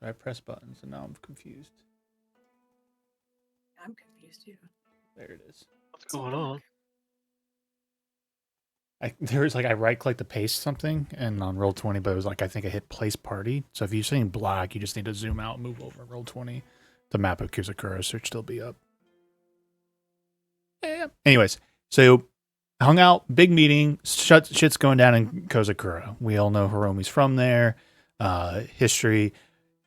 So I press buttons, and now I'm confused. I'm confused too. There it is. What's going on? I right click to paste something, and on Roll20, but it was like I think I hit place party. So if you're seeing black, you just need to zoom out, and move over Roll20. The map of Kuzakura should still be up. Yeah. Anyways, so hung out, big meeting. Shit's going down in Kozakura. We all know Hiromi's from there. History.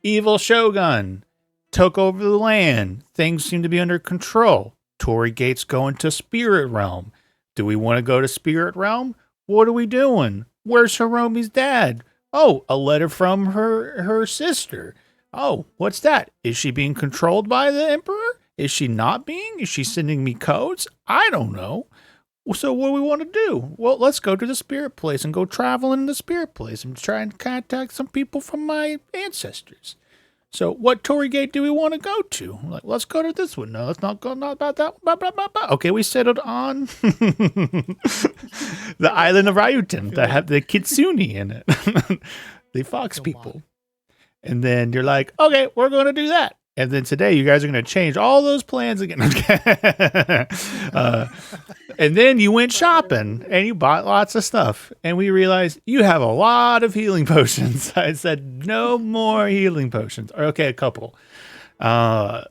Evil Shogun took over the land. Things seem to be under control. Torii Gate's going to Spirit Realm. Do we want to go to Spirit Realm? What are we doing? Where's Hiromi's dad? Oh, a letter from her sister. Oh, what's that? Is she being controlled by the Emperor? Is she not being? Is she sending me codes? I don't know. So what do we want to do? Well, let's go to the spirit place and go traveling in the spirit place and try and contact some people from my ancestors. So what Torii Gate do we want to go to? Like, let's go to this one. No, let's not go not about that. Blah, blah, blah, blah. Okay, we settled on the island of Ryuten that have the Kitsune in it. The fox people. And then you're like, okay, we're going to do that. And then today you guys are going to change all those plans again. And then you went shopping and you bought lots of stuff. And we realized you have a lot of healing potions. I said, no more healing potions. Or, okay, a couple. Yeah.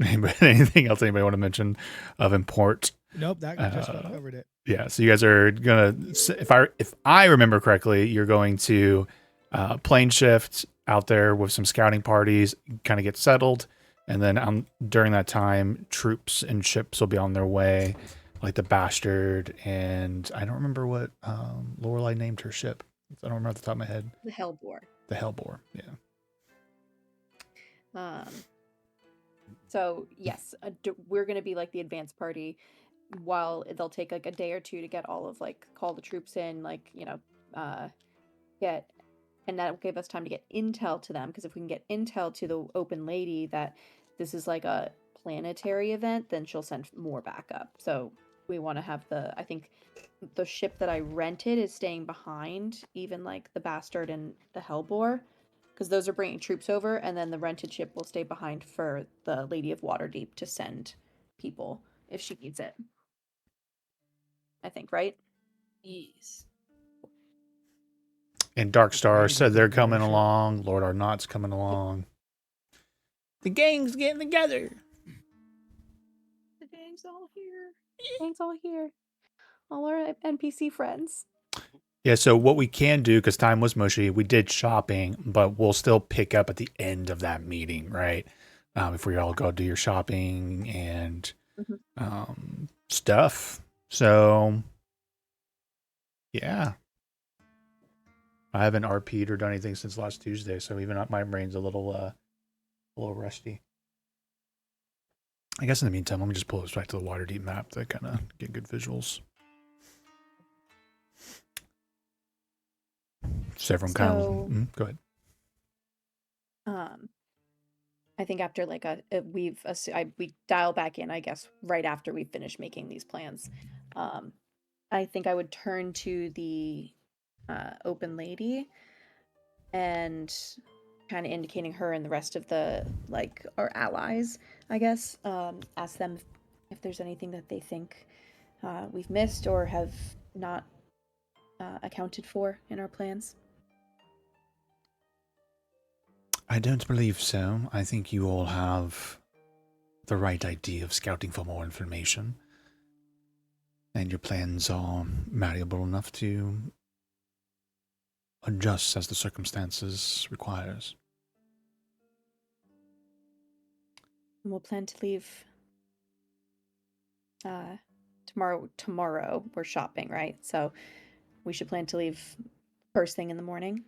Anything else anybody want to mention of import? Nope, that just covered it. Yeah, so you guys are gonna, if I remember correctly, you're going to plane shift out there with some scouting parties, kind of get settled, and then during that time, troops and ships will be on their way, like the Bastard, and I don't remember what Lorelei named her ship. I don't remember off the top of my head. The Hellbore. The Hellbore, yeah. So yes, we're gonna be like the advanced party. While they'll take like a day or two to get all of like call the troops in, like and that'll give us time to get intel to them, because if we can get intel to the open lady that this is like a planetary event, then she'll send more backup. So we want to have I think the ship that I rented is staying behind, even like the Bastard and the Hellbore, because those are bringing troops over, and then the rented ship will stay behind for the Lady of Waterdeep to send people if she needs it. I think, right? Yes. And Darkstar said they're coming along. Lord Arnott's coming along. The gang's getting together. The gang's all here. The gang's all here. All our NPC friends. Yeah, so what we can do, because time was mushy, we did shopping, but we'll still pick up at the end of that meeting, right? If we all go do your shopping and stuff. So, yeah. I haven't RP'd or done anything since last Tuesday, so even my brain's a little rusty. I guess in the meantime, let me just pull this back to the Waterdeep map to kind of get good visuals. So everyone kind of go ahead. I think after like we dial back in, I guess, right after we finish making these plans. I think I would turn to the open lady and kind of indicating her and the rest of the like our allies, I guess. Ask them if there's anything that they think we've missed or have not accounted for in our plans. I don't believe so. I think you all have the right idea of scouting for more information. And your plans are malleable enough to adjust as the circumstances requires. We'll plan to leave tomorrow. We're shopping, right? So we should plan to leave first thing in the morning,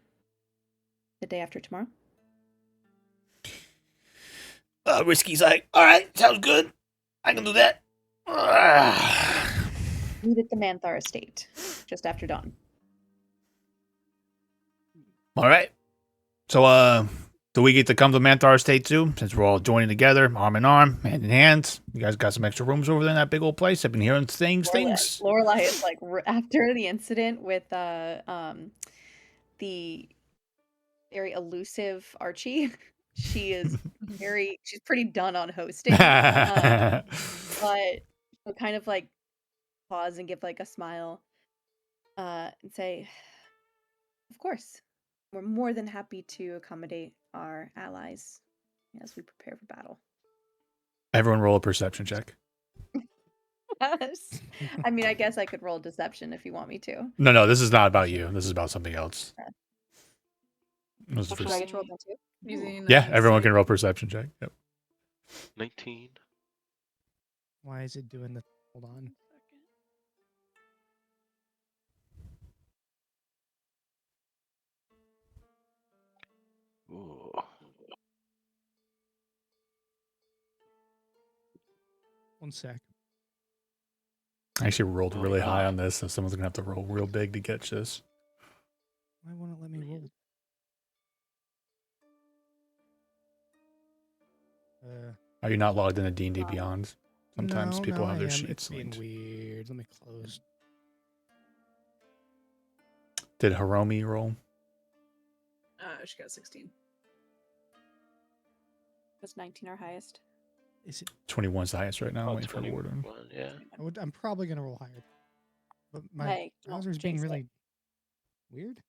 the day after tomorrow. Risky's like, all right, sounds good. I can do that. Meet at the Manthar estate just after dawn. All right. So, do we get to come to Manthar estate too? Since we're all joining together, arm in arm, hand in hand. You guys got some extra rooms over there in that big old place. I've been hearing things. Lorelei is like after the incident with the very elusive Archie. She is she's pretty done on hosting. But she'll kind of like pause and give like a smile, and say, "Of course, we're more than happy to accommodate our allies as we prepare for battle." Everyone roll a perception check. Yes. I mean, I guess I could roll deception if you want me to. No, this is not about you. This is about something else. Okay. This is Should for- I get to roll that too? Using yeah, everyone can psych- roll perception check. Yep. 19. Why is it doing the? Hold on. Ooh. One sec. I actually rolled Oh, really yeah. high on this, so someone's gonna have to roll real big to catch this. Why won't it let me roll? Are you not logged into D&D Beyond? Sometimes no, people no, have I their am. sheets It's being linked. weird. Let me close. Did Hiromi roll? She got 16. Was 19 our highest? Is it? 21's the highest right now. Oh, Waiting for Warden. 21, yeah. I'm probably gonna roll higher. But my Hey, don't browser's being jinx it. really weird.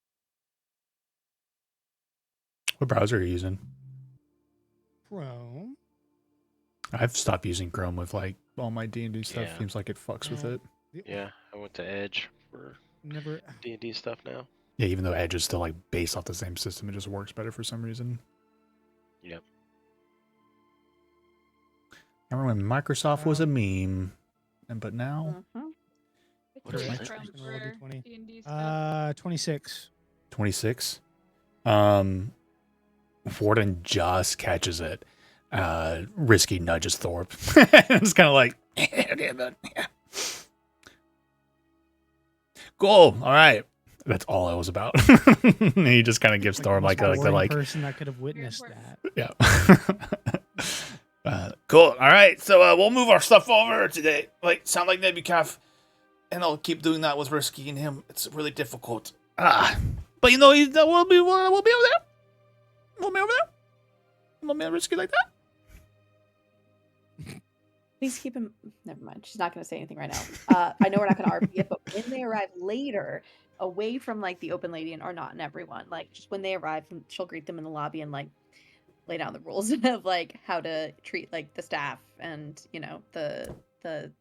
What browser are you using? Chrome. I've stopped using Chrome with like all my D&D stuff. Yeah. Seems like it fucks with Well, it. Yeah, I went to Edge for Never. D&D stuff now. Yeah, even though Edge is still like based off the same system, it just works better for some reason. Yep. I remember when Microsoft was a meme, but now Mhm. What is Correct. this? Just gonna roll a D20. D&D stuff. 26. 26. Warden just catches it. Risky nudges Thorpe. It's kind of like, okay, bud. Yeah. Cool. All right. That's all it was about. And he just kind of gives Thorpe the like most the boring like, person that could have witnessed that. yeah. Cool. All right. So we'll move our stuff over today. Like, sound like Nebuchadnezzar. And I'll keep doing that with Risky and him. It's really difficult. But you know, we'll be over there. We'll be over there. We'll be Risky like that. Please keep him. Never mind. She's not going to say anything right now. I know we're not going to RP it, but when they arrive later, away from like the open lady or not in everyone, like just when they arrive, she'll greet them in the lobby and like lay down the rules of like how to treat like the staff and you know the That's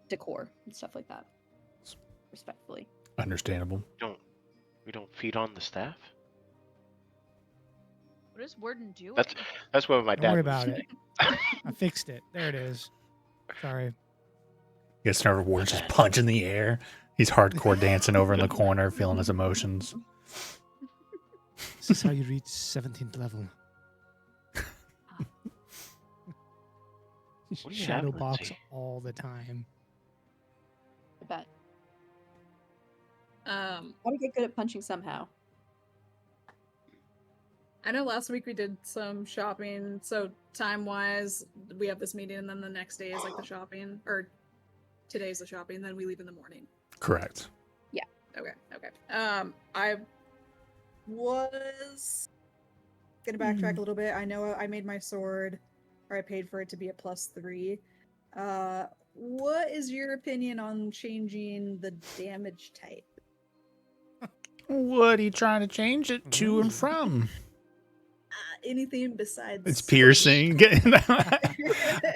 decor and stuff like that. Respectfully. Understandable. We don't feed on the staff? What is Warden doing? That's what my Don't dad worry was about saying. it. I fixed it. There it is. Sorry. Gets Nerve Warden just punching the air. He's hardcore dancing over in the corner, feeling his emotions. This is how you reach 17th level. What do you Shadow have, box Lindsay? all the time. I bet. Um, Gotta get good at punching somehow. I know last week we did some shopping, so time-wise, we have this meeting, and then the next day is like the shopping, or today's the shopping, then we leave in the morning. Correct. Okay. I was gonna backtrack a little bit. I know I made my sword, or I paid for it to be a +3. What is your opinion on changing the damage type? What are you trying to change it to and from? Anything besides It's piercing.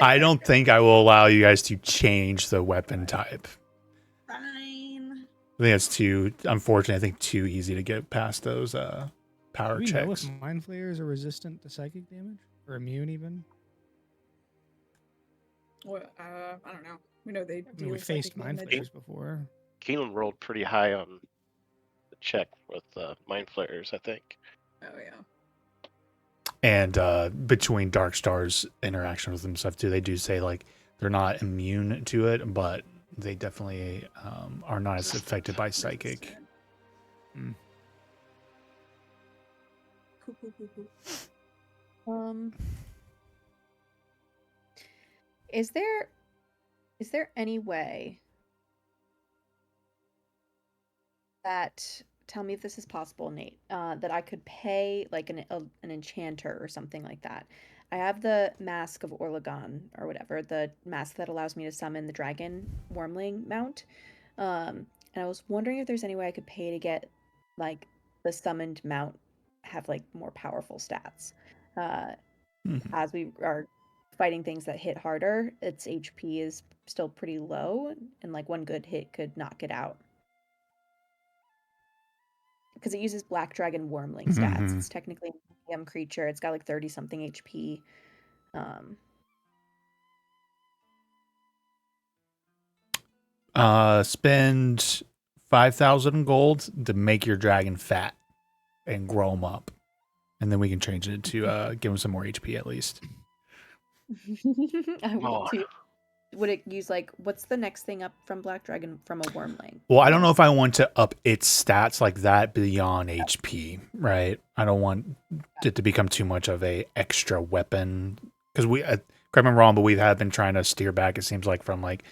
I don't think I will allow you guys to change the weapon type. Fine. I think it's too, unfortunately, I think too easy to get past those power Do we know checks. if mind flayers are resistant to psychic damage? Or immune even? Well, I don't know. We know they I deal mean, we with faced psychic mind damage. flayers before. Keelan rolled pretty high on the check with mind flayers, I think. Oh yeah. And between Dark Star's interaction with them stuff too, they do say like they're not immune to it, but they definitely are not as affected by psychic. Hmm. Is there any way that tell me if this is possible, Nate, that I could pay like an enchanter or something like that. I have the Mask of Orlegon or whatever, the mask that allows me to summon the dragon wormling mount. And I was wondering if there's any way I could pay to get like the summoned mount have like more powerful stats. Uh, Mhm. as we are fighting things that hit harder, its HP is still pretty low, and like one good hit could knock it out. Because it uses Black Dragon Wormling stats. Mhm. It's technically a medium creature. It's got like 30 something HP. Spend 5,000 gold to make your dragon fat and grow him up, and then we can change it to give him some more HP at least. I want Oh. to. Would it use like what's the next thing up from Black Dragon from a Wormling? Well, I don't know if I want to up its stats like that beyond HP, right? I don't want it to become too much of a extra weapon because correct me if I'm wrong, but we have been trying to steer back. It seems like from like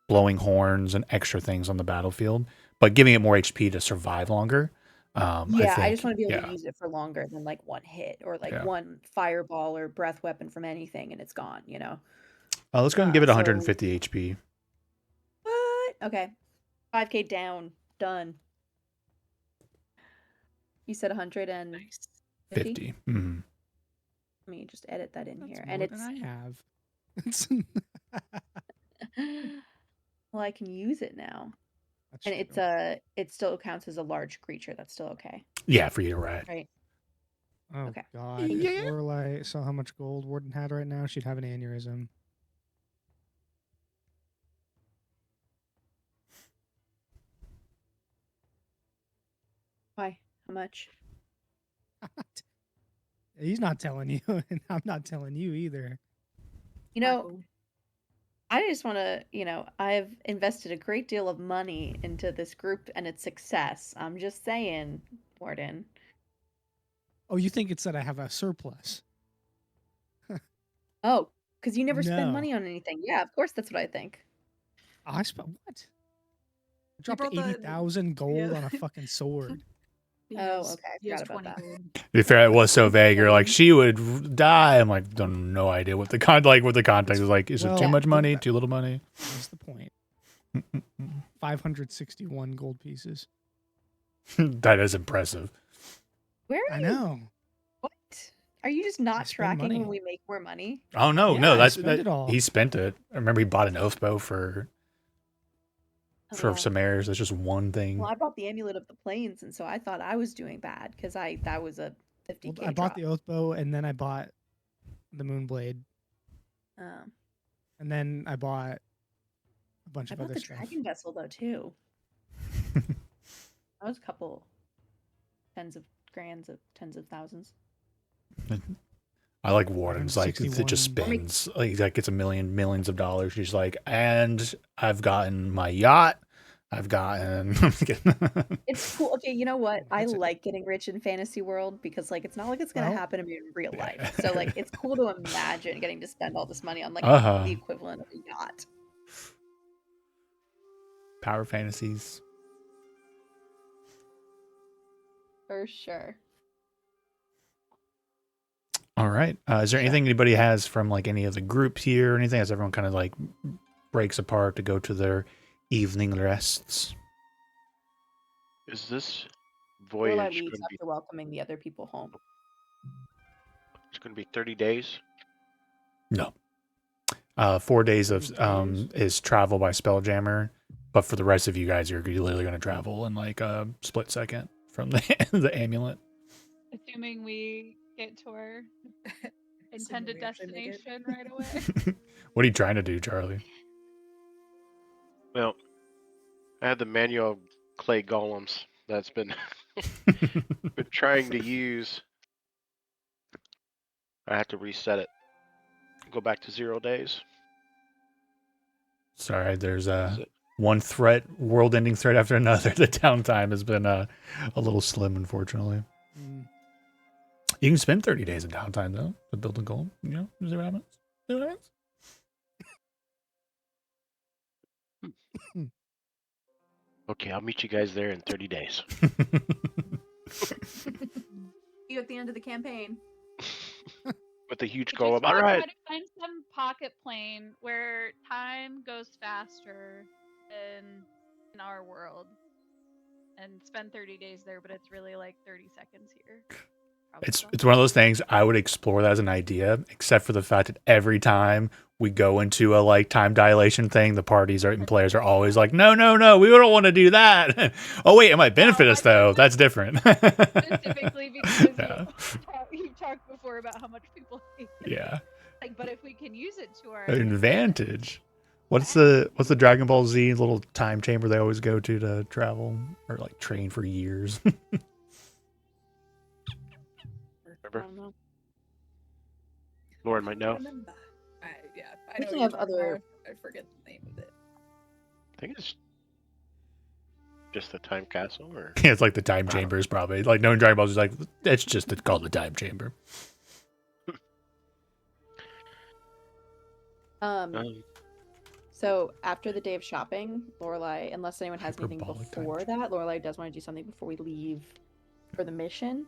blowing horns and extra things on the battlefield, but giving it more HP to survive longer. Yeah, I just think, want to be able yeah, to use it for longer than like one hit or like yeah. one fireball or breath weapon from anything and it's gone, you know? Let's go and give it So 150 HP. what? Okay. 5k down. Done. You said 150? Nice. 50. Mm-hmm. Let me just edit that in That's here. more And than it's I have. well, I can use it now. That's And it's true. it still counts as a large creature. That's still okay. Yeah, for you to ride. Right. Oh Okay. God! Yeah. If Lorelai saw how much gold Warden had right now, she'd have an aneurysm. Why? How much? He's not telling you, and I'm not telling you either. You know, Michael. I just want to, I've invested a great deal of money into this group and its success. I'm just saying, Warden. Oh, you think it's that I have a surplus? Oh, because you never spend No. money on anything. Yeah, of course that's what I think. I spent what? I dropped brought that- 80,000 gold yeah. on a fucking sword. He Oh, has- okay, I He has forgot about 20 that. gold. To be fair, it was so vague. You're like, she would die. I'm like, don't no idea what the what the context is like. Is it too Well, much money? the- Too little money? That's the point. 561 gold pieces. That is impressive. Where are I you? know. What? Are you just not spend tracking money. when we make more money? Oh no, Yeah, no, I that's spent it all. he spent it. I remember he bought an oath bow for Oh, yeah. some airs. That's just one thing. Well, I bought the Amulet of the Plains, and so I thought I was doing bad because that was a 50k Well, I bought drop. the oath bow, and then I bought the moonblade, Um, and then I bought a bunch I of bought other the stuff. Dragon Vessel though too. That was a couple tens of thousands. I like Warden's like it just 161. spins. Like that gets millions of dollars. She's like, and I've gotten my yacht. I've gotten. I'm just kidding. It's cool. Okay, you know what? I That's it. like getting rich in fantasy world because like it's not like it's gonna Well, happen in real yeah. life. So like it's cool to imagine getting to spend all this money on like Uh-huh. the equivalent of a yacht. Power fantasies. For sure. All right. Is there anything anybody has from like any of the groups here or anything as everyone kind of like breaks apart to go to their evening rests? Is this Lorelai voyage leaves going to be? after welcoming the other people home. It's going to be 30 days. No. 4 days of 30 days? is travel by Spelljammer, but for the rest of you guys, you're literally going to travel in like a split second from the amulet. Assuming we get to our intended we actually make it. destination right away. What are you trying to do, Charlie? Well, I had the manual clay golems that's been been trying to use. I have to reset it. Go back to 0 days. Sorry, there's That's it. one world-ending threat after another. The downtime has been a little slim, unfortunately. Mm, You can spend 30 days of downtime though to build a goal. You know, see what happens. See what happens. Okay, I'll meet you guys there in 30 days. you at the end of the campaign. With the huge We goal just of, all wanna right. try to find some pocket plane where time goes faster than in our world, and spend 30 days there, but it's really like 30 seconds here. Problem It's solved. one of those things I would explore that as an idea, except for the fact that every time we go into a like time dilation thing, the parties and players are always like, no, we don't want to do that. Oh wait, it might benefit No, us I think though. That's different. specifically because Yeah. you've talked before about how much people hate it. Yeah. Like, but if we can use it to our An advantage. What's the Dragon Ball Z little time chamber they always go to travel or like train for years? I Remember? don't know. Lauren might know. Remember. I know Speaking what you're of talking other- about. I forget the name of it. I think it's just the time castle, or Yeah, it's like the time chambers probably. Like knowing Dragon Ball Z is like it's just called the time chamber. So after the day of shopping, Lorelai, unless anyone has anything Hyperbolic time before that, Lorelai does want to do something before we leave for the mission.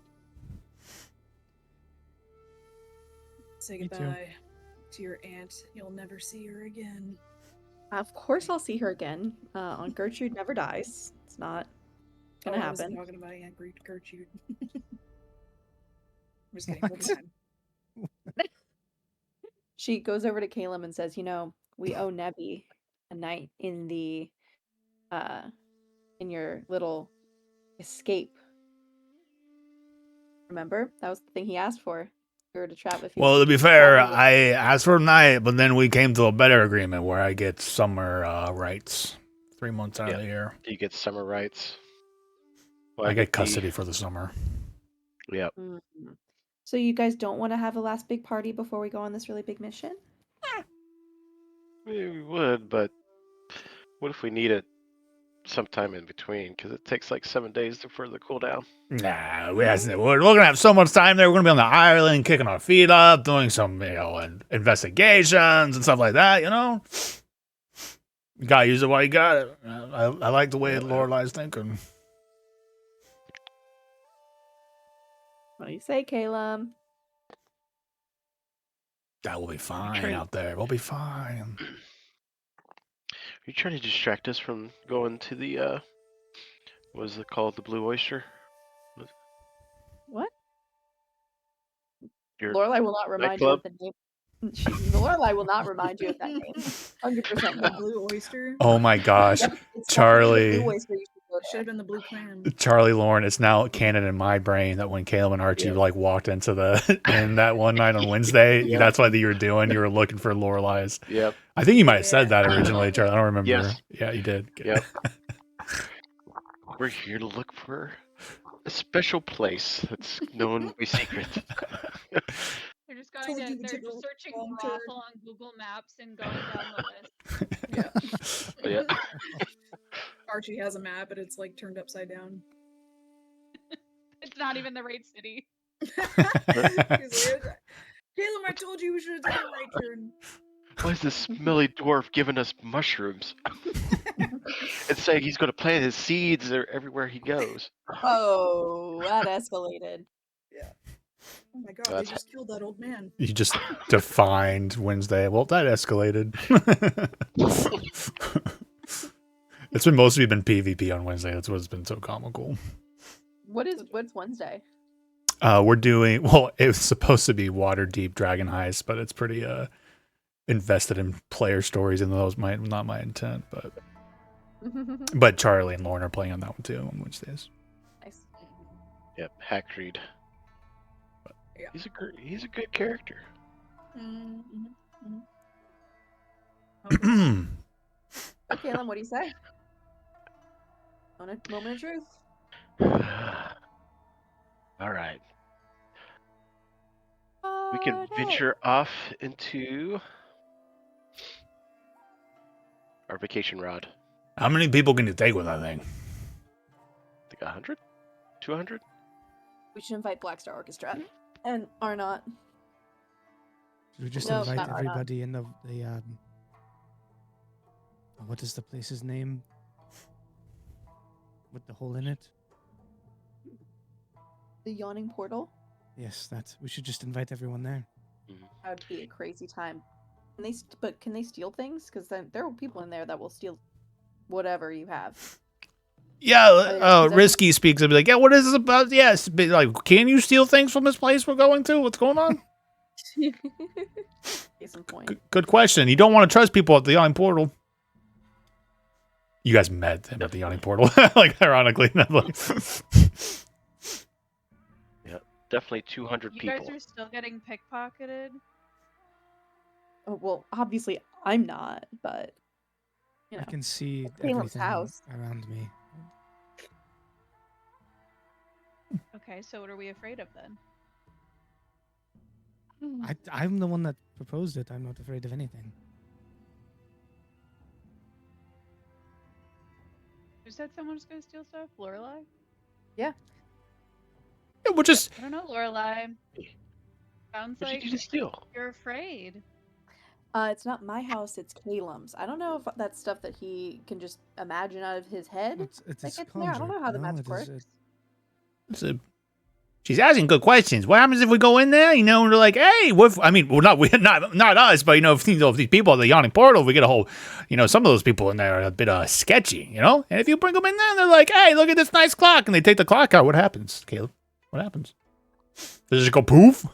Say Me too. goodbye to your aunt. You'll never see her again. Of course, I'll see her again. On Gertrude Never Dies. It's not gonna I wasn't happen. talking about Aunt Gertrude. I'm just kidding. We'll be fine. She goes over to Caleb and says, we owe Nebby a night in the in your little escape. Remember? That was the thing he asked for. We were to trap if you Well, were to be to fair, travel with- I asked for a night, but then we came to a better agreement where I get summer rights 3 months out of the year. do you get summer rights? Well, I get the- custody for the summer. Yep. Mhm. So you guys don't want to have a last big party before we go on this really big mission? We would, but what if we need it sometime in between? Because it takes like 7 days for the cooldown. Nah, we're gonna have so much time there. We're gonna be on the island, kicking our feet up, doing some, investigations and stuff like that. You gotta use it while you got it. I like the way Lorelai's thinking. What do you say, Caleb? That will be fine trying- out there. We'll be fine. Are you trying to distract us from going to the what is it called? The Blue Oyster? What? Your Lorelai will not remind you nightclub? of the name. Lorelai will not remind you of that name. 100% The no. Blue Oyster. Oh my gosh. Yep, it's definitely the Charlie. Blue Oyster, you should go Should there. have been the Blue Clan. Charlie Lauren, it's now canon in my brain that when Caleb and Archie Yeah. like walked into the in that one night on Wednesday, Yeah. that's what you were doing. You were looking for Lorelai's. Yep. I think you might have said Yeah. that originally, Charlie. I don't remember. Yes. Yeah, you did. Yep. We're here to look for a special place that's known to be secret. They're just going Told you to, we they're took a just searching wrong turn. brothel on Google Maps and going down the list. Yeah. Yeah. Archie has a map, but it's like turned upside down. It's not even the right city. He's like, Caleb, I told you we should have taken a right turn. Why is this smelly dwarf giving us mushrooms? It's saying he's going to plant his seeds everywhere he goes. Oh, that escalated. Oh my god, That's- they just killed that old man. You just defined Wednesday. Well, that escalated. It's been mostly been PvP on Wednesday. That's what's been so comical. What's Wednesday? We're doing it was supposed to be water deep dragon heist, but it's pretty invested in player stories, and those might not my intent, but Charlie and Lauren are playing on that one too on Wednesdays. Nice. Yep, Hackreed. Yeah. He's a good character. Mm-hmm. So, Caleb, what do you say? On a moment of truth. All right. We can Alright. venture off into our vacation rod. How many people can you take with that thing? I think 100? 200? We should invite Black Star Orchestra and Arnott. Should we just No, invite not Arnott. everybody in the what is the place's name? With the hole in it? The Yawning Portal. Yes, we should just invite everyone there. That would be a crazy time. Can they steal things? Because there are people in there that will steal whatever you have. Yeah, Risky speaks and be like, yeah, what is this about? Yes, but like, can you steal things from this place we're going to? What's going on? Case in point. Good question. You don't want to trust people at the yawning portal. You guys met him at the yawning portal, like ironically. Like, Yeah, definitely 200 You people. guys are still getting pickpocketed. Oh, well, obviously I'm not, but you know. I can see Caleb's everything house. around me. Okay, so what are we afraid of then? I'm the one that proposed it. I'm not afraid of anything. Who said someone was gonna steal stuff? Lorelai? yeah, we're just I don't know, Lorelai. Sounds What like did you just steal? you're afraid. It's not my house, it's Caleb's. I don't know if that's stuff that he can just imagine out of his head. It's Like a it's there. I don't know how the conjured, magic no, it is works. a, she's asking good questions. What happens if we go in there? You know, and they're like, hey, what? If, I mean, well, not us, but if these people at the yawning portal, we get a whole, some of those people in there are a bit sketchy, And if you bring them in there, they're like, hey, look at this nice clock, and they take the clock out. What happens, Caleb? What happens? Does it just go poof?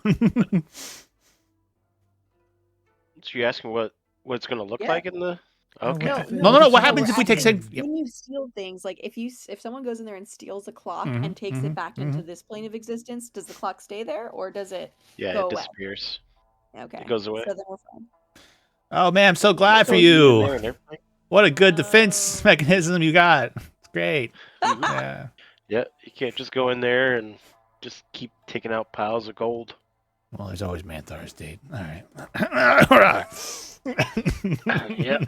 So you asking what it's gonna look Yeah. like in the? No, Okay. what if- No. what What if happens we're if we take acting? same? Yep. When you steal things, like if someone goes in there and steals a clock Mhm, and takes mhm, it back into this plane of existence, does the clock stay there or does it Yeah, go it away? disappears. Okay. It goes away. So then we're fine. Oh man, I'm so glad for Goes in there you. and everything. What a good defense Oh. mechanism you got. It's great. Mhm. Yeah. Yeah, you can't just go in there and just keep taking out piles of gold. Well, there's always Manthar's date. All right. All right. Yep.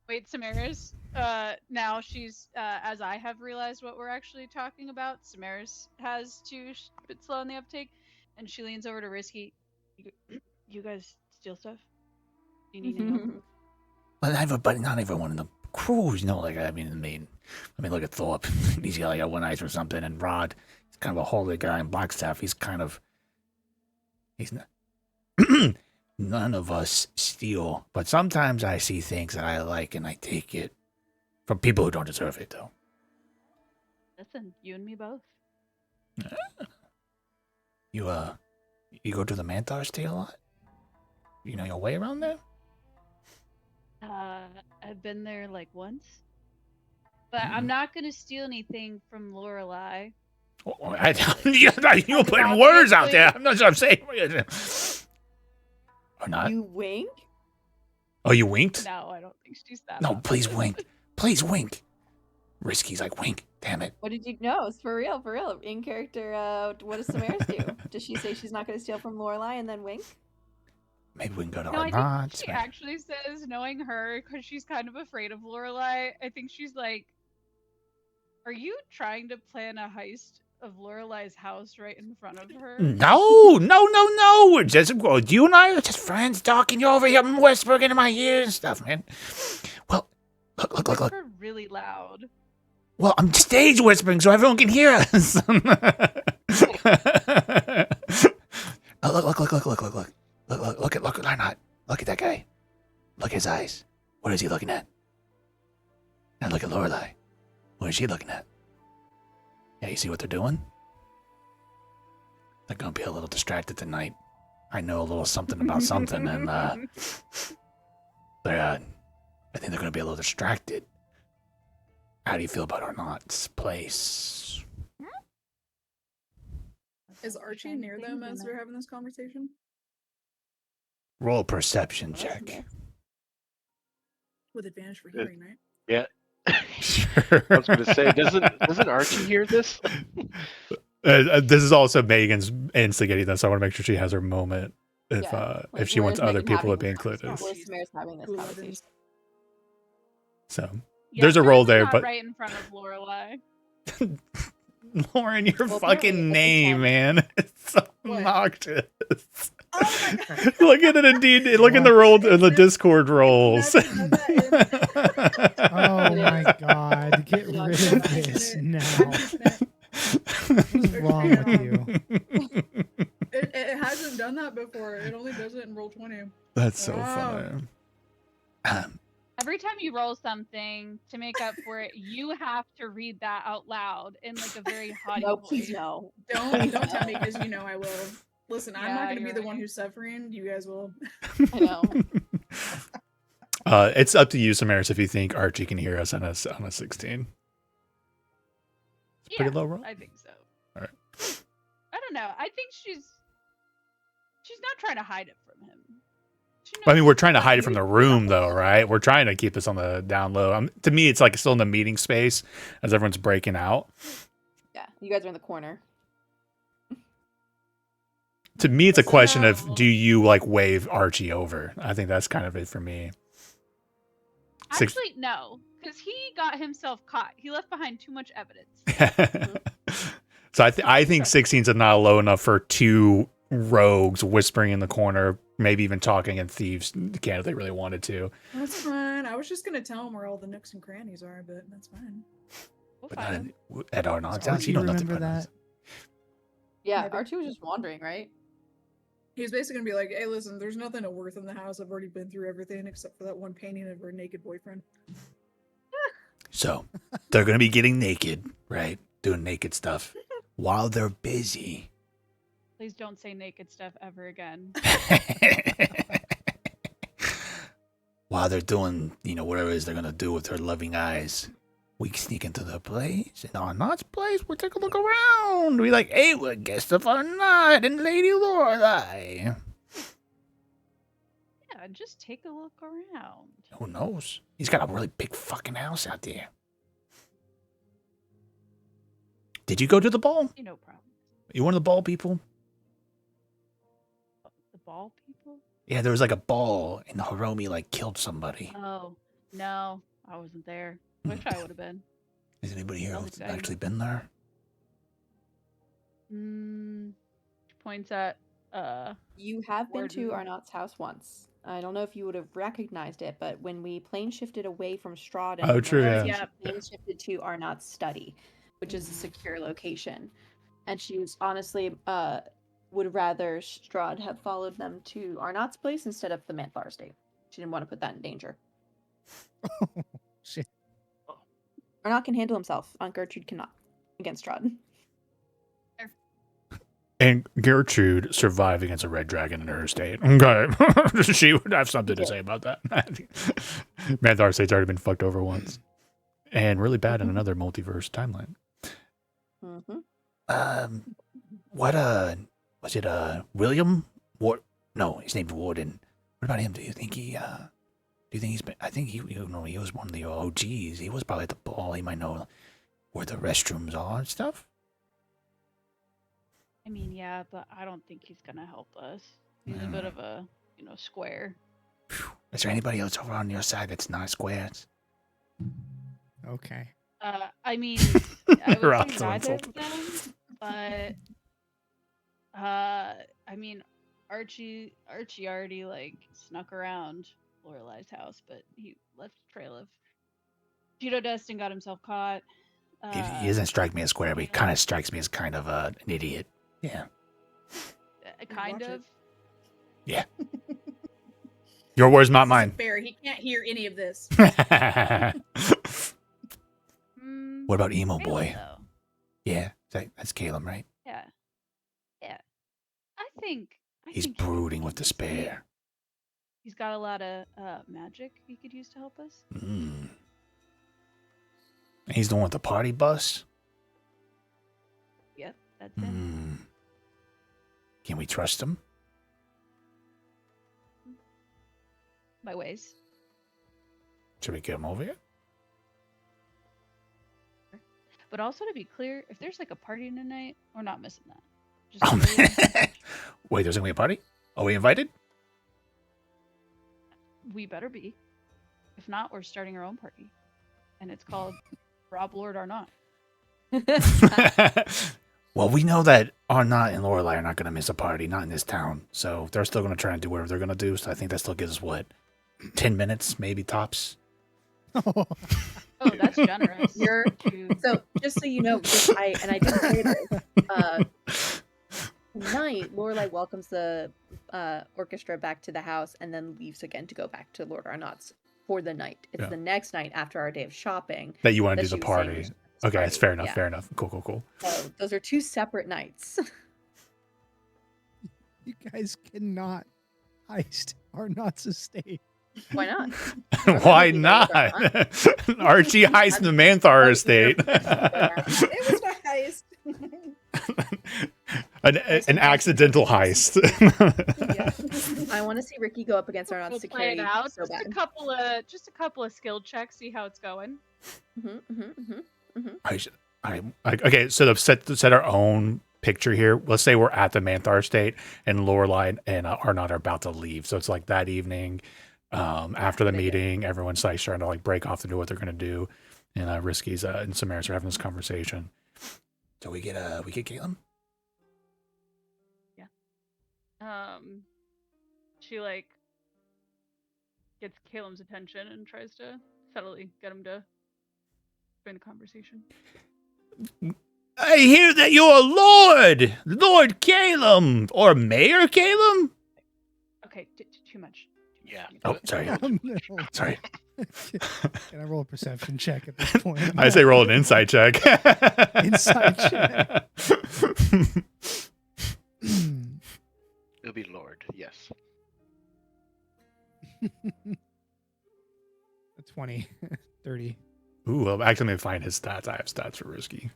Wait, Samaris. Now she's as I have realized what we're actually talking about. Samaris has a bit slow on the uptake, and she leans over to Risky. You guys steal stuff? Do you need any help? Well, but not everyone in the crews, like I mean, look at Thorpe. He's got like one eye or something, and Rod, he's kind of a holy guy, and Blackstaff, he's not. None of us steal, but sometimes I see things that I like, and I take it from people who don't deserve it, though. Listen, you and me both. You go to the Manthar's Day a lot? You know your way around there? I've been there like once, but I'm not gonna steal anything from Lorelai. You're putting words out there. I'm not sure I'm saying. Or not? You wink? Oh, you winked? No, I don't think she's that. No, please offended. wink. Please wink. Risky's like, wink. Damn it. What did you know? It's for real, for real. In character, what does Samaris do? Does she say she's not going to steal from Lorelai and then wink? Maybe we can go to No, our I knots. think she actually says, knowing her, because she's kind of afraid of Lorelai. I think she's like, "Are you trying to plan a heist of Lorelai's house right in front of her?" No. We're just, you and I are just friends talking. You're over here whispering into my ears and stuff, man. Well, look. Whisper really loud. Well, I'm stage whispering so everyone can hear us. Look at that guy. Look at his eyes. What is he looking at? Now look at Lorelai. What is she looking at? Yeah, you see what they're doing? They're gonna be a little distracted tonight. I know a little something about something, and I think they're gonna be a little distracted. How do you feel about our knots place? Is Archie near them as we're having this conversation? Roll a perception check. With advantage for hearing, right? Yeah. Sure. I was gonna say, doesn't Archie hear this? This is also Megan's instigating this. So I want to make sure she has her moment if Like, she wants where's other Megan people to having be this included. conversation? Where's Samaris having this Who conversation? So Yeah, there's a yours roll is there, not but right in front of Lorelai. Lauren, your Well, fucking apparently, name, man. It's so What? obnoxious. Oh my god! Look at it indeed. Look in the roll in the Discord rolls. Never done that Oh my god, get You know, rid I'm of this now. What's wrong with you? It hasn't done that before. It only does it in roll 20. That's so Wow. funny. Every time you roll something to make up for it, you have to read that out loud in like a very haughty No, voice. please no. Don't tell me because you know I will. Listen, I'm not Yeah, going to be you're the one right. who's suffering. You guys will. I know. It's up to you, Samaris, if you think Archie can hear us on a 16. It's pretty low roll. I think so. All right. I don't know. I think she's not trying to hide it from him. She I mean, knows we're trying to what hide it he from the is. room, though, right? We're trying to keep this on the down low. To me, it's like still in the meeting space as everyone's breaking out. Yeah, you guys are in the corner. To me, it's a question of, So- do you like wave Archie over? I think that's kind of it for me. Six- Actually, no, because he got himself caught. He left behind too much evidence. So I think 16's not low enough for two rogues whispering in the corner, maybe even talking in thieves' can if they really wanted to. That's fine. I was just going to tell him where all the nooks and crannies are, but that's fine. We'll But find him. not at Arnold's Does house, Archie you don't have to remember put that? Yeah, Maybe. Archie was just wandering, right? He was basically going to be like, hey, listen, there's nothing of worth in the house. I've already been through everything except for that one painting of her naked boyfriend. So they're going to be getting naked, right? Doing naked stuff while they're busy. Please don't say naked stuff ever again. While they're doing, whatever it is they're going to do with their loving eyes, we sneak into the place. And on Arnott's place, we take a look around. We like, hey, we're guests of Arnott and Lady Lorelei. Yeah, just take a look around. Who knows? He's got a really big fucking house out there. Did you go to the ball? See no problem. You one of the ball people? The ball people? Yeah, there was like a ball and Hiromi like killed somebody. Oh, no, I wasn't there. Wish I would have been. Has anybody here Sounds who's exciting. actually been there? Points at You have been to Warden. Arnott's house once. I don't know if you would have recognized it, but when we plane shifted away from Strahd and Oh, true, Morai, yeah. she plane shifted to Arnott's study, which is a secure location. And she was honestly would rather Strahd have followed them to Arnott's place instead of the Mantlar estate. She didn't want to put that in danger. Shit. Arnott can handle himself. Aunt Gertrude cannot against Strahd. And Gertrude survived against a red dragon in her estate. Okay. She would have something to say about that. Manthar's estate's already been fucked over once. And really bad in another multiverse timeline. Mm-hmm. What was it William? No, his name's Warden. What about him? Do you think he's been, I think he was one of the OGs. He was probably at the ball. He might know where the restrooms are and stuff. I mean, yeah, but I don't think he's gonna help us. He's a bit of a, square. Is there anybody else over on your side that's not squares? Okay. I mean, I You're would say also neither insulted. of them, but I mean, Archie already like snuck around Lorelei's house, but he left a trail of Cheeto dust and got himself caught. He doesn't strike me as square, but he kind of strikes me as kind of an idiot. Yeah. Kind Watch of. Yeah. Your words, not This mine. isn't fair. He can't hear any of this. What about emo Caleb, boy? though. Yeah, that's Caleb, right? Yeah. Yeah. I think He's think he could brooding with use despair. He's got a lot of magic he could use to help us. Mm. And he's the one with the party bus? Yep, that's him. Mm. Can we trust him? My ways. Should we get him over here? But also to be clear, if there's like a party tonight, we're not missing that. Just Oh, really- man. Wait, there's going to be a party? Are we invited? we better be. If not, we're starting our own party. And it's called Rob Lord or Not. Well, we know that Arnott and Lorelei are not going to miss a party, not in this town. So they're still going to try and do whatever they're going to do. So I think that still gives us, 10 minutes, maybe tops? Oh, that's generous. You're Dude. so just so you know, I did say this. Tonight, Lorelai welcomes the orchestra back to the house and then leaves again to go back to Lord Arnott's for the night. It's Yeah. the next night after our day of shopping That you want to that do she the was saying party. we should have this Okay, it's party. fair enough. Yeah. Fair enough. Cool. So those are 2 separate nights. You guys cannot heist Arnott's estate. Why not? Why Maybe not? those Archie heist the Manthar estate. It was a heist. an accidental heist. Yeah. I want to see Ricky go up against We'll Arnott's play it security out. so Just bad. a couple of skill checks. See how it's going. Okay, so to set our own picture here, let's say we're at the Manthar estate and Lorelai and Arnott are about to leave. So it's like that evening, after the good idea. meeting, everyone's like trying to like break off to do what they're gonna do, and Risky's and Samaris are having this conversation. So we get Caitlin. She like gets Caleb's attention and tries to subtly get him to join the conversation. I hear that you're Lord Calum, or Mayor Calum. Okay, too much. Yeah. Oh, sorry. No. Sorry. Can I roll a perception check at this point? I say roll an insight check. Insight check. It'll be Lord, yes. A 20, 30. Ooh, I'm actually gonna find his stats. I have stats for Risky.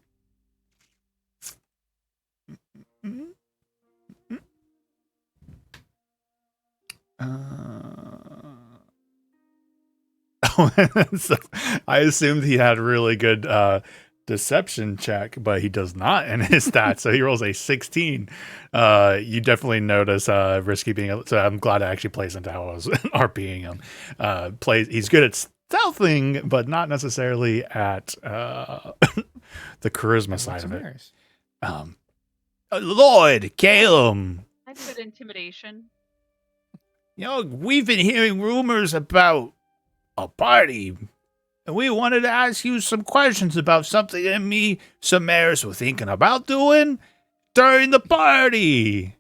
So I assumed he had really good deception check, but he does not in his stats. So he rolls a 16. You definitely notice Risky being. So I'm glad it actually plays into how I was RPing him. He's good at stealthing, but not necessarily at the charisma side of it. Lord Calum. I have good intimidation. You know, we've been hearing rumors about a party, and we wanted to ask you some questions about something that me, Samaris, were thinking about doing during the party.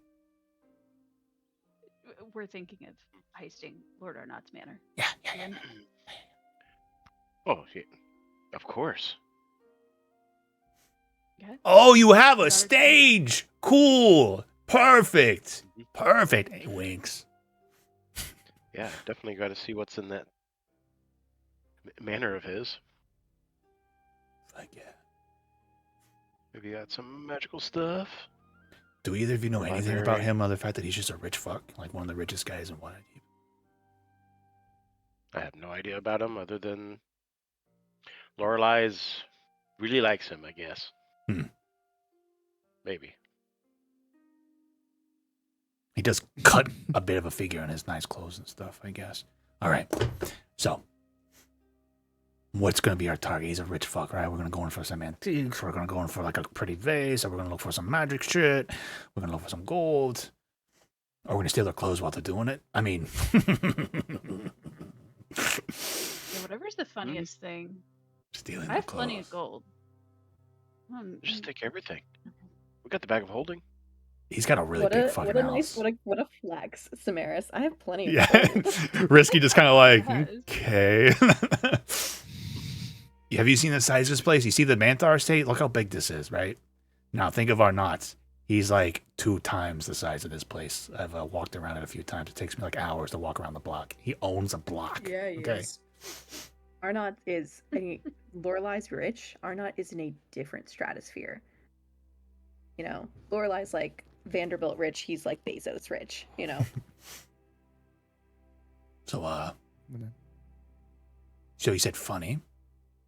We're thinking of heisting Lord Arnott's manor. Yeah. And Oh, yeah. Of course. okay. Oh, you have a Got it. stage. Cool. Perfect. He winks. Yeah, definitely got to see what's in that manor of his. Fuck yeah. Maybe got some magical stuff. Do either of you know anything about Library. him, other than the fact that he's just a rich fuck, like one of the richest guys in Waterdeep? I have no idea about him other than Lorelai's really likes him, I guess. Maybe. He does cut a bit of a figure in his nice clothes and stuff, I guess. All right. So, what's going to be our target? He's a rich fuck, right? We're going to go in for some antiques. We're going to go in for like a pretty vase. Or we're going to look for some magic shit. We're going to look for some gold. Or we're going to steal their clothes while they're doing it. I mean, Yeah, whatever's the funniest thing. stealing I their have plenty of clothes. gold. Just take everything. We got the bag of holding. He's got a really big fucking house. What a flex, Samaris. I have plenty of Yeah. gold. Risky just kind of like, Yes. okay. Have you seen the size of this place? You see the Manthar estate? Look how big this is, right? Now think of Arnott's. He's like 2 times the size of this place. I've walked around it a few times. It takes me like hours to walk around the block. He owns a block. Yeah, he Okay. is. Arnott is Lorelai's rich. Arnott is in a different stratosphere. You know, Lorelai's like Vanderbilt rich. He's like Bezos rich. You know. So so you said funny.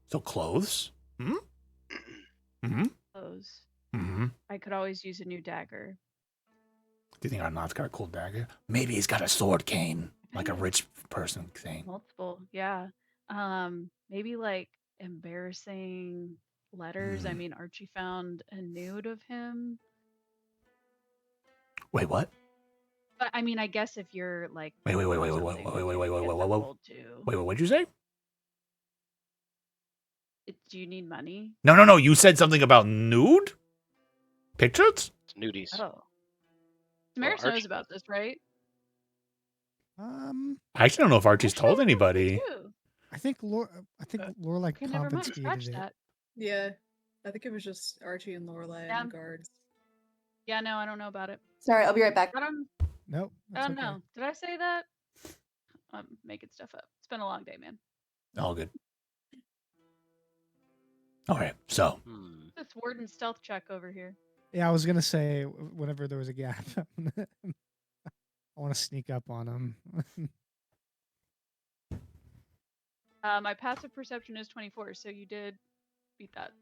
So clothes. Mm-hmm. Clothes. Mm-hmm. I could always use a new dagger. Do you think Arnott's got a cool dagger? Maybe he's got a sword cane, like a rich person thing. Multiple, yeah. Maybe like embarrassing letters. I mean, Archie found a nude of him. Wait, what? But I mean, I guess if you're like Wait, something, what'd you say? Do you need money? No. You said something about nude pictures. It's nudies. Oh. Damaris Arch- knows about this, right? Um, I actually don't know if Archie's Actually, told I think so, anybody. too. I think Lorelai Okay, never mind. confiscated Scratch it. that. Yeah, I think it was just Archie and Lorelai Yeah. and the guards. Yeah, no, I don't know about it. Sorry, I'll be right back. I don't. Nope. I That's don't okay. know. Did I say that? I'm making stuff up. It's been a long day, man. All good. All right. So Hmm. This warden stealth check over here. Yeah, I was gonna say whenever there was a gap, I want to sneak up on him. My passive perception is 24, so you did beat that.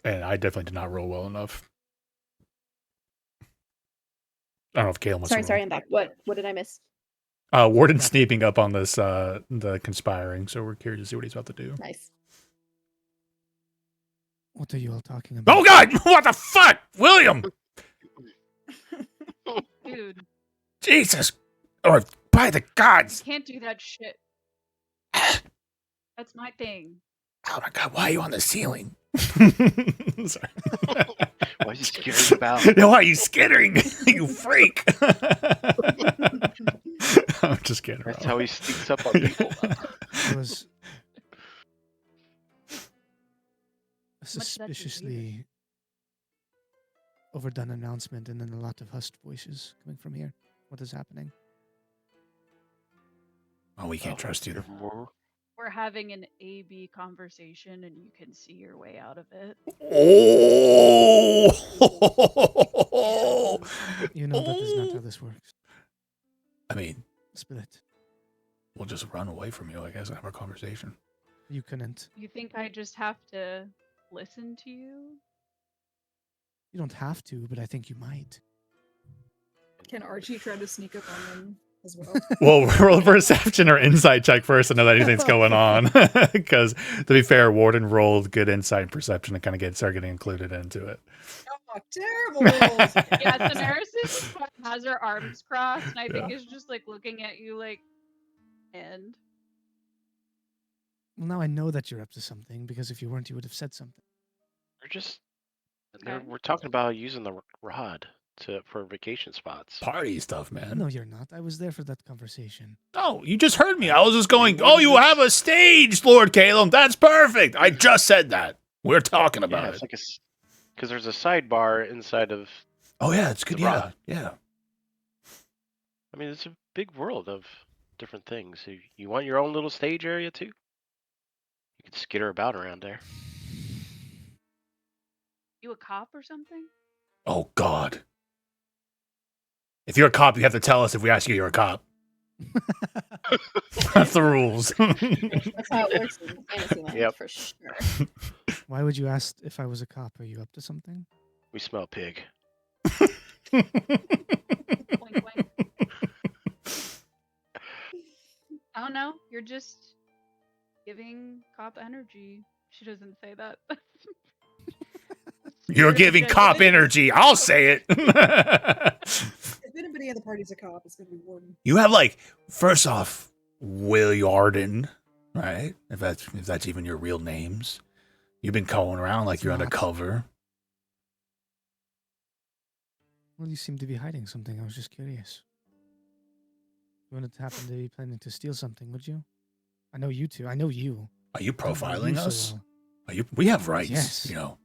and I definitely did not roll well enough. I don't know if Kalen was. Sorry, I'm back. What did I miss? Warden sneaking up on this the conspiring, so we're curious to see what he's about to do. Nice. What are you all talking about? Oh God! What the fuck, William? Dude, Jesus! Or by the gods! can't do that shit. That's my thing. Oh my God! Why are you on the ceiling? Sorry. Why is he scaring about? Why are you skittering? You freak! I'm just kidding. That's Rob. how he sneaks up on people. It was a much that you suspiciously overdone announcement and then a lot of hushed voices coming from here. What is happening? Oh, we can't trust you. We're having an A-B conversation and you can see your way out of it. Oh! You know that is not how this works. I mean, Split. we'll just run away from you, I guess, and have our conversation. You couldn't. You think I just have to listen to you? You don't have to, but I think you might. Can Archie try to sneak up on them as well? Well, roll perception or insight check first to know that anything's going on. Because, to be fair, Warden rolled good insight and perception to kind of start getting included into it. Oh, terrible rolls! Yeah, Damaris has her arms crossed and I think Yeah. is just like looking at you like, and Well, now I know that you're up to something because if you weren't, you would have said something. We're just. Okay. We're talking about using the rod for vacation spots. Party stuff, man. No, you're not. I was there for that conversation. No, you just heard me. I was just going, oh, you have a stage, Lord Caleb. That's perfect. I just said that. We're talking Yeah, about it's it. like because there's a sidebar inside of. Oh, yeah, it's good. the Yeah, rod. yeah. I mean, it's a big world of different things. So you want your own little stage area too? You could skitter about around there. you a cop or something? Oh, God. If you're a cop, you have to tell us if we ask you you're a cop. That's the rules. That's how it works in Fantasyland Yep. for sure. Why would you ask if I was a cop? Are you up to something? We smell pig. Wink, wink. I don't know. You're just giving cop energy. She doesn't say that. You're giving cop energy. I'll say it. If anybody in the party's a cop, it's gonna be Warden. You have first off, Will Yarden, right? If that's even your real names. You've been calling around like It's you're not. undercover. Well, you seem to be hiding something. I was just curious. You wouldn't happen to be planning to steal something, would you? I know you two. I know you. Are you I don't know profiling you so us? well. Are you? We have rights. Yes. You know,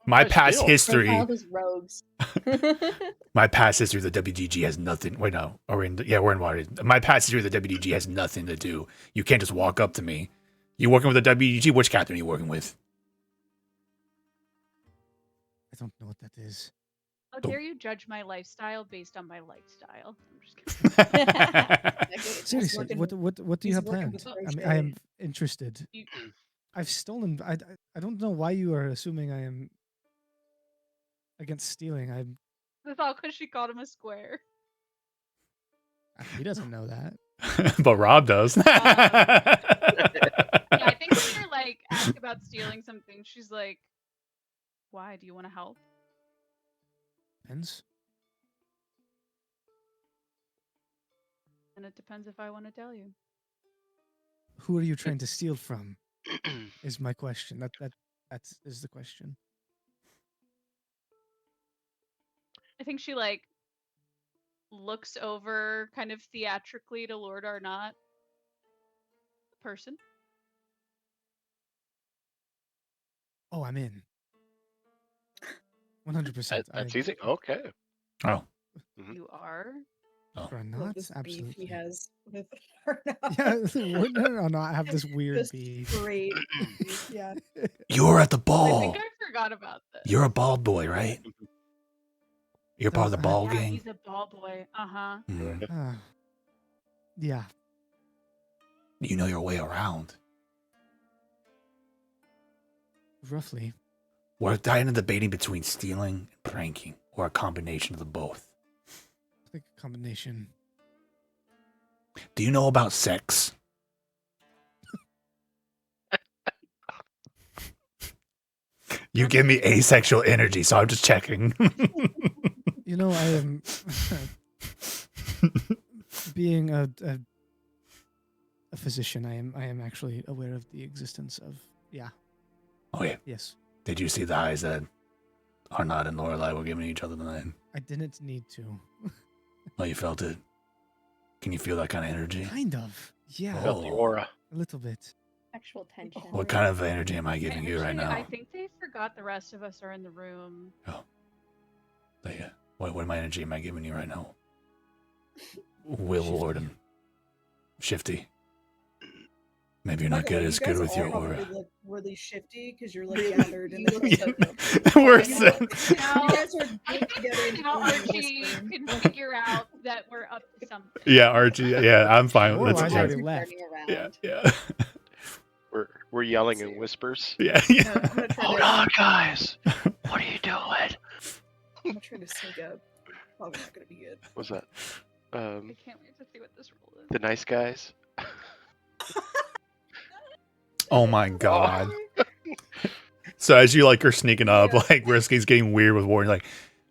my Why past steal? They're history. called as rogues. My past history with the WDG has nothing. Wait, no. We're in water. My past history with the WDG has nothing to do. You can't just walk up to me. You working with the WDG? Which captain are you working with? I don't know what that is. How dare you judge my lifestyle based on my lifestyle? I'm just kidding. Seriously, working what do you he's have working planned? with I mean, Crochet. I am interested. You- I've stolen. I don't know why you are assuming I am against stealing. That's all because she called him a square. He doesn't know that. But Rob does. Yeah, I think when you're like asked about stealing something, she's like, "Why? Do you want to help?" Depends. And it depends if I want to tell you. Who are you trying to steal from? Is my question. That's the question. I think she like looks over kind of theatrically to Lord Arnott. Person. Oh, I'm in. 100%. That's easy. Okay. Oh, You are. For a Love not, this beef absolutely. he has with Arnott. Yeah, wouldn't it or not have this weird Just beef? straight beef, yeah. you were at the I ball. think I forgot about this. You're a ball boy, right? You're part of the ball Yeah, gang. he's a ball boy. Uh-huh. Mm. Yeah. You know your way around. Roughly. We're kind of debating between stealing and pranking, or a combination of the both. I think a combination. Do you know about sex? You give me asexual energy, so I'm just checking. You know, I am being a physician. I am actually aware of the existence of. Yeah. Oh yeah. Yes. Did you see the eyes that Arnott and Lorelai were giving each other tonight? I didn't need to. Oh, you felt it? Can you feel that kind of energy? Kind of. Yeah. Oh. Felt the aura. A little bit. Sexual tension. What kind of energy am I giving you right Actually, now? I think they forgot the rest of us are in the room. What energy am I giving you right now? Will Lord and Shifty. Maybe you're not good as good with your aura. You look really shifty because you're like gathered in the We're Now, You guys are I good together think in now the Archie whispering. can figure out that we're up to something. yeah, Archie. Yeah, I'm fine. Lorelai's That's already fine. left. Yeah. We're yelling in whispers. Yeah. I'm gonna try Hold to, on, guys. What are you doing? I'm gonna try to sneak up. Probably not gonna be good. What's that? I can't wait to see what this roll is. The nice guys. Oh my god. So as you like are sneaking up, like Risky's getting weird with Warren, like,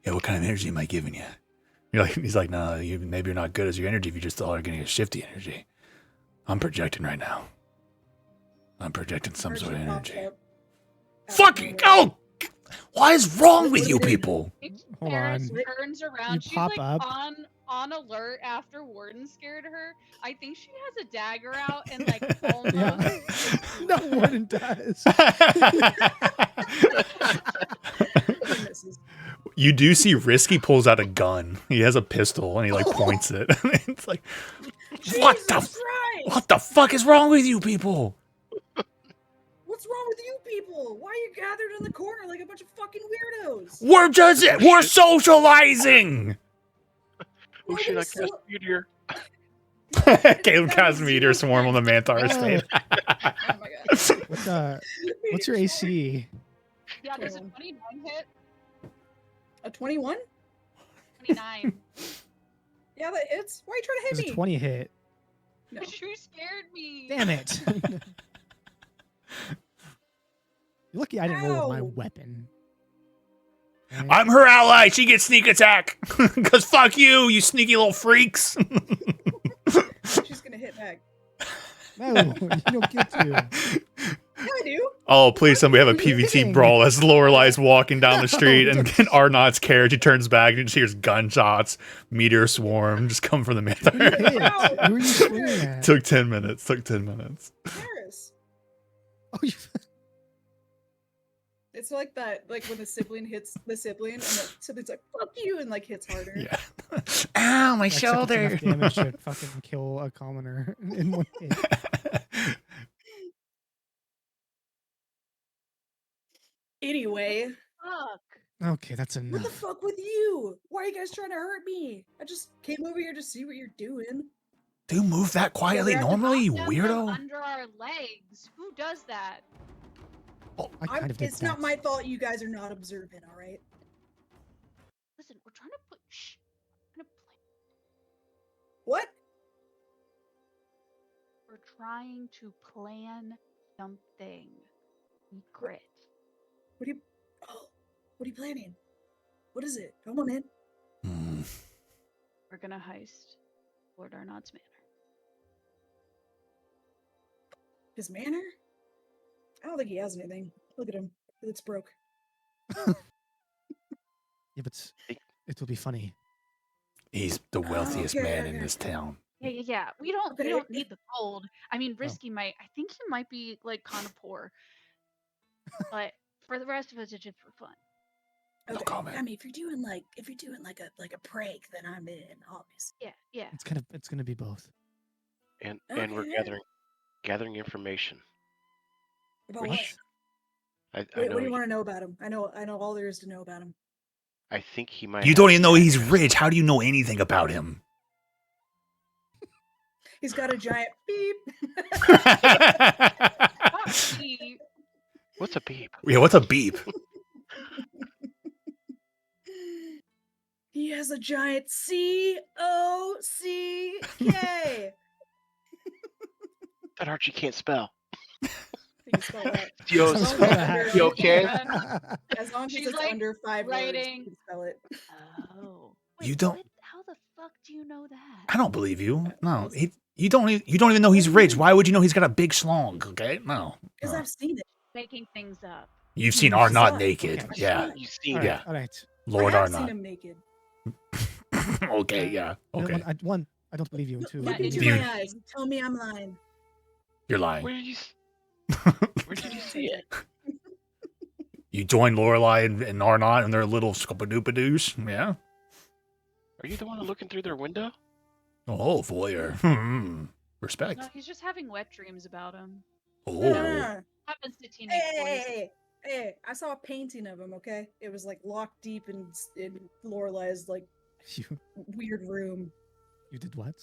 yeah, what kind of energy am I giving you? You're like, he's like, no, maybe you're not good as your energy if you just all are getting a shifty energy. I'm projecting right now. I'm projecting some sort of Archie pops energy. up. Fucking go! What is wrong with you people? Hold Paris on. turns around. You She's pop like up. on alert after Warden scared her. I think she has a dagger out and like almost. Yeah. No, Warden does. He misses. You do see Risky pulls out a gun. He has a pistol and he like points it. It's like, Jesus what the fuck is wrong with you people? What's wrong with you people? Why are you gathered in the corner like a bunch of fucking weirdos? We're socializing. Oh Why shit! I are they cast meteor. Caleb casts meteor swarm on the Mantar estate. Oh my god. What's your AC? Yeah, does a 29 hit? A 21? 29. Yeah, that hits. Why are you trying to hit There's me? a 20 hit. No. You scared me. Damn it. You're lucky I didn't roll with my Ow. weapon. Right? I'm her ally. She gets sneak attack. Cause fuck you sneaky little freaks. She's gonna hit back. No, you don't get to. Yeah, I do. Oh, please, somebody have a What are you PvT doing? brawl as Lorelai's walking down the street No, and Arnott's carriage. He turns back and she hears gunshots, meteor swarm, just come from the Who Mantar. hit? Who are you swinging at? Took 10 minutes. Paris. Oh, you... It's like that, like when the sibling hits the sibling, and the sibling's like, fuck you, and like hits harder. Yeah. Ow, my Except it's shoulder. enough damage to fucking kill a commoner in one hit. Anyway, Fuck. Okay, that's what the enough. fuck with you? Why are you guys trying to hurt me? I just came over here to see what you're doing. Do you move that quietly Yeah, normally, you Step them weirdo? under our legs. Who does that? I kind of did It's not that. my fault you guys are not observant, alright? Listen, we're trying to put. Shh. We're trying to plan. What? We're trying to plan something secret. What are you what are you planning? What is it? Come on in. Hmm. We're gonna heist Lord Arnott's manor. His manner? I don't think he has anything. Look at him. He looks broke. Yeah, but it will be funny. He's the wealthiest man in okay. this town. Yeah. We don't Okay. need the gold. I mean, Risky might. I think he might be like kind of poor, but for the rest of us, it's just for fun. No Okay. comment. I mean, if you're doing like a prank, then I'm in, obviously. Yeah. It's gonna be both. And we're Okay. gathering information. About Which- what? I What do know. you want to know about him? I know all there is to know about him. I think he might. You have don't even know the he's address. rich. How do you know anything about him? He's got a giant beep. He- What's a beep? Yeah, what's a beep? He has a giant COCK. That Archie can't spell. Can you spell that? Yo, Sounds spell like that. under- You okay? As long as She's, it's like, under 5 words, writing- you can spell it. Oh. You don't- What? How the fuck do you know that? I don't believe you. No, you don't even know he's rich. Why would you know he's got a big schlong? Okay, no. Because no. I've seen it. Making things up. You've seen You Are suck. Not Naked. Okay. Yeah, You've seen All it. right, Yeah. all right. Lord I Are have seen Not. him naked. Okay, yeah. Okay, I don't believe you. And two, Look Yeah, into Do you- my eyes. and Tell me I'm lying. you're lying. Where did you see it? You joined Lorelai and Are Not and their little scopadoopadoos. Yeah. Are you the one looking through their window? Oh, voyeur. Respect. No, he's just having wet dreams about him. Oh, Happens to teenage boys. Hey, I saw a painting of him, okay? It was like locked deep in Lorelai's like you weird room. did what?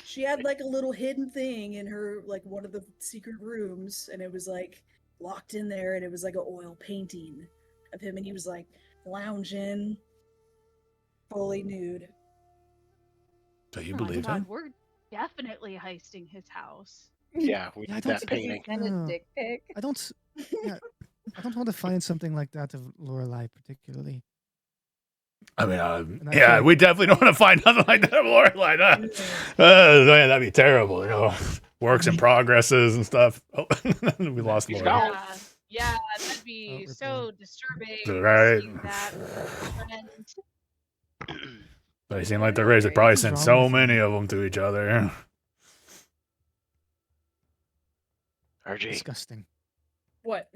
She had like a little hidden thing in her like one of the secret rooms, and it was like locked in there, and it was like an oil painting of him, and he was like lounging, fully nude. so you Oh my believe God, him? we're definitely heisting his house. Yeah, we Yeah, I need don't that think painting. Send a Oh. dick pic. I don't. Yeah, I don't want to find something like that of Lorelai particularly. I mean, And I yeah, feel we like- definitely don't want to find nothing like that of Lorelai. Man, that'd be terrible. You know, works in progresses and stuff. Oh, we lost He's Lorelai. gone. Yeah, that'd be rip so one. disturbing. Right. Seeing that friend. They seem like they're ready to probably What's send wrong so with many you? of them to each other. RJ. Disgusting. What?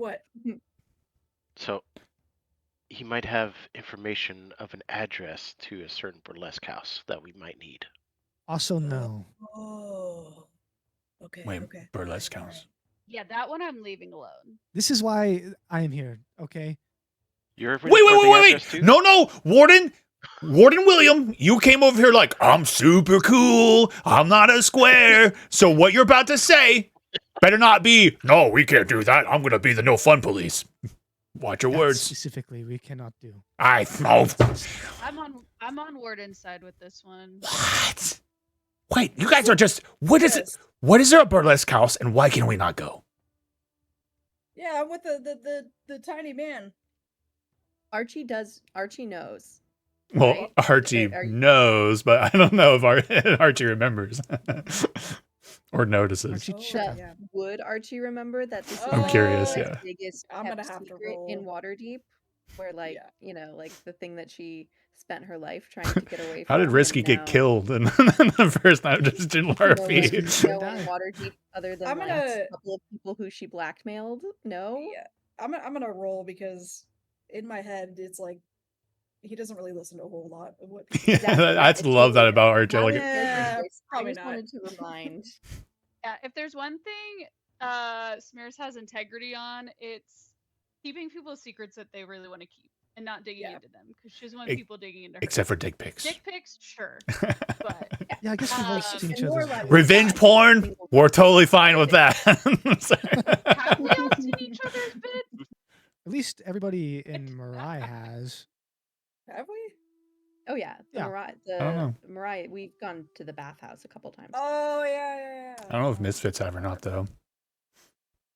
So he might have information of an address to a certain burlesque house that we might need. Also, no. Oh. Okay. Wait, okay. burlesque alright, house. Yeah, that one I'm leaving alone. This is why I am here. Okay. You're Wait. No, Warden William, you came over here like, I'm super cool. I'm not a square. So what you're about to say better not be, no, we can't do that. I'm going to be the no fun police. Watch your That words. specifically, we cannot do. I know. I'm on Warden's side with this one. What? Wait, you guys are just, what is it? Yes. What is there a burlesque house and why can we not go? Yeah, I'm with the tiny man. Archie knows. Well, Right. Archie Are you- knows, but I don't know if Archie remembers or notices. Archie, Oh, shut up. yeah. Would Archie remember that this is I'm like, curious, the yeah. biggest I'm gonna kept have to secret in roll. Waterdeep, where like Yeah. like the thing that she spent her life trying to get away from. How did and Risky get now killed in the first night? Just in no RP. one in Waterdeep other than I'm like gonna- a couple of people who she blackmailed? No. Yeah, I'm gonna roll because in my head it's like he doesn't really listen to a whole lot of what. Yeah, Exactly, I it's love that totally- about Archie. Not Like, in Yeah, I probably just not. wanted to remind. Yeah, if there's one thing Smears has integrity on, it's keeping people's secrets that they really want to keep and not digging Yeah. into them because she doesn't want people digging into her. except for dick pics. dick pics, sure, but Yeah, I guess we've all Um, seen each and other's. Lorelai- videos. Revenge porn? We're totally fine with that. have we all seen each other's bits? At least everybody in Morai has. Have we? Oh yeah, the Yeah. Morai. I don't know. Morai. We've gone to the bathhouse a couple times. Oh yeah. I don't know if Misfits have or not, though.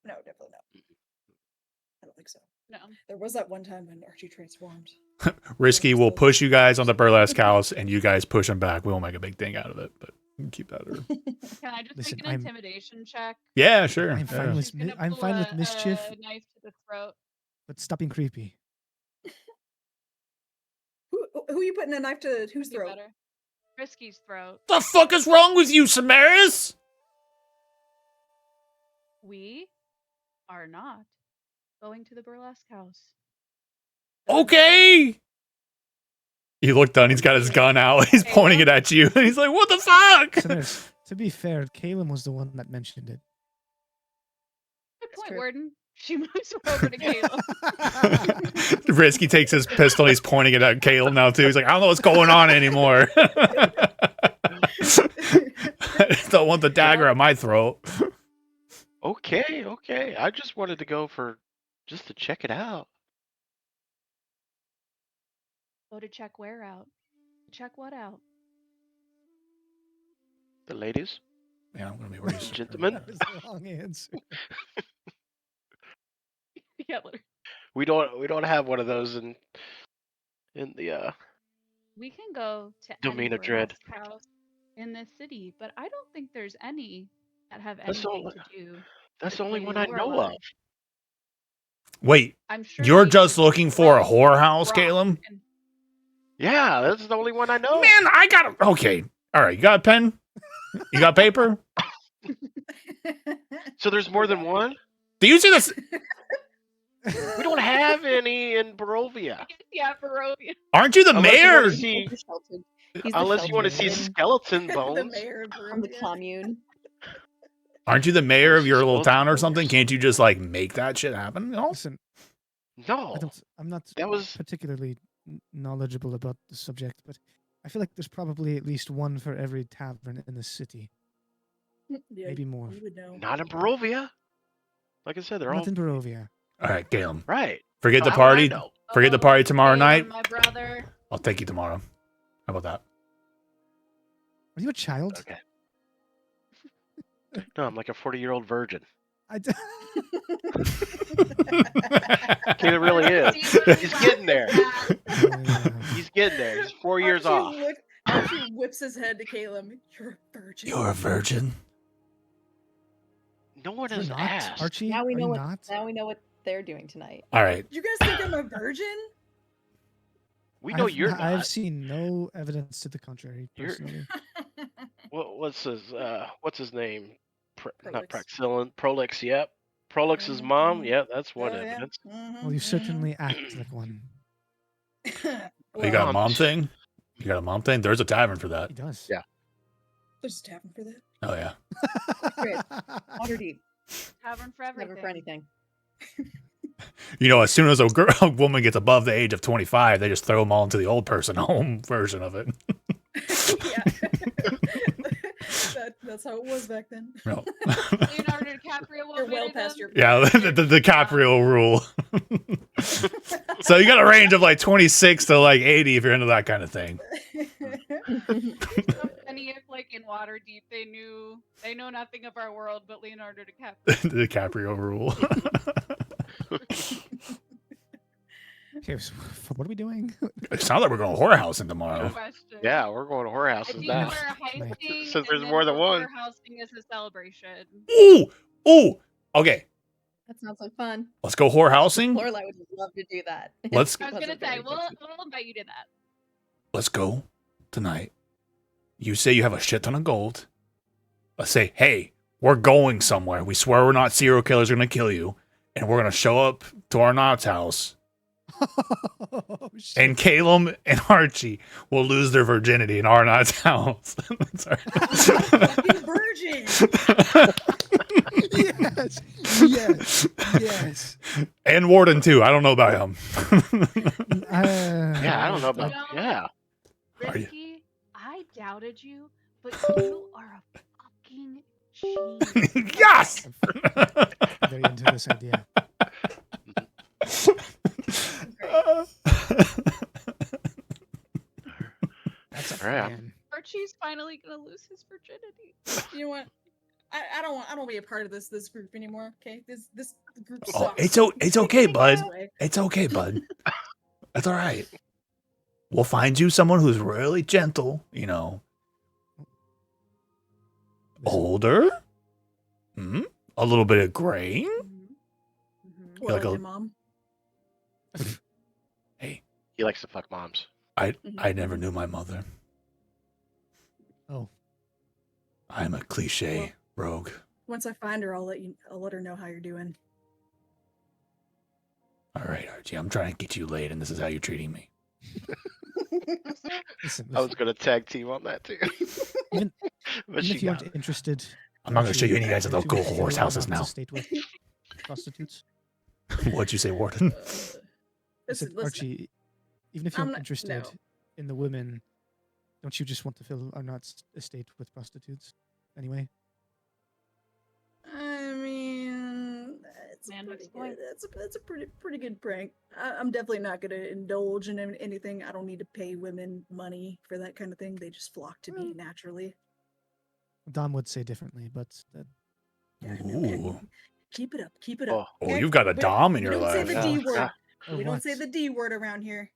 No, definitely not. I don't think so. No. There was that one time when Archie transformed. Risky will push you guys on the burlesque house, and you guys push him back. We won't make a big thing out of it. But Keep that. Or... Can I just Listen, make an intimidation check? Yeah, sure. I'm fine yeah. with She's gonna I'm pull fine with a mischief, knife to the throat. but stop being creepy. Who you putting a knife to whose Would be throat? better. Risky's throat. The fuck is wrong with you, Samaris? We are not going to the burlesque house. Okay. You look done. He's got his gun out. He's pointing it at you. And he's like, what the fuck? Samaris, to be fair, Caleb was the one that mentioned it. Good point, true. Warden. She moves over to Caleb. Risky takes his pistol. He's pointing it at Caleb now, too. He's like, I don't know what's going on anymore. I don't want the dagger at my throat. Okay. I just wanted to go just to check it out. Go to check where out? Check what out? The ladies, Yeah, I'm going to be worried. gentlemen, That was a long answer. Yeah, literally. we don't have one of those in the We can go to Domain any of Dread. burlesque house in this city, but I don't think there's any that have That's anything all- to do. That's with the only Lady one I know Lorelei. of. Wait, I'm sure you're they just could looking for a throw whorehouse, rocks Caleb? and- Yeah, that's the only one I know. Man, I got a... Okay. All right, you got a pen? You got paper? So there's more than one? Do you see this? We don't have any in Barovia. Yeah, Barovia. Aren't you the Unless you mayor? wanna see- He's the sheltered. He's the Unless you want to see sheltered skeleton the bones. mayor of from the Barovia. commune. Aren't you the mayor of your little Skeleton town or bones. something? Can't you just like make that shit happen? No? Listen, No. I'm not That was particularly knowledgeable about the subject, but I feel like there's probably at least one for every tavern in the city. Yeah, Maybe more. you would know. not in Barovia. Like I said, they're all Not in Barovia. All right, Caleb. right. Forget the How would I party. know? Forget the party tomorrow Caleb, night. My brother. I'll take you tomorrow. How about that? Are you a child? Okay. No, I'm like a 40-year-old virgin. I d- Caleb really is. He's getting there. Oh, yeah. He's getting there. He's 4 years Archie off. Archie whips his head to Caleb. You're a virgin. You're a virgin. No one You're has not, asked. Archie? Now we Are know you what. not? Now we know what they're doing tonight. All right. You guys think I'm a virgin? We know you're not. I've seen no evidence to the contrary, You're- personally. What's his name? Not Prolix. Praxillin. Prolix. Yep. Prolix's Mhm, mom. mhm. Yep, that's one Oh, yeah. evidence. Well, you certainly act like one. Oh, you got a mom thing? You got a mom thing? There's a tavern for that. He does. Yeah. There's a tavern for that. Oh, yeah. Great. Water deep. Tavern for everything. Never for anything. You know, as soon as a woman gets above the age of 25, they just throw them all into the old person home version of it. Yeah. That's how it was back then. No. Leonardo DiCaprio You're won't well marry past them. your. Yeah, the DiCaprio rule. So you got a range of like 26 to like 80 if you're into that kind of thing. Any if like in Waterdeep, they know nothing of our world but Leonardo DiCaprio. The DiCaprio rule. Okay, so what are we doing? It sounds like we're going whorehousing tomorrow. Question. Yeah, we're going to I whorehouses think now. we're heisting. Since there's and more then than one. Housing is a celebration. Ooh, ooh. Okay, That sounds like fun. let's go whorehousing. Lorelai would love to do that. Let's- I was gonna say we'll invite you to that. Let's go tonight. You say you have a shit ton of gold. Let's say, hey, we're going somewhere. We swear we're not serial killers are going to kill you. And we're going to show up to Arnott's house. Oh, shit. And Caleb and Archie will lose their virginity in Arnott's house. Sorry. Fucking virgin. Yes, yes, yes. And Warden, too. I don't know about him. Yeah, I don't know about. No. Yeah. Are you- Risky, I doubted you, but you are a fucking genius. Yes! I'm very into this idea. That's a All right. plan. Archie's finally gonna lose his virginity. You know what? I don't want to be a part of this group anymore. Okay, this group Oh, sucks. it's okay, bud. Anyway. It's okay, bud. That's all right. We'll find you someone who's really gentle, you know. Older? Hmm? A little bit of grain? What like about a- your mom? Hey, He likes to fuck moms. I never knew my mother. Oh, I'm a cliche rogue. Once I find her, I'll let her know how you're doing. All right, Archie, I'm trying to get you laid, and this is how you're treating me. listen. I was gonna tag team on that too. Even, But even she if you got aren't interested, I'm not going to show you any Archie, guys at the don't you go feel horse houses allowed to now. stay with prostitutes? What'd you say, Warden? I said, Listen, Archie, even if you're I'm not not- interested no. in the women, don't you just want to fill or not estate with prostitutes? Anyway, I mean, it's Man pretty makes a point. good. That's a pretty good prank. I'm definitely not gonna indulge in anything. I don't need to pay women money for that kind of thing. They just flock to me naturally. Dom would say differently, but that, Yeah, no, okay. Ooh. Keep it up. Keep it up. Oh, okay? you've got a We- dom in we your don't say life. the Yeah, D I word. forgot. or We don't say what? the D word around here.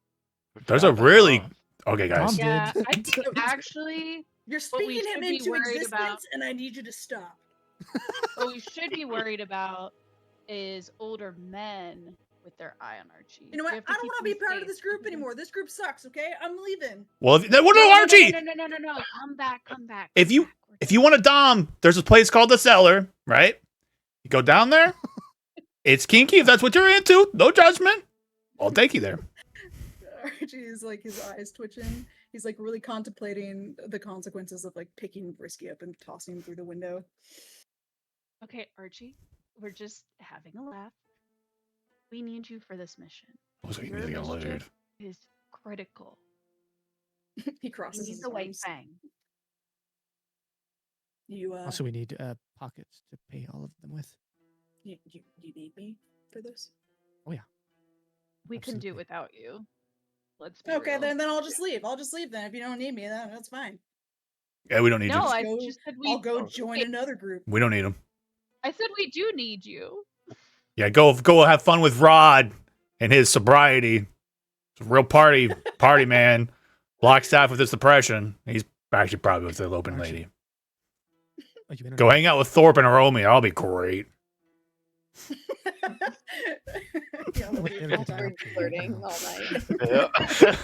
We There's a forgot about really mom. okay, guys. Dom Yeah, did. I think actually You're What we speaking him should be into worried existence, about- and I need you to stop. what we should be worried about is older men with their eye on Archie. You know We what? have to I don't keep want to be them part of safe. this group anymore. This group sucks. Okay, I'm leaving. Well, no, No, Archie. No. Come back. If come you- back. We're If done. you want a dom, there's a place called the Cellar, right? You go down there. It's kinky if that's what you're into. No judgment. I'll take you there. Archie is like his eyes twitching. He's like really contemplating the consequences of like picking Brisky up and tossing him through the window. Okay, Archie, we're just having a laugh. We need you for this mission. Also, you Your need to get laid. mischief is critical. He We crosses need his the white arms. fang. You Also, we need pockets to pay all of them with. you need me for this? We can do Absolutely. without you. Let's be Okay, real. then I'll just leave. I'll just leave then. If you don't need me, then that's fine. Yeah, we don't need No, you. I Go- just said we. I'll go Oh, join wait. another group. We don't need them. I said we do need you. Yeah, go have fun with Rod and his sobriety. It's a real party man. Lockstaff with his depression. He's actually probably with the eloping Archie. lady. Are you in or Go not? hang out with Thorpe and Romy. I'll be great. Yeah, What the area full did I time. go to right flirting now? all night. Yeah.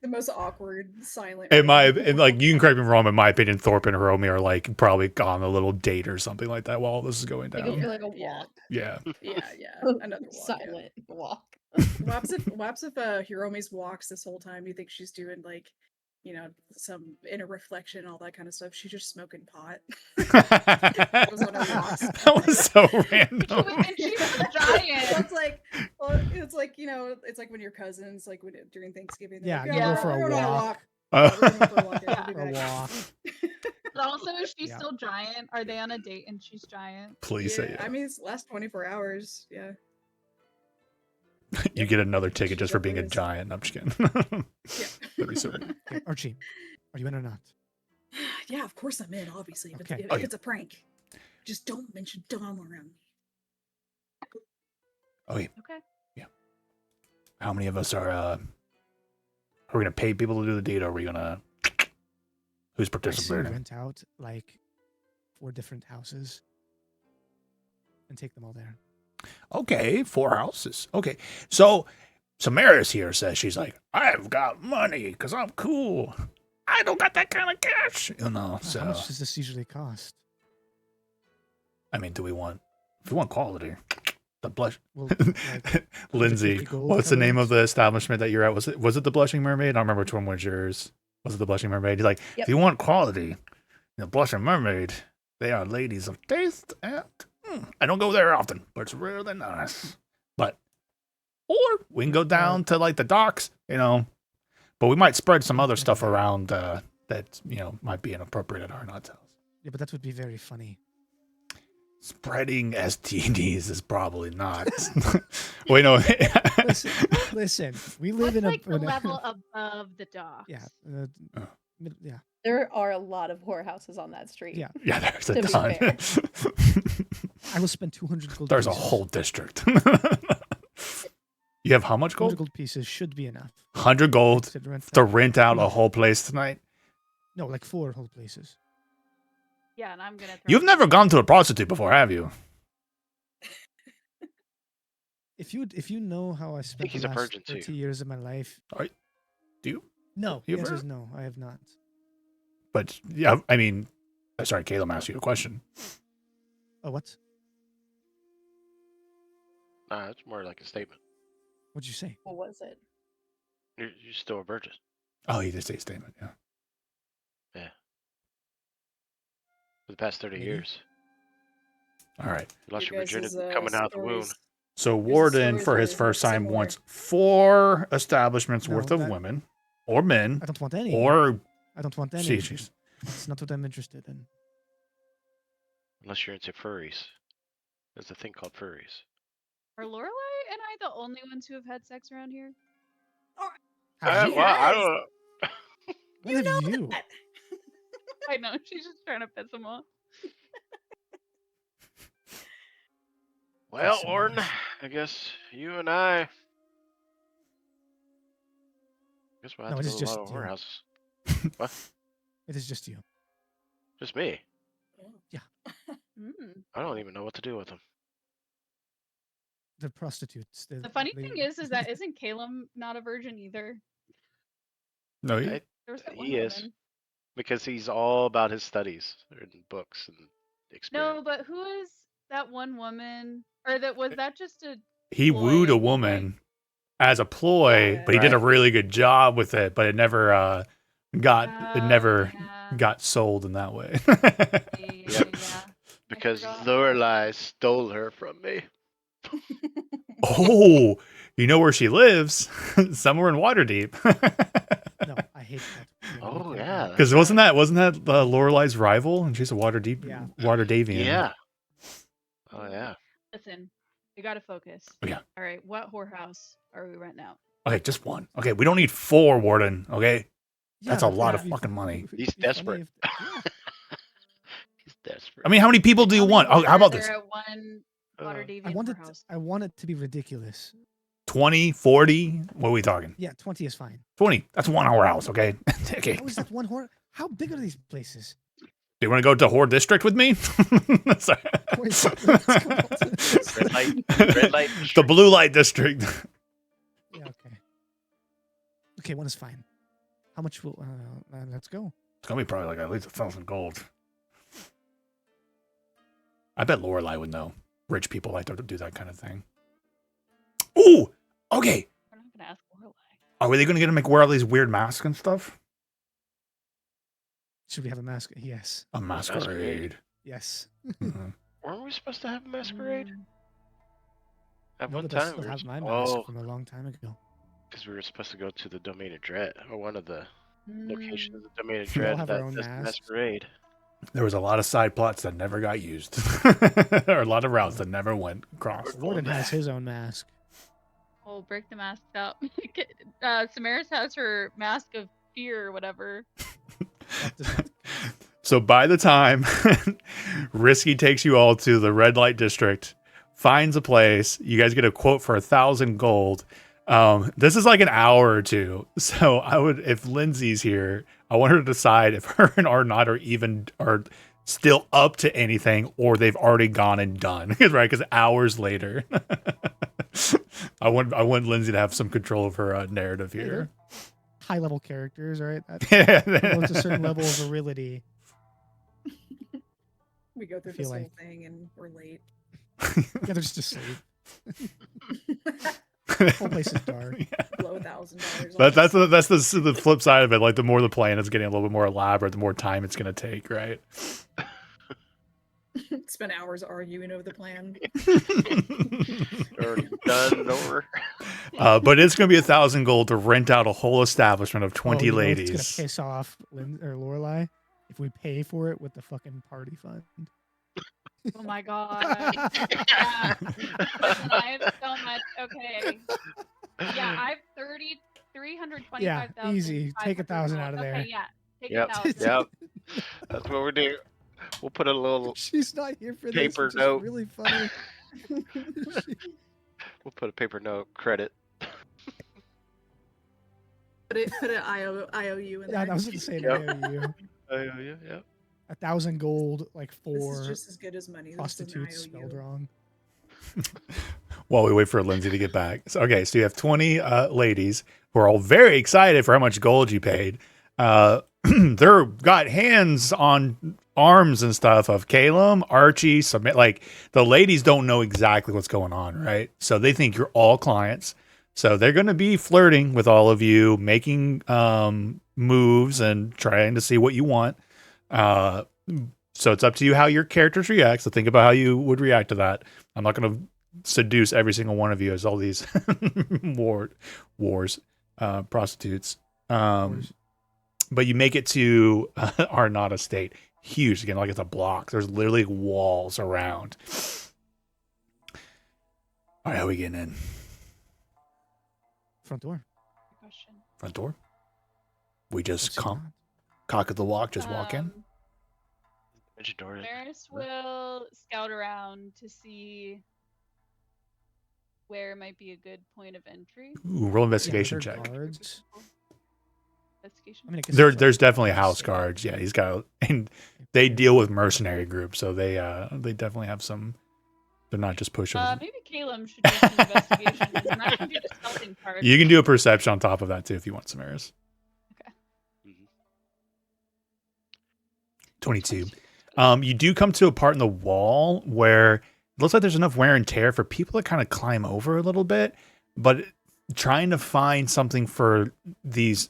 The most awkward, silent. In my room. and like you can correct me if I'm wrong. In my opinion, Thorpe and Romy are like probably on a little date or something like that while all this is going They go down. for like a Yeah. walk. Yeah. Yeah, another walk. Yeah. Silent walk. Waps if Hiromi's walks this whole time, you think she's doing like, you know, some inner reflection, all that kind of stuff. She's just smoking pot. was on her walks. That was so random. And she's a giant. It's like you know, it's like when your cousins, like when during Thanksgiving, they're Yeah, like, you go we're for a going on walk." Yeah, we're going for a walk. Yeah, Yeah. we'll be For a back. walk. But also, is she Yeah. still giant? Are they on a date and she's giant? Please say I yeah. mean, it's last 24 hours. Yeah. You get another ticket just for being a definitely giant. I'm just kidding. Yeah. That'd be so weird. Okay, Archie, are you in or not? Yeah, of course I'm in, obviously. If, Okay. it's, if, Oh, if yeah. it's a prank. Just don't mention Dom around me. Okay. Okay. How many of us are we gonna pay people to do the date, or are we gonna who's I see participating? rent out like 4 different houses and take them all there. Okay, 4 houses. Okay. So Samara's here says she's like, I've got money because I'm cool. I don't got that kind of cash. You know, How so much does this usually cost? I mean, if we want quality. The blush Well, like, Lindsay, 150 gold what's the name cover of the establishment that you're at? Was it the Blushing Mermaid? I don't remember which one was yours. Was it the Blushing Mermaid? He's like, Yep. if you want quality, the Blushing Mermaid, they are ladies of taste. And I don't go there often, but it's really nice. But or we can go down to like the docks, you know. But we might spread some other stuff around that might be inappropriate at our hotels. yeah, but that would be very funny. Spreading STDs is probably not. Wait, no. Listen, we live What's in like a the level above the docks? yeah, yeah. There are a lot of whorehouses on that street. Yeah. Yeah, there's a To be ton. fair. I will spend 200 gold. There's a pieces. whole district. You have how much 200 gold? gold pieces should be enough 100 gold to rent to out- rent out a whole place tonight. No, like 4 whole places. Yeah, and I'm gonna. Throw You've him never out. gone to a prostitute before, have you? If you know how I spent the he's a last virgin, too. 30 years of my life, Do you? no. You The answer ever- is no. I have not. But yeah, I mean, sorry, Caleb asked you a question. Oh, what? Nah, it's more like a statement. What'd you say? What was it? You're still a virgin. Oh, he did say statement. Yeah. For the past 30 Maybe. years. All right. You lost Your your guys' virginity coming out of the womb. stories- So Yours' Warden, stories for are his first time, similar. wants 4 establishments No, worth of that- women or men I don't want any. or I don't want any. jeez. It's not what I'm interested in. Unless you're into furries. There's a thing called furries. Are Lorelai and I the only ones who have had sex around here? Have you? well, I don't know. When have you? that. I know she's just trying to piss him off. Well, so Orton, nice. I guess you and I. Guess we'll have No, to it go is to a lot just of you. whorehouses. What? It is just you. Just me. Mm. I don't even know what to do with them. The prostitutes. The funny thing is that isn't Caleb not a virgin either? No, he, I- There was that He one is. woman. Because he's all about his studies and books and experience. No, but who is that one woman? Or that was that just a he ploy wooed a and, woman as a ploy, Yeah. but he did a Right. really good job with it. But it never got yeah. got sold in that way. Yeah. Because forgot. Lorelai stole her from me. Oh, you know where she lives? Somewhere in Waterdeep. No, I hate that. Oh, yeah. Because wasn't that Lorelai's rival, and she's a Waterdeep, Yeah. Waterdavian. Yeah. Oh, yeah. Listen, we gotta focus. Yeah. All right, what whorehouse are we renting out? Okay, just one. Okay, we don't need 4, Warden. Okay, That's a but lot it'd of be- fucking money. it'd He's be funny desperate. yeah. He's desperate. I mean, how many people do you How many want? Oh, women how are about there this? at one Waterdevian whorehouse? I want it to be ridiculous. 20, 40? What are we talking? Yeah, 20 is fine. 20. That's 1 hour house. Okay. Okay. How is that one whore? How big are these places? Do you want to go to Horde District with me? Sorry. Wait, let's go to this. Red light. The blue light district. Yeah, okay. Okay, one is fine. How much will? Let's go. It's gonna be probably like at least 1,000 gold. I bet Lorelai would know. Rich people like to do that kind of thing. Ooh, okay. We're not gonna ask Lorelai. Are they gonna get to make wear all these weird masks and stuff? Should we have a mask? Yes. A masquerade. Yes. Mhm. Weren't we supposed to have a masquerade? At No, one but I time, still we were have my mask oh, from a long time ago. because we were supposed to go to the Domain of Dread, or one of the locations of Mm. the Domain of We all Dread. have our own That's masks. masquerade. There was a lot of side plots that never got used. Or a lot of routes that never went across. Warden has his own mask. We'll break the masks out. Samaris has her mask of fear or whatever. That does not- So by the time Risky takes you all to the red light district, finds a place, you guys get a quote for 1,000 gold. This is like an hour or two. So I would, if Lindsay's here, I want her to decide if her and Arnott are still up to anything, or they've already gone and done. Right? Because hours later, I want Lindsay to have some control of her narrative here. High level characters, right? That Yeah. goes to a certain level of virility. We go through feel this whole like- thing and we're late. Yeah, they're just asleep. Whole place is dark. Below $1,000. That's the flip side of it. Like the more the plan is getting a little bit more elaborate, the more time it's going to take, right? Spend hours arguing over the plan. Already done over. But it's going to be 1,000 gold to rent out a whole establishment of 20 you know what's ladies. gonna piss off Lorelai if we pay for it with the fucking party fund. Oh my god. Yeah. Listen, I have so much. Okay. Yeah, I have 325,000. Yeah, easy. Take 1,000 out of there. Okay, yeah. Take Yep. 1,000. Yep. That's what we do. We'll put a little. She's not here for Paper this, which note. is really funny. We'll put a paper note credit. Put an IOU in Yeah, there. I was gonna say Yep. no, you. Oh yeah. I 1,000 gold, like This is 4 just as good as money. This is an prostitutes IOU. spelled wrong. While we wait for Lindsay to get back. So, okay, so you have 20 ladies who are all very excited for how much gold you paid. They're got hands on arms and stuff of Calum, Archie, submit. Like the ladies don't know exactly what's going on, right? So they think you're all clients. So they're going to be flirting with all of you, making moves and trying to see what you want. So it's up to you how your characters react. So think about how you would react to that. I'm not going to seduce every single one of you as all these prostitutes. But you make it to Arnott Estate. Huge, again, like it's a block. There's literally walls around. All right, how are we getting in? Front door. Question. Front door? We just What's not? cock of the walk, just walk in? Which door is Maris will scout around to see where might be a good point of entry. Ooh, roll Yeah, investigation there are check. guards. Investigation. I mean, I guess There, it's there's like definitely house safe. guards. Yeah, he's got, and they deal with mercenary groups, so they definitely have some. They're not just pushovers. Maybe Caleb should do some investigation, and I can do the stealthing part. You can do a perception on top of that too if you want, Samaris. Mhm. 22. You do come to a part in the wall where it looks like there's enough wear and tear for people to kind of climb over a little bit, but trying to find something for these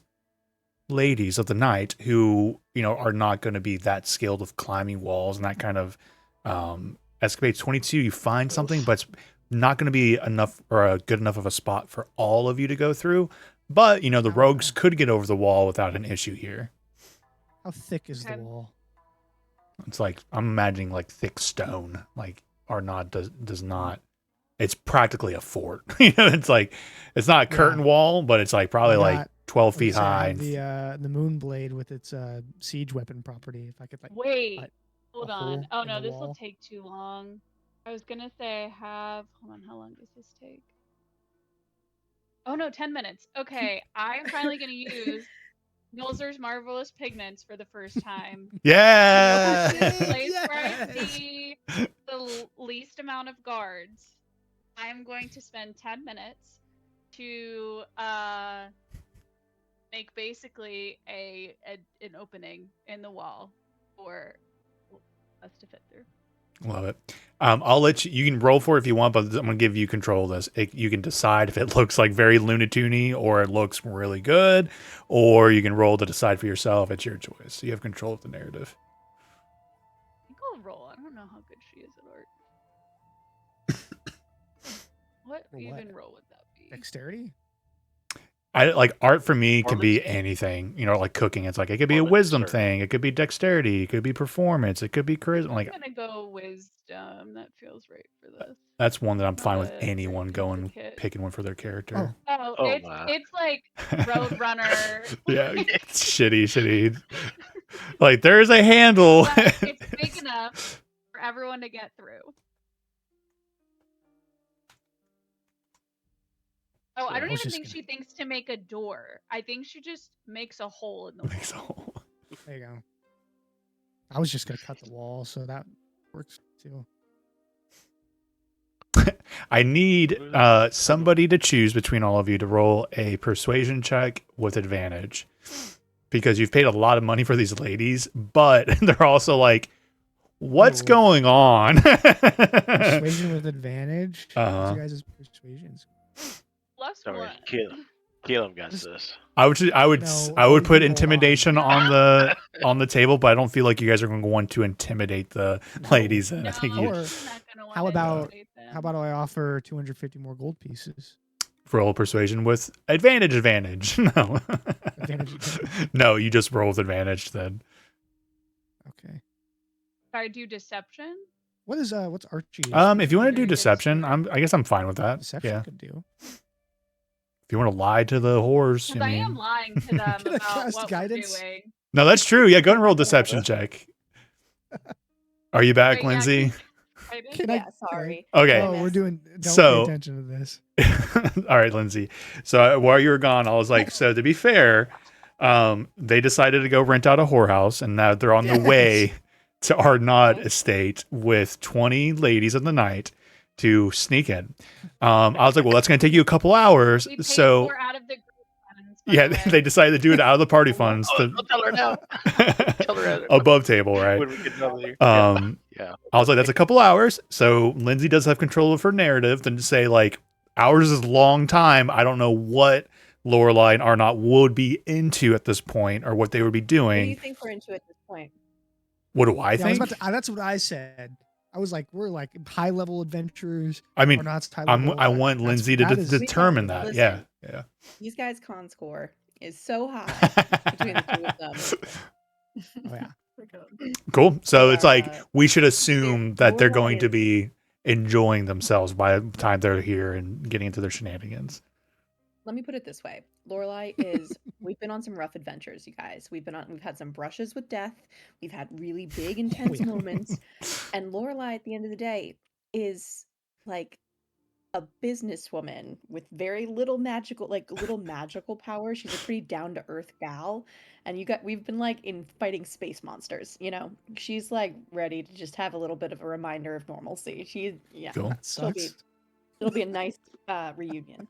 ladies of the night who, you know, are not going to be that skilled of climbing walls and that kind of escapade. 22, you find something, but it's not going to be enough or a good enough of a spot for all of you to go through. But, you know, the rogues could get over the wall without an issue here. How thick is the Okay. wall? It's like, I'm imagining like thick stone, like Arnott does not. It's practically a fort. You know, it's like, it's not a curtain Yeah. wall, but it's like probably I like got- 12 I would feet say I high. have the moon blade with its siege weapon property. If I could like Wait, cut hold a on. hole Oh in no, the this will wall. take too long. I was gonna say I have. Hold on, how long does this take? Oh no, 10 minutes. Okay, I'm finally gonna use Nolzur's Marvelous Pigments for the first time. Yeah. The place where I see the least amount of guards. I am going to spend 10 minutes to make basically an opening in the wall for us to fit through. Love it. I'll let you can roll for it if you want, but I'm going to give you control of this. You can decide if it looks like very Looney Toony or it looks really good, or you can roll to decide for yourself. It's your choice. You have control of the narrative. I think I'll roll. I don't know how good she is at art. What For what? even roll would that be? dexterity. I like art for me can be Performance? anything, you know, like cooking. It's like, it could be a Performance wisdom or- thing. It could be dexterity. It could be performance. It could be charisma. I'm Like gonna go wisdom. That feels right for this. that's one that I'm fine with Not a very anyone going, intricate- picking one for their character. Oh, Oh, it's wow. it's like Roadrunner. Yeah, shitty. Like there is a handle. But it's big enough for everyone to get through. Oh, I So- don't I was even just think gonna- she thinks to make a door. I think she just makes a hole in the wall. Makes a hole. There you go. I was just gonna cut the wall, so that works too. I need somebody to choose between all of you to roll a persuasion check with advantage, because you've paid a lot of money for these ladies, but they're also like, what's Ooh. going on? Persuasion with advantage. Uh-huh. What's your guys' persuasions? Plus Sorry, one. Caleb got this. I would No, I would put hold on. intimidation on the table, but I don't feel like you guys are going to want to intimidate the ladies. And I No, think I'm you Or not gonna how wanna about- intimidate them. How about I offer 250 more gold pieces? roll persuasion with advantage. No, Advantage. no, you just roll with advantage then. Okay. I do deception? What's Archie? If you want to do Very deception, dexterous. I guess I'm fine with that. Deception Yeah. could do. If you want to lie to the whores, Because I am lying to them Can I about cast what guidance? we're doing. No, that's true. Yeah, go and roll deception check. Are you back, Wait, yeah, Lindsay? Right, Can I- Yeah, sorry. Okay. Oh, we're doing. Don't So- pay attention to this. All right, Lindsay. So while you were gone, I was like, so to be fair, they decided to go rent out a whorehouse, and now they're on the Yes. way to Arnaud Okay. estate with 20 ladies of the night to sneak in. I was like, well, that's going to take you a couple hours. We paid So for out of the group funds, by yeah, the way. they decided to do it out of the party funds. Oh, don't tell her now. Tell her at- Above table, right? when we get done here. Yeah. I was like, that's a couple hours. So Lindsay does have control of her narrative. Then to say like hours is a long time. I don't know what Lorelai and Arnott would be into at this point or what they would be What do you doing. think we're into at this point? What do I Yeah, I was think? about to, that's what I said. I was like, we're like high level adventurers. I mean, Arnott's high I level. want That's- Lindsay to that is- determine that. Listen. Yeah. These guys' con score is so high between the two of them. Oh, yeah. Cool. So it's like Uh, we should assume that they're going to Lorelai be enjoying themselves by the time they're here and getting into their shenanigans. Let me put it this way. Lorelai is we've been on some rough adventures, you guys. We've had some brushes with death. We've had really big intense yeah. moments. And Lorelai at the end of the day is like a businesswoman with very little magical power. She's a pretty down to earth gal. And we've been like in fighting space monsters, you know. She's like ready to just have a little bit of a reminder of normalcy. Cool. That sucks. It'll be a nice reunion.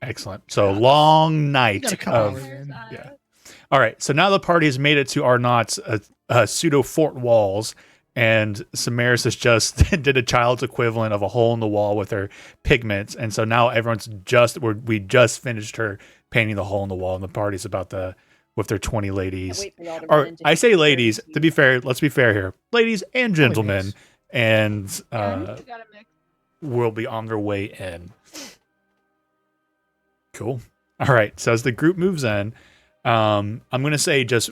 Excellent. So long You night got a couple of. hours There's in. us. Yeah. All right. So now the party has made it to Arnott's pseudo fort walls, and Samaris has just did a child's equivalent of a hole in the wall with her pigments, and so now everyone's we just finished her painting the hole in the wall, and the party's about with their 20 Can't ladies. wait for y'all to Or run into I each say other ladies. and To be fair, let's be fair here, ladies and gentlemen, mix. and We gotta mix. will be on their way in. Cool. All right. So as the group moves in, I'm going to say just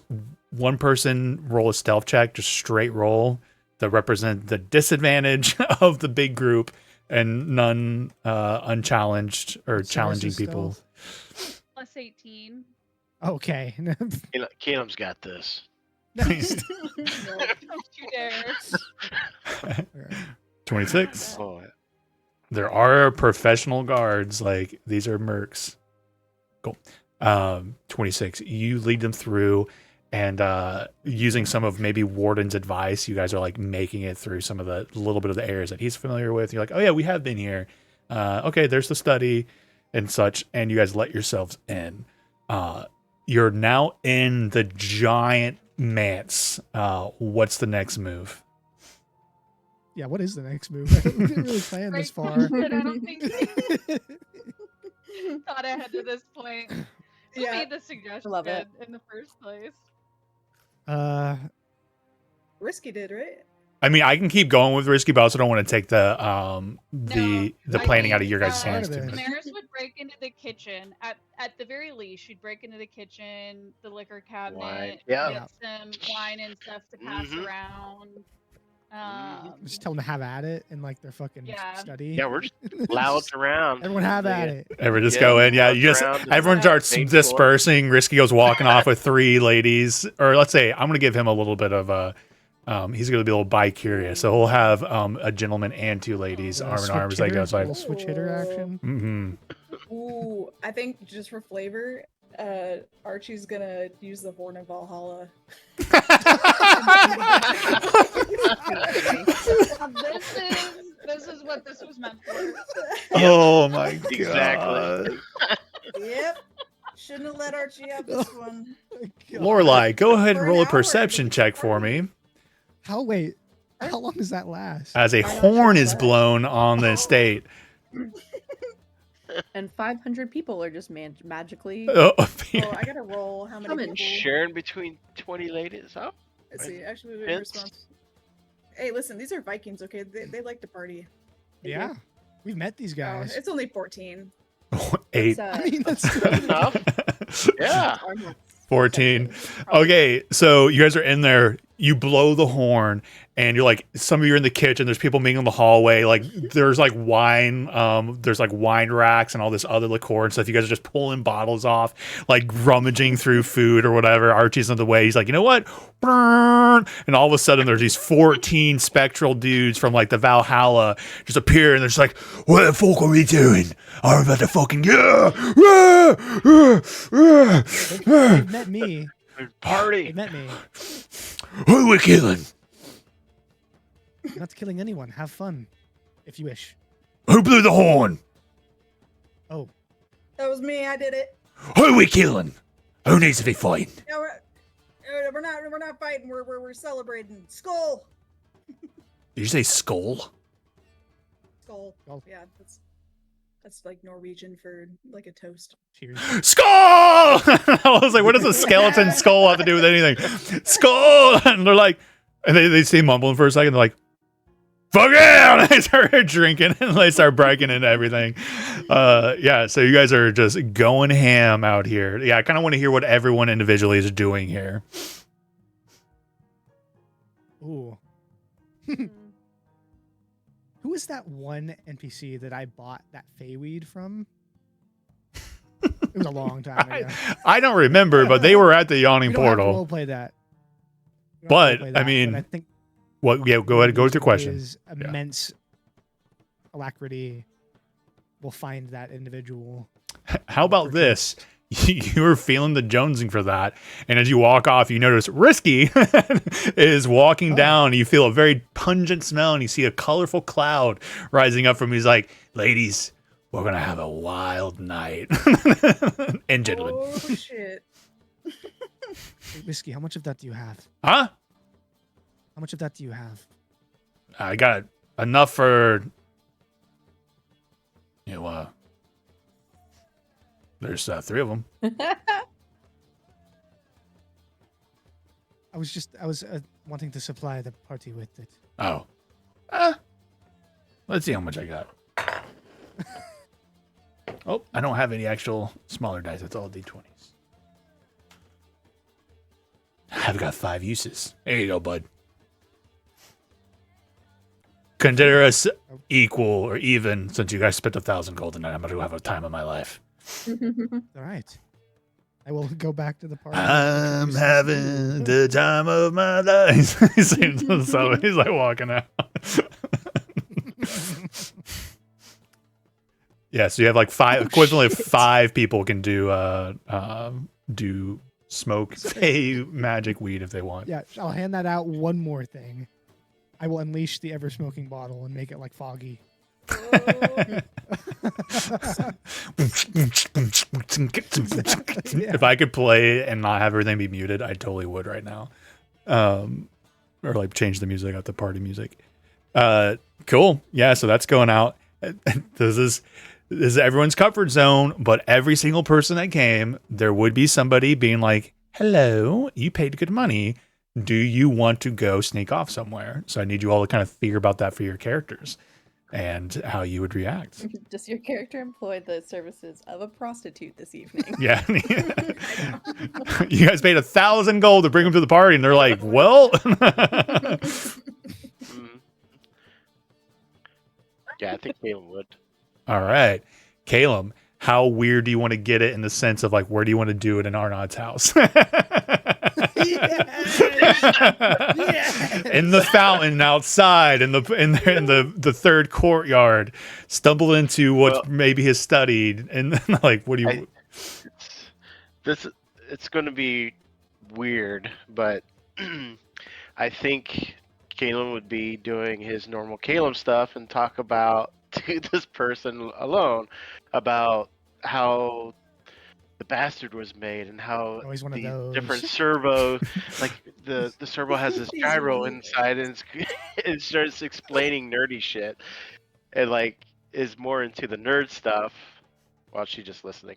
one person roll a stealth check, just straight roll to represent the disadvantage of the big group and none unchallenged or What's challenging Samaris's people. stealth? Plus 18. Okay. Keenum's got this. Nice. Don't you dare. Alright. 26. Oh, yeah. There are professional guards. Like these are mercs. Cool. 26. You lead them through and using some of maybe Warden's advice, you guys are like making it through some of the little bit of the areas that he's familiar with. You're like, oh yeah, we have been here. Okay, there's the study and such. And you guys let yourselves in. You're now in the giant manse. What's the next move? Yeah, what is the next move? We didn't really plan this Great far. question. I don't think we thought ahead to this point. Who Yeah. made the suggestion Love it. in the first place? Risky did, right? I mean, I can keep going with risky, but I also don't want to take the No, I planning out of think, your guys' uh, hands too part of much. it. Damaris would break into the kitchen. At the very least, she'd break into the kitchen, the liquor cabinet, Wine. Yeah. get some wine and stuff to pass Mhm. around. Just tell them to have at it in like their fucking Yeah. study. Yeah, we're just loud around. Everyone have at it. Everyone just Yeah, go in. Yeah, lounge you just around and everyone starts main floor. dispersing. Risky goes walking off with 3 ladies, or let's say I'm going to give him a little bit of a. He's going to be a little bi-curious, so he'll have a gentleman and 2 ladies arm in Switch arm as they hitter, go a outside. little switch hitter action. Mm-hmm. Ooh, I think just for flavor, Archie's gonna use the Horn of Valhalla. This is what this was meant for. Oh my god! Exactly. Yep. Shouldn't have let Archie have this one. Lorelai, go ahead and For an roll a hour, perception it's check for party. me. How long does that last? As a I'm not horn sure is what. blown on the estate. And 500 people are just magically. Oh, Oh, I gotta roll how many Coming. people. Sharing between 20 ladies. Oh, Let's see. Actually, wait, Vince? response. Hey, listen, these are Vikings, okay? They like to party. Yeah, we've met these Oh, guys. it's only 14. 8. I mean, that's good enough. Yeah. 14. Okay, so you guys are in there. You blow the horn, and you're like, some of you are in the kitchen. There's people being in the hallway. Like, there's like wine. There's like wine racks and all this other liqueur and stuff. You guys are just pulling bottles off, like rummaging through food or whatever. Archie's in the way. He's like, you know what? Burn! And all of a sudden, there's these 14 spectral dudes from like the Valhalla just appear, and they're just like, what the fuck are we doing? I'm about to fucking they've met me. Party. They met me. Who are we killing? You're not killing anyone. Have fun, if you wish. Who blew the horn? Oh, That was me. I did it. Who are we killing? Who needs to be fighting? No, we're not fighting. We're celebrating. Skull. Did you say skull? Skull. Skull. Yeah, that's like Norwegian for like a toast. cheers. Skull! I was like, what does a skeleton skull have to do with anything? Skull! And they're like, and they stay mumbling for a second. They're like, fuck yeah! And they start drinking and they start breaking into everything. Yeah, so you guys are just going ham out here. Yeah, I kind of want to hear what everyone individually is doing here. Ooh. Hmm. Who is that one NPC that I bought that Feyweed from? It was a long time ago. I don't remember, but they were at the yawning We don't have to portal. roleplay that. We don't have to But, roleplay I that, mean, I think What? Yeah, go ahead. Go with your question. Is immense alacrity. We'll find that individual. How about this? You were feeling the jonesing for that, and as you walk off, you notice Risky is walking down. You feel a very pungent smell, and you see a colorful cloud rising up from him. He's like, "Ladies, we're gonna have a wild night." And gentlemen, Oh shit. Hey, Whiskey, how much of that do you have? huh? How much of that do you have? I got enough for there's 3 of them. I was wanting to supply the party with it. Oh, let's see how much I got. Oh, I don't have any actual smaller dice. It's all d20s. I've got 5 uses. There you go, bud. Consider us equal or even, since you guys spent 1,000 gold tonight. I'm going to have a time of my life. All right. I will go back to the party. I'm introduce- having the time of my life. He sings the song. He's like walking out. Yeah, so you have like 5, equivalent of 5 people can do smoke fey magic weed if they want. Yeah, I'll hand that out. One more thing. I will unleash the ever smoking bottle and make it like foggy. If I could play and not have everything be muted, I totally would right now. Or like change the music out the party music. Cool. Yeah, so that's going out. This is everyone's comfort zone, but every single person that came, there would be somebody being like, hello, you paid good money. Do you want to go sneak off somewhere? So I need you all to kind of figure about that for your characters and how you would react. Does your character employ the services of a prostitute this evening? Yeah. You guys paid 1,000 gold to bring them to the party, and they're like, well. Mhm. Yeah, I think Caleb would. All right. Caleb, how weird do you want to get it in the sense of like, where do you want to do it in Arnott's house? In the fountain outside, in the third courtyard, stumble into what maybe has studied, and like, what do you? It's going to be weird, but I think Caleb would be doing his normal Caleb stuff and talk about to this person alone about how the bastard was made and how Always one of the those. different servo, like the servo has this gyro inside and it starts explaining nerdy shit and like is more into the nerd stuff while she's just listening.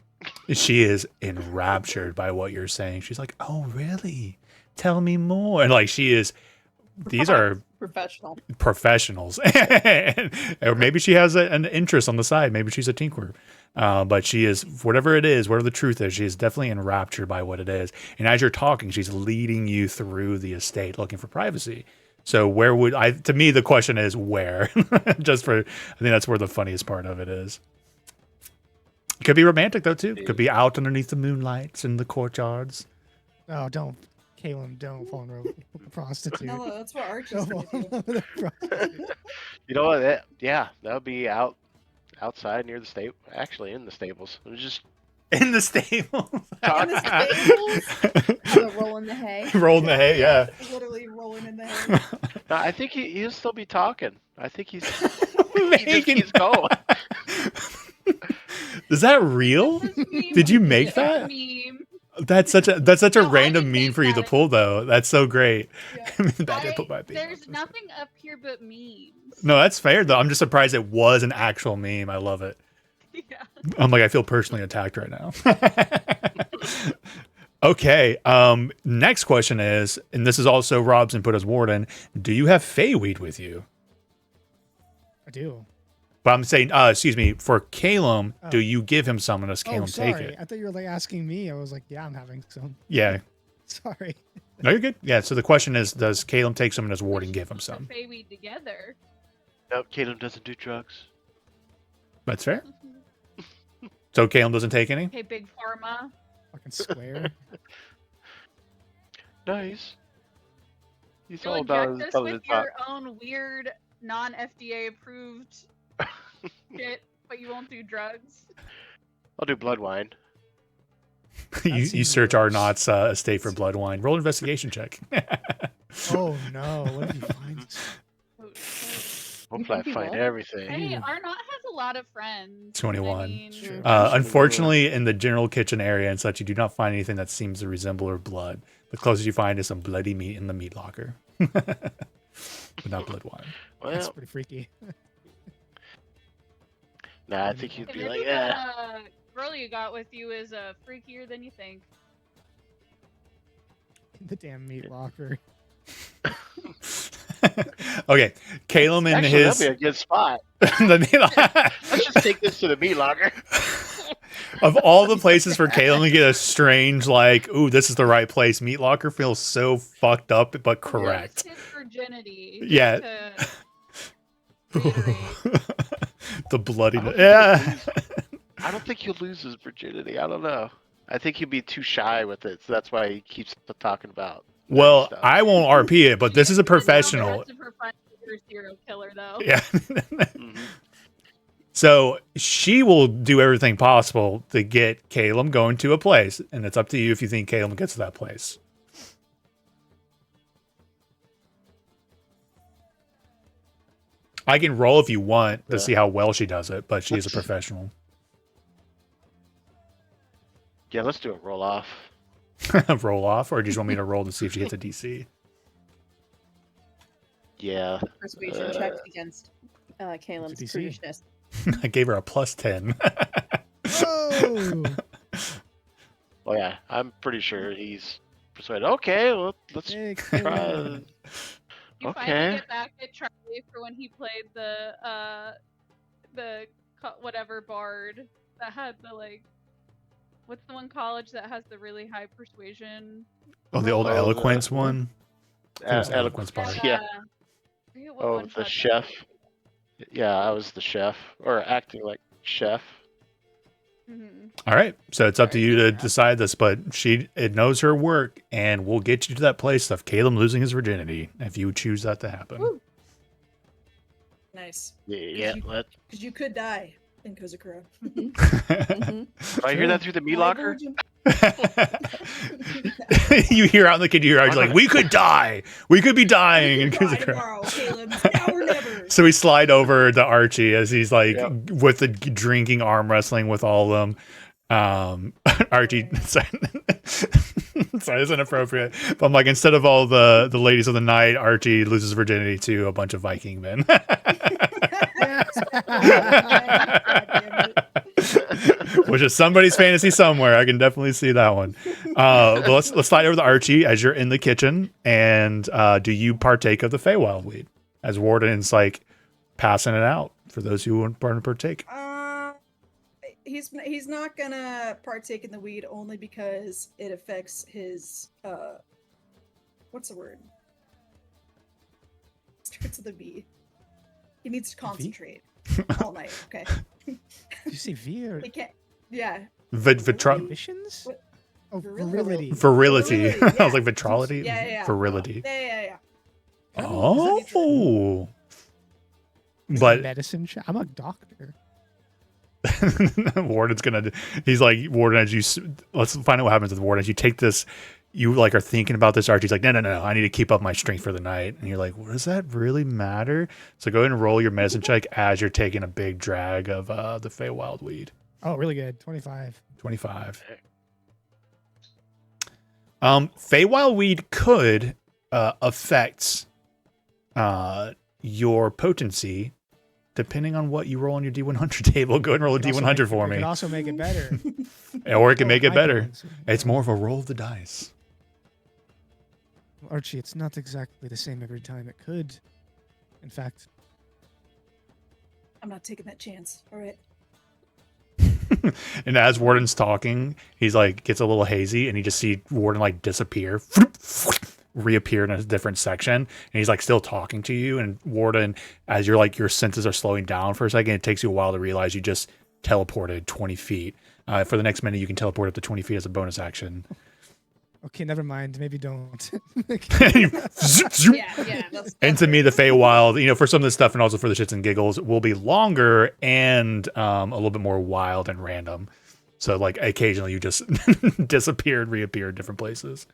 She is enraptured by what you're saying. She's like, "Oh, really? Tell me more." And like, she is. These are Professional. professionals, or maybe she has an interest on the side. Maybe she's a tinkerer, but she is whatever it is, whatever the truth is. She is definitely enraptured by what it is. And as you're talking, she's leading you through the estate, looking for privacy. So where would I? To me, the question is where. Just for, I think that's where the funniest part of it is. Could be romantic though too. Could be out underneath the moonlights in the courtyards. Oh, don't. Caleb, don't fall in love with a prostitute. No, that's what Archie's Don't gonna fall in do. love with a prostitute. You know what? Yeah, that would be outside near the stable. Actually, in the stables. It was just In the stable. In the stables? Have a roll in the hay. Rolling the hay, yeah. Literally rolling in the hay. No, I think he'll still be talking. I think he just Making- keeps going. Is that real? This meme Did you is make a that? Meme. That's such a No, I random didn't meme make for you to that. pull though. That's so great. Yeah. Bad I put my beat There's on. nothing up here but memes. No, that's fair though. I'm just surprised it was an actual meme. I love it. Yeah. I'm like, I feel personally attacked right now. Okay. Next question is, and this is also Rob's input as warden. Do you have Feyweed with you? I do. But I'm saying, excuse me, for Calum, Oh. do you give him some and does Calum sorry. take it? I thought you were like asking me. I was like, yeah, I'm having some. Yeah. Sorry. No, you're good. Yeah. So the question is, does Calum take some and does warden give him some? Feyweed together. Nope, Caleb doesn't do drugs. That's fair. So Calum doesn't take any? Hey, Big Pharma. Fucking square. Nice. He's You'll all about inject his us telling with his talk. your own weird, non-FDA approved shit, but you won't do drugs. I'll do blood wine. you seems search worse. Arnott's estate for blood wine. Roll investigation check. Oh no! What did you find? Oh, shit. Hopefully I think he find will. everything. Hey, Arnott has a lot of friends. 21. I mean, Sure. Unfortunately, in the general kitchen area and such, you do not find anything that seems to resemble blood. The closest you find is some bloody meat in the meat locker, but not blood wine. That's Well, pretty freaky. nah, I think he'd Hey, be maybe like, yeah. the girl you got with you is freakier than you think. In the damn meat locker. Okay, Calum in Actually, his. that'd be a good spot. the meat locker. Let's just take this to the meat locker. Of all the places for Calum to get a strange, like, ooh, this is the right place, meat locker feels so fucked up, but correct. His virginity. Yeah. To reiterate. The bloody. I don't think Yeah. I don't think he'll lose his virginity. I don't know. I think he'll be too shy with it, so that's why he keeps talking about. Well, stuff. I won't RP it, but this is a She has to know the professional. rest of her friends are a serial killer, though. Yeah. Mhm. So she will do everything possible to get Calum going to a place, and it's up to you if you think Calum gets to that place. I can roll if you want to Yeah. see how well she does it, but she is a Let's- professional. Yeah, let's do a roll off. Roll off, or do you just want me to roll to see if she hits a DC? Yeah. Persuasion check against Caleb's DC? prudishness. I gave her a plus 10. Oh! Oh yeah, I'm pretty sure he's persuaded. Okay, well, let's Hey, try. Caleb. You Okay. finally get back at Charlie for when he played whatever bard that had the like. What's the one college that has the really high persuasion? Oh, the old Oh, eloquence one? It was Eloquence eloquence part. Yeah. I forget what Oh, one the had that. chef. Yeah, I was the chef, or acting like chef. Mhm. All right, so it's up to Sorry, you to yeah. decide this, but it knows her work, and we'll get you to that place of Caleb losing his virginity if you choose that to happen. Woo. Nice. Yeah, you- let. Because you could die in Kozakura. Mhm. Do I hear that through the meat locker? You hear out in the kid, you hear out, you're like, we could die. We could be dying. You And could die tomorrow, Caleb. Now or never. so we slide over to Archie as he's like Yep. with the drinking arm wrestling with all of them. Archie, sorry, sorry, it's inappropriate. But I'm like, instead of all the ladies of the night, Archie loses virginity to a bunch of Viking men. Which is somebody's fantasy somewhere. I can definitely see that one. But let's slide over to Archie as you're in the kitchen. And do you partake of the Feywild weed as Warden's like passing it out for those who want to partake? He's not gonna partake in the weed only because it affects his what's the word? Starts with a V. He needs to concentrate all night. Okay. Did you say V or He can't. Yeah. ambitions? What? Oh, Virility. virility. Virility. Virility, I was yeah. like vitrality. Yeah. Virility. Yeah. Oh. Is it But medicine. I'm a doctor. Warden's gonna. He's like, Warden, as you let's find out what happens with Warden. As you take this, you like are thinking about this. Archie's like, no. I need to keep up my strength for the night. And you're like, well, does that really matter? So go ahead and roll your medicine check as you're taking a big drag of the Feywild weed. Oh, really good. 25. 25. Feywild weed could affect your potency depending on what you roll on your D100 table. Go ahead and roll a D100 for It me. can also make it better. Or it can make it high better. potency. It's more of a roll of the dice. Archie, it's not exactly the same every time. It could. In fact, I'm not taking that chance. All right. And as Warden's talking, he's like gets a little hazy, and you just see Warden like disappear, reappear in a different section, and he's like still talking to you. And Warden, as you're like your senses are slowing down for a second, it takes you a while to realize you just teleported 20 feet. For the next minute, you can teleport up to 20 feet as a bonus action. okay, never mind. Maybe don't. Yeah. And to me, the Feywild, for some of this stuff and also for the shits and giggles, will be longer and a little bit more wild and random. So, like, occasionally you just disappear and reappear in different places.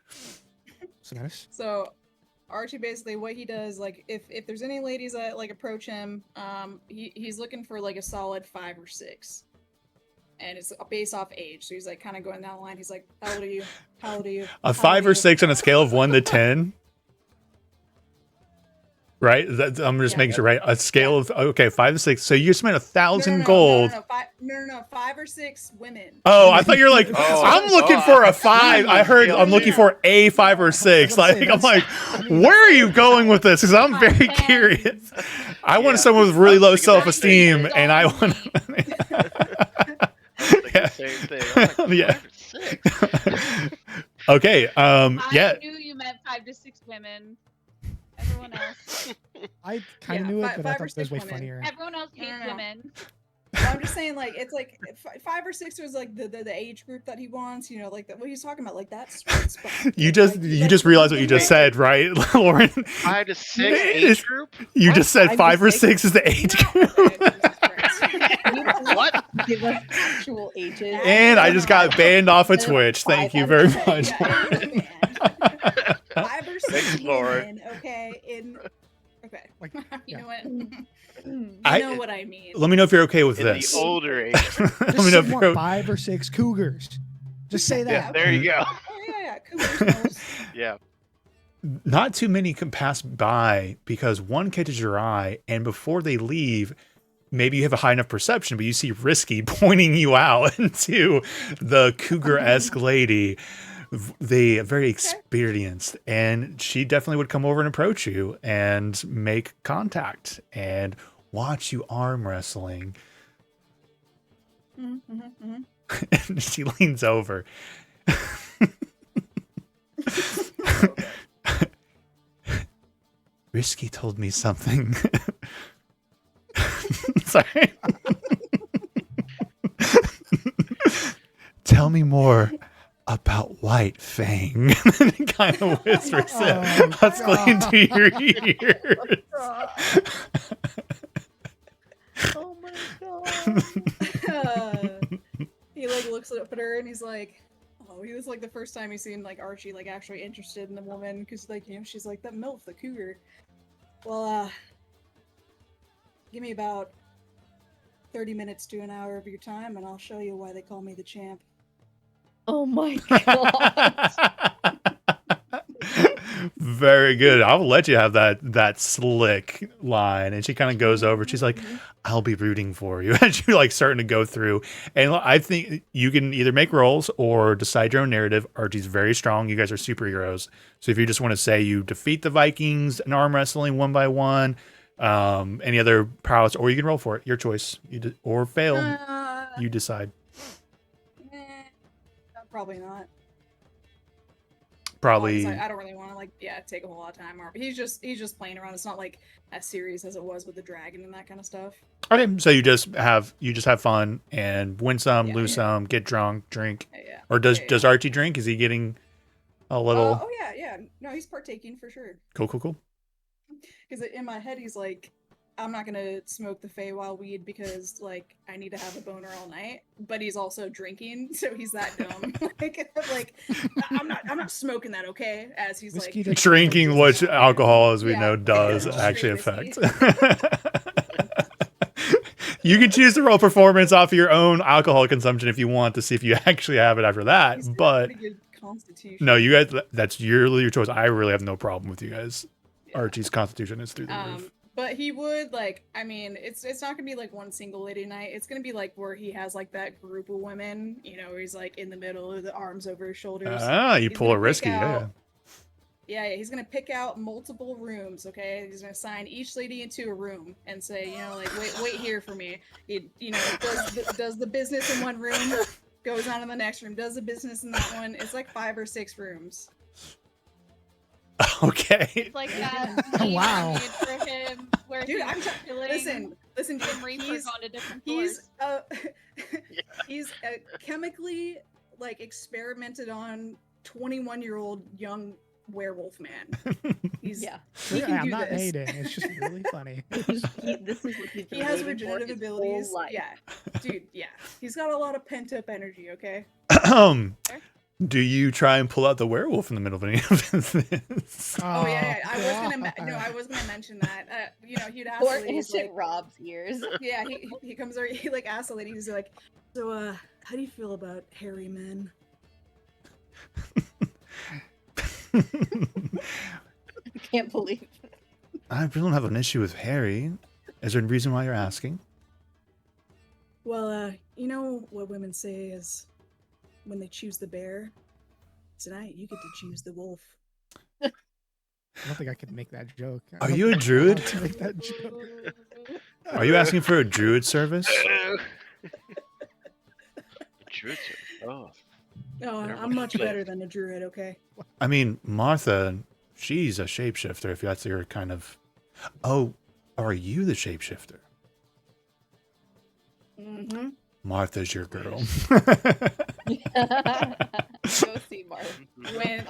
So nice. So Archie basically what he does, like if there's any ladies that like approach him, he's looking for like a solid 5 or 6. And it's based off age. So he's like kind of going down the line. He's like, how old are you? How old are you? A 5 or 6 on a scale of 1 to 10. Right? I'm just making sure, right? A scale of, 5 to 6. So you spent 1,000 gold. No, 5 or 6 women. Oh, I thought you were like, Oh, I'm looking for a 5. I heard I'm looking for a 5 or 6. Like, I'm like, where are you going with this? Because I'm very curious. I want someone with really low self-esteem, and I want. The same thing. I'm like, Yeah. 5 or 6. Okay. I knew you meant 5 to 6 women. Everyone else. I kind of Yeah, knew it, five but I or thought it was six way women. funnier. Everyone else hates No. women. Well, I'm just saying, like, it's like 5 or 6 was like the age group that he wants, like what he's talking about, like that sweet spot. You just realized what you just said, right, Lauren? 5 to 6 age group? You just said 5 to 5 or 6? 6 is the age group. What? Give us actual ages. And I just got banned off of Twitch. Thank you very much. 5 or 6 Thanks, Lord. women, okay, okay. Like, You yeah. know what? You I- know what I mean. Let me know if you're okay with In this. the older age. Let me Just know if say you're 5 or 6 cougars. Just say that. Yeah, there you go. Oh yeah. Cougars. Yeah. Not too many can pass by because one catches your eye, and before they leave, maybe you have a high enough perception, but you see Risky pointing you out into the cougar-esque lady. They are very experienced, and she definitely would come over and approach you and make contact and watch you arm wrestling. And she leans over. Risky told me something. Sorry. Tell me more about White Fang. It kind of whispers it huskily into your ears. Oh my god. He like looks up at her and he's like, oh, he was like the first time he seen like Archie like actually interested in the woman because like she's like that MILF, the cougar. Well, give me about 30 minutes to an hour of your time and I'll show you why they call me the champ. Oh my god. Very good. I'll let you have that slick line. And she kind of goes over. She's like, I'll be rooting for you. And you're like starting to go through. And I think you can either make rolls or decide your own narrative. Archie's very strong. You guys are superheroes. So if you just want to say you defeat the Vikings in arm wrestling 1 by 1, any other prowess, or you can roll for it. Your choice. Or fail. You decide. Probably not. Probably. I don't really want to take a whole lot of time. He's just playing around. It's not like as serious as it was with the dragon and that kind of stuff. Okay, so you just have fun and win some, Yeah, lose some, get drunk, drink. Yeah. Or does Archie drink? Is he getting a little? Oh yeah. No, he's partaking for sure. Cool. Because in my head he's like, I'm not gonna smoke the Feywild weed because like I need to have a boner all night. But he's also drinking, so he's that dumb. like I'm not smoking that, okay? As he's Whiskey like does- Drinking, which alcohol, as we Yeah. know, does Yeah. actually Straight affect. You can choose to roll performance off of your own alcohol consumption if you want to see if you actually have it after that. He's got a But pretty good constitution. no, you guys, that's your choice. I really have no problem with you guys. Yeah. Archie's constitution is through the roof. But he would like, I mean, it's not gonna be like one single lady night. It's gonna be like where he has like that group of women, you know, where he's like in the middle with the arms over his shoulders. Ah, you He's pull gonna a pick risky, out- Yeah, he's gonna pick out multiple rooms. Okay, he's gonna assign each lady into a room and say, you know, like wait here for me. He, you know, does the business in one room, goes on to the next room, does the business in that one. It's like 5 or 6 rooms. Okay. It's like that. Oh, meme wow. I made for him, where Dude, he's I'm killing listen, dude, Grim Reaper he's on to different floors. he's chemically like experimented on 21-year-old young werewolf man. He's Yeah. he can I'm do not this. hating. It's just really funny. This is what he's He been has waiting for regenerative his whole abilities. life. Yeah, dude. Yeah, he's got a lot of pent up energy. Okay. Do you try and pull out the werewolf in the middle of any of this? Oh yeah, I was gonna. God. No, I was gonna mention that. You know, he'd ask Poor the ladies, innocent like, Rob's ears. yeah, he comes over. He like asks the lady. He's like, so how do you feel about hairy men? I can't believe it. I don't have an issue with Harry. Is there a reason why you're asking? Well, you know what women say is when they choose the bear, tonight you get to choose the wolf. I don't think I could make that joke. I Are don't you a think I'm druid? allowed to make that joke. Are you asking for a druid service? Druid. Oh. No, Never I'm much mind. better than a druid. Okay. I mean, Martha, she's a shapeshifter. If that's your kind of. Oh, are you the shapeshifter? Mm-hmm. Martha's your girl. Go see Mark.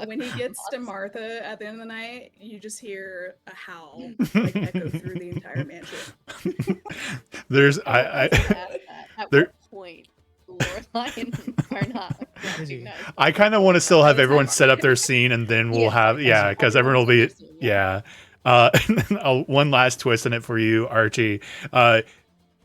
When he gets to Martha at the end of the night, you just hear a howl like echo through the entire mansion. There's At there- what point Lorelai are not Busy. recognized? I kind of want to still have By the everyone time- set up their scene, and then we'll Yeah, have because everyone will be Yeah. One last twist in it for you, Archie.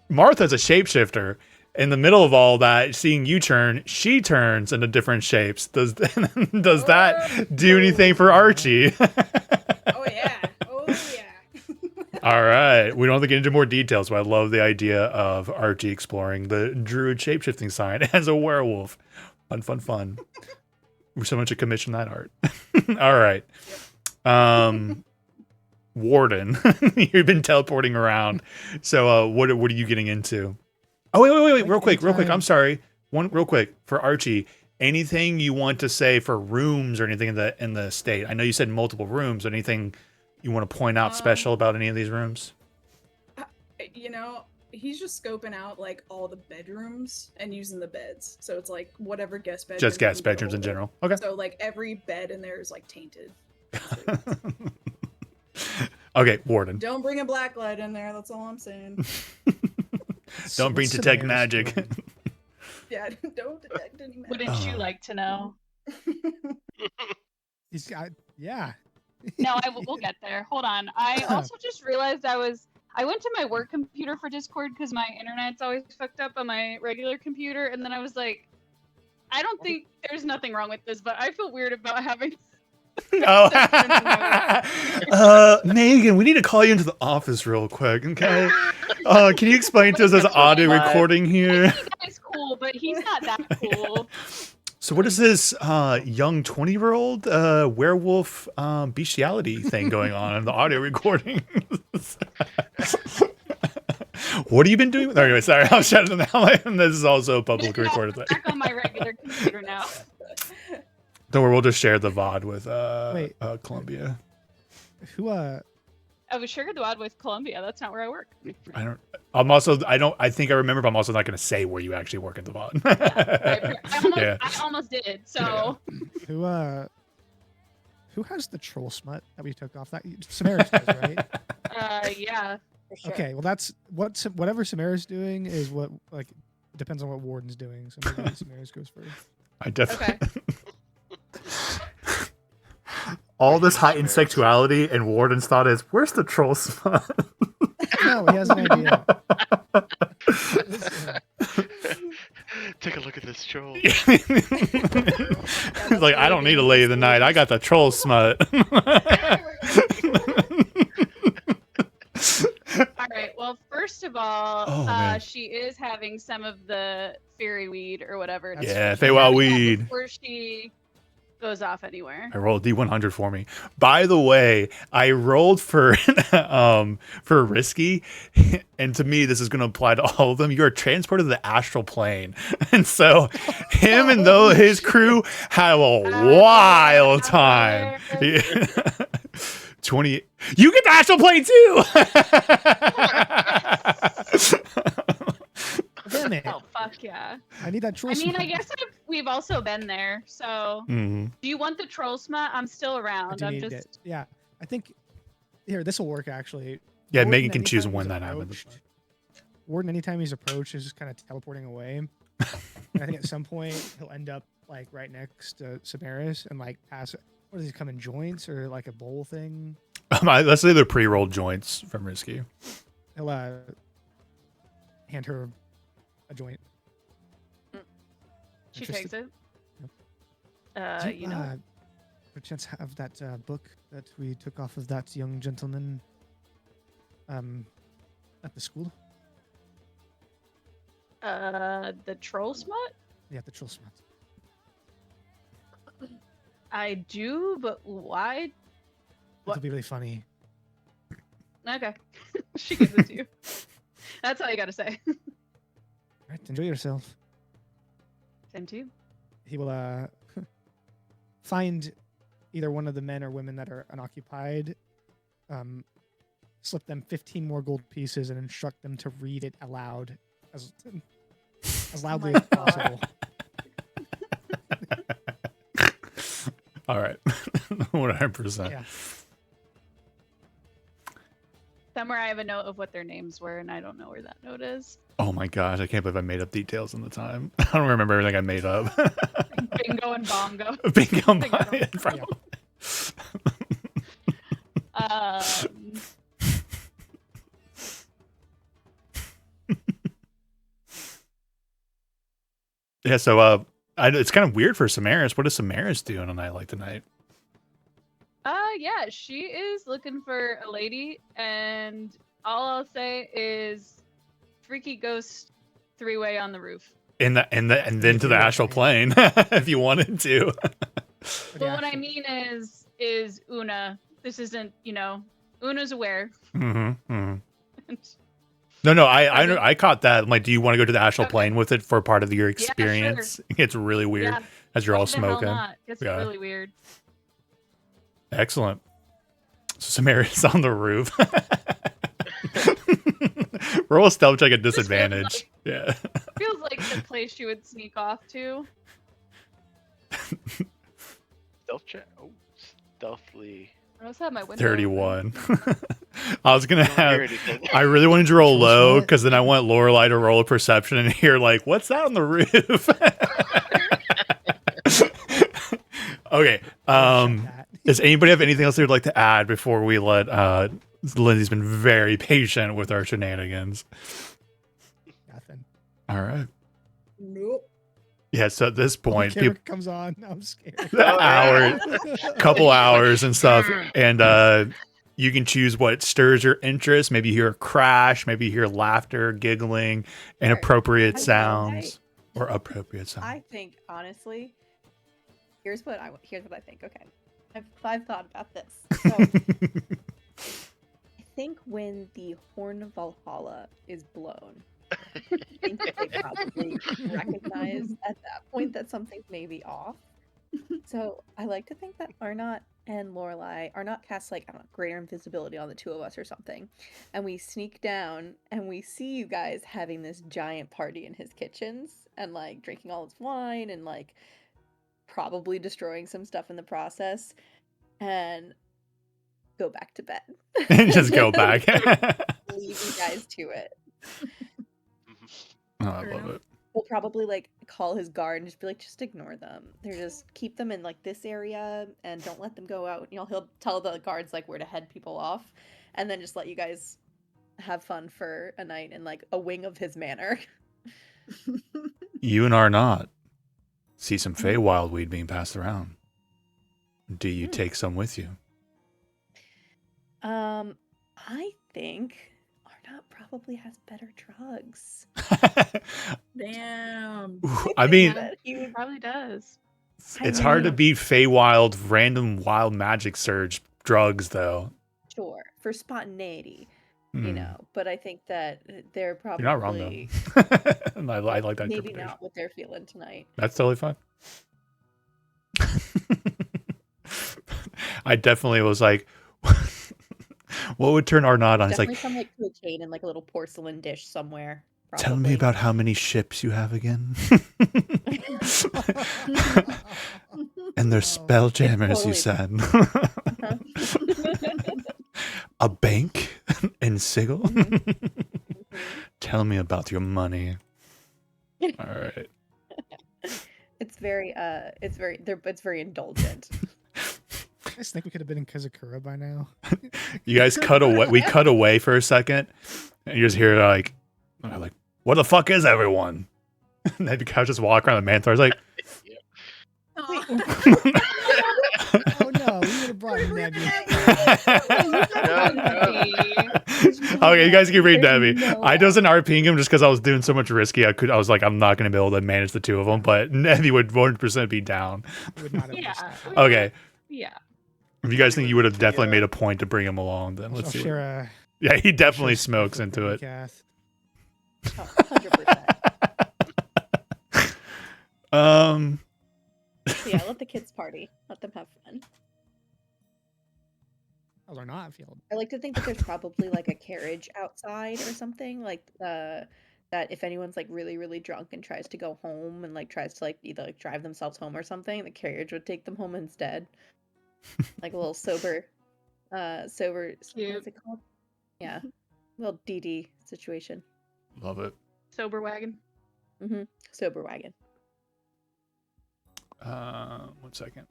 Martha's a shapeshifter. In the middle of all that, seeing you turn, she turns into different shapes. Does that do anything for Archie? Oh yeah. Oh yeah. All right. We don't have to get into more details, but I love the idea of Archie exploring the druid shapeshifting sign as a werewolf. Fun. Someone should commission that art. All right. Warden, you've been teleporting around. So what are you getting into? Oh, wait. Real quick. I'm sorry. One real quick for Archie. Anything you want to say for rooms or anything in the state? I know you said multiple rooms. Anything you want to point out special about any of these rooms? You know, he's just scoping out like all the bedrooms and using the beds. So it's like whatever guest bedroom. Just guest he can bedrooms in hold it. general. Okay. So like every bed in there is like tainted. Okay, Warden. Don't bring a black light in there. That's all I'm saying. Don't bring What's detect Samara's magic. story? Yeah, don't detect any magic. Wouldn't you Oh. like to know? He's got, yeah. No, we'll get there. Hold on. I also just realized I went to my work computer for Discord because my internet's always fucked up on my regular computer, and then I was like, I don't think there's nothing wrong with this, but I feel weird about having. Megan, we need to call you into the office real quick, okay? Can you explain to us this audio Live. recording here? That guy's cool, but he's not that cool. So what is this young 20-year-old werewolf bestiality thing going on in the audio recording? What have you been doing? Anyway, sorry, I'll shut it down. This is also a public No, recorded I'm thing. back on my regular computer now. Don't worry, we'll just share the VOD with Wait. Columbia. Who, I was sure the odd with Columbia. That's not where I work. I think I remember, but I'm also not going to say where you actually work in the VOD. I almost did. So who has the troll smut that we took off? That Samara does, right? yeah. For sure. Okay, well that's whatever Samara's doing is what like depends on what Warden's doing. So maybe Samara's goes first. I definitely. All this heightened sexuality, and Warden's thought is, "Where's the troll smut?" No, he has an idea. Take a look at this troll. He's like, "I don't need to lay the night. I got the troll smut." All right. Well, first of all, Oh, man. she is having some of the fairy weed or whatever. it is. Yeah, She's Feywild having that weed. Before she goes off anywhere. I rolled D100 for me. By the way, I rolled for risky, and to me, this is going to apply to all of them. You are transported to the astral plane, and so him and his crew have a wild time. Yeah. 20. You get the astral plane too. Damn it! Oh fuck yeah! I need that troll. I mean, smut. I guess we've also been there. So, Mhm. do you want the troll smut? I'm still I around. do I'm need just. it. Yeah, I think here this will work actually. Yeah, Warden, Megan can choose anytime when he's that happens. approached- Warden, anytime he's approached, is just kind of teleporting away. And I think at some point he'll end up like right next to Samaris and like pass. What does he come in joints or like a bowl thing? Let's say they're pre-rolled joints from risky. He'll hand her a joint. She Interested? takes it. Do You know. perchance have that book that we took off of that young gentleman at the school? The troll smut. Yeah, the troll smut. I do, but why? What? It'll be really funny. Okay, she gives it to you. That's all you gotta say. All right, enjoy yourself. Same to you. He will find either one of the men or women that are unoccupied, slip them 15 more gold pieces, and instruct them to read it aloud as loudly my as possible. All right, 100%. Yeah. Somewhere I have a note of what their names were, and I don't know where that note is. Oh my gosh, I can't believe I made up details in the time. I don't remember everything I made up. Bingo and bongo. Bingo. Bingo. Yeah, so it's kind of weird for Samaris. What does Samaris do on a night like tonight? Yeah, she is looking for a lady, and all I'll say is freaky ghost 3-way on the roof. And then to the astral plane, if you wanted to. But what I mean is Una. This isn't, Una's aware. No, I caught that. I'm like, do you want to go to the astral plane with it for part of your experience? Yeah, sure. It's really weird Yeah. as you're all Why the hell smoking. not? It's really weird. Excellent. So Samara's on the roof. Roll a stealth check at disadvantage. Yeah. Feels like the place you would sneak off to. Stealth check. Oh, stealthily. I also have my window. 31. I was gonna Don't hear have. anything. I really wanted to roll low because then I want Lorelai to roll a perception and hear like, what's that on the roof? Okay. Does anybody have anything else they would like to add before we let Lindsay's been very patient with our shenanigans. Nothing. All right. Nope. Yeah, so at this point, Camera comes on. I'm scared. couple hours and stuff, and you can choose what stirs your interest. Maybe you hear a crash, maybe you hear laughter, giggling, inappropriate sounds, or appropriate sounds. I think honestly, here's what I think. Okay, I've thought about this. So I think when the horn of Valhalla is blown, I think that they probably recognize at that point that something's maybe off. So I like to think that Arnott and Lorelai cast like, I don't know, greater invisibility on the two of us or something, and we sneak down and we see you guys having this giant party in his kitchens and like drinking all his wine and like probably destroying some stuff in the process, and go back to bed. Just go back. leave you guys to it. Oh, I Fair love enough. it. We'll probably like call his guard and just be like, just ignore them. They're just keep them in like this area and don't let them go out. You know, he'll tell the guards like where to head people off, and then just let you guys have fun for a night in like a wing of his manor. You and Arnott see some Feywild weed being passed around. Do you take some with you? I think Arnott probably has better drugs. Damn. I mean, That he would Probably does. it's I hard to mean- beat Feywild random wild magic surge drugs, though. sure for spontaneity, you Hmm. know, but I think that they're probably You're not wrong, though. I like that. maybe interpretation. not what they're feeling tonight. That's totally fine. I definitely was like, what would turn Arnott on? He's Definitely like, some like cocaine in like a little porcelain dish somewhere. tell me probably. about how many ships you have again. And they're spell jammers, you totally- said. A bank in Sigil? Tell me about your money. All right. It's very it's very indulgent. I just think we could have been in Kazakura by now. You guys cut away. We cut away for a second, and you just hear like, what the fuck is everyone? And then the cow just walk around the Manthar's like, Aw. Oh no, we would have brought Nebby. okay, you guys can read There's Debbie. no I way. wasn't RPing him just because I was doing so much risky. I was like, I'm not going to be able to manage the two of them, but Nebby would 100% be down. Would not have Yeah. missed that. Okay. Yeah. If you guys think you would have definitely made a point to bring him along, then I'll let's see. share a Yeah, he definitely share a smokes for into it. Kath. 100%. Um, Yeah, let the kids party. Let them have fun. How's our not field? I like to think that there's probably like a carriage outside or something like that if anyone's like really really drunk and tries to go home and like tries to like either like drive themselves home or something, the carriage would take them home instead. Like a little sober what's Cute. it called? Yeah. Little DD situation. love it. Sober wagon. Sober wagon. 1 second.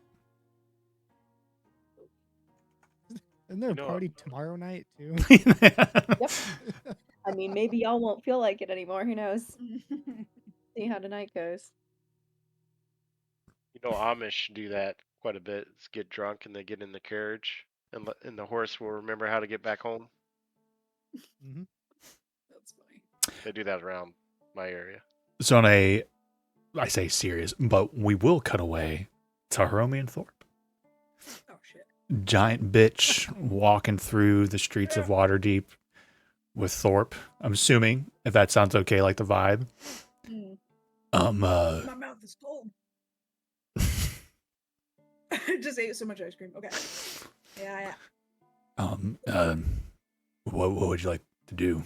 Isn't there a No. party tomorrow night too? Yep. I mean, maybe y'all won't feel like it anymore. Who knows? See how tonight goes. You know, Amish do that quite a bit. Is get drunk and they get in the carriage, and the horse will remember how to get back home. hmm That's funny. They do that around my area. So on I say serious, but we will cut away to Hiromi and Thorpe. Oh shit. Giant bitch walking through the streets of Waterdeep with Thorpe. I'm assuming, if that sounds okay, like the vibe. Mm. Uh, My mouth is cold. I just ate so much ice cream. Okay. Yeah. what would you like to do?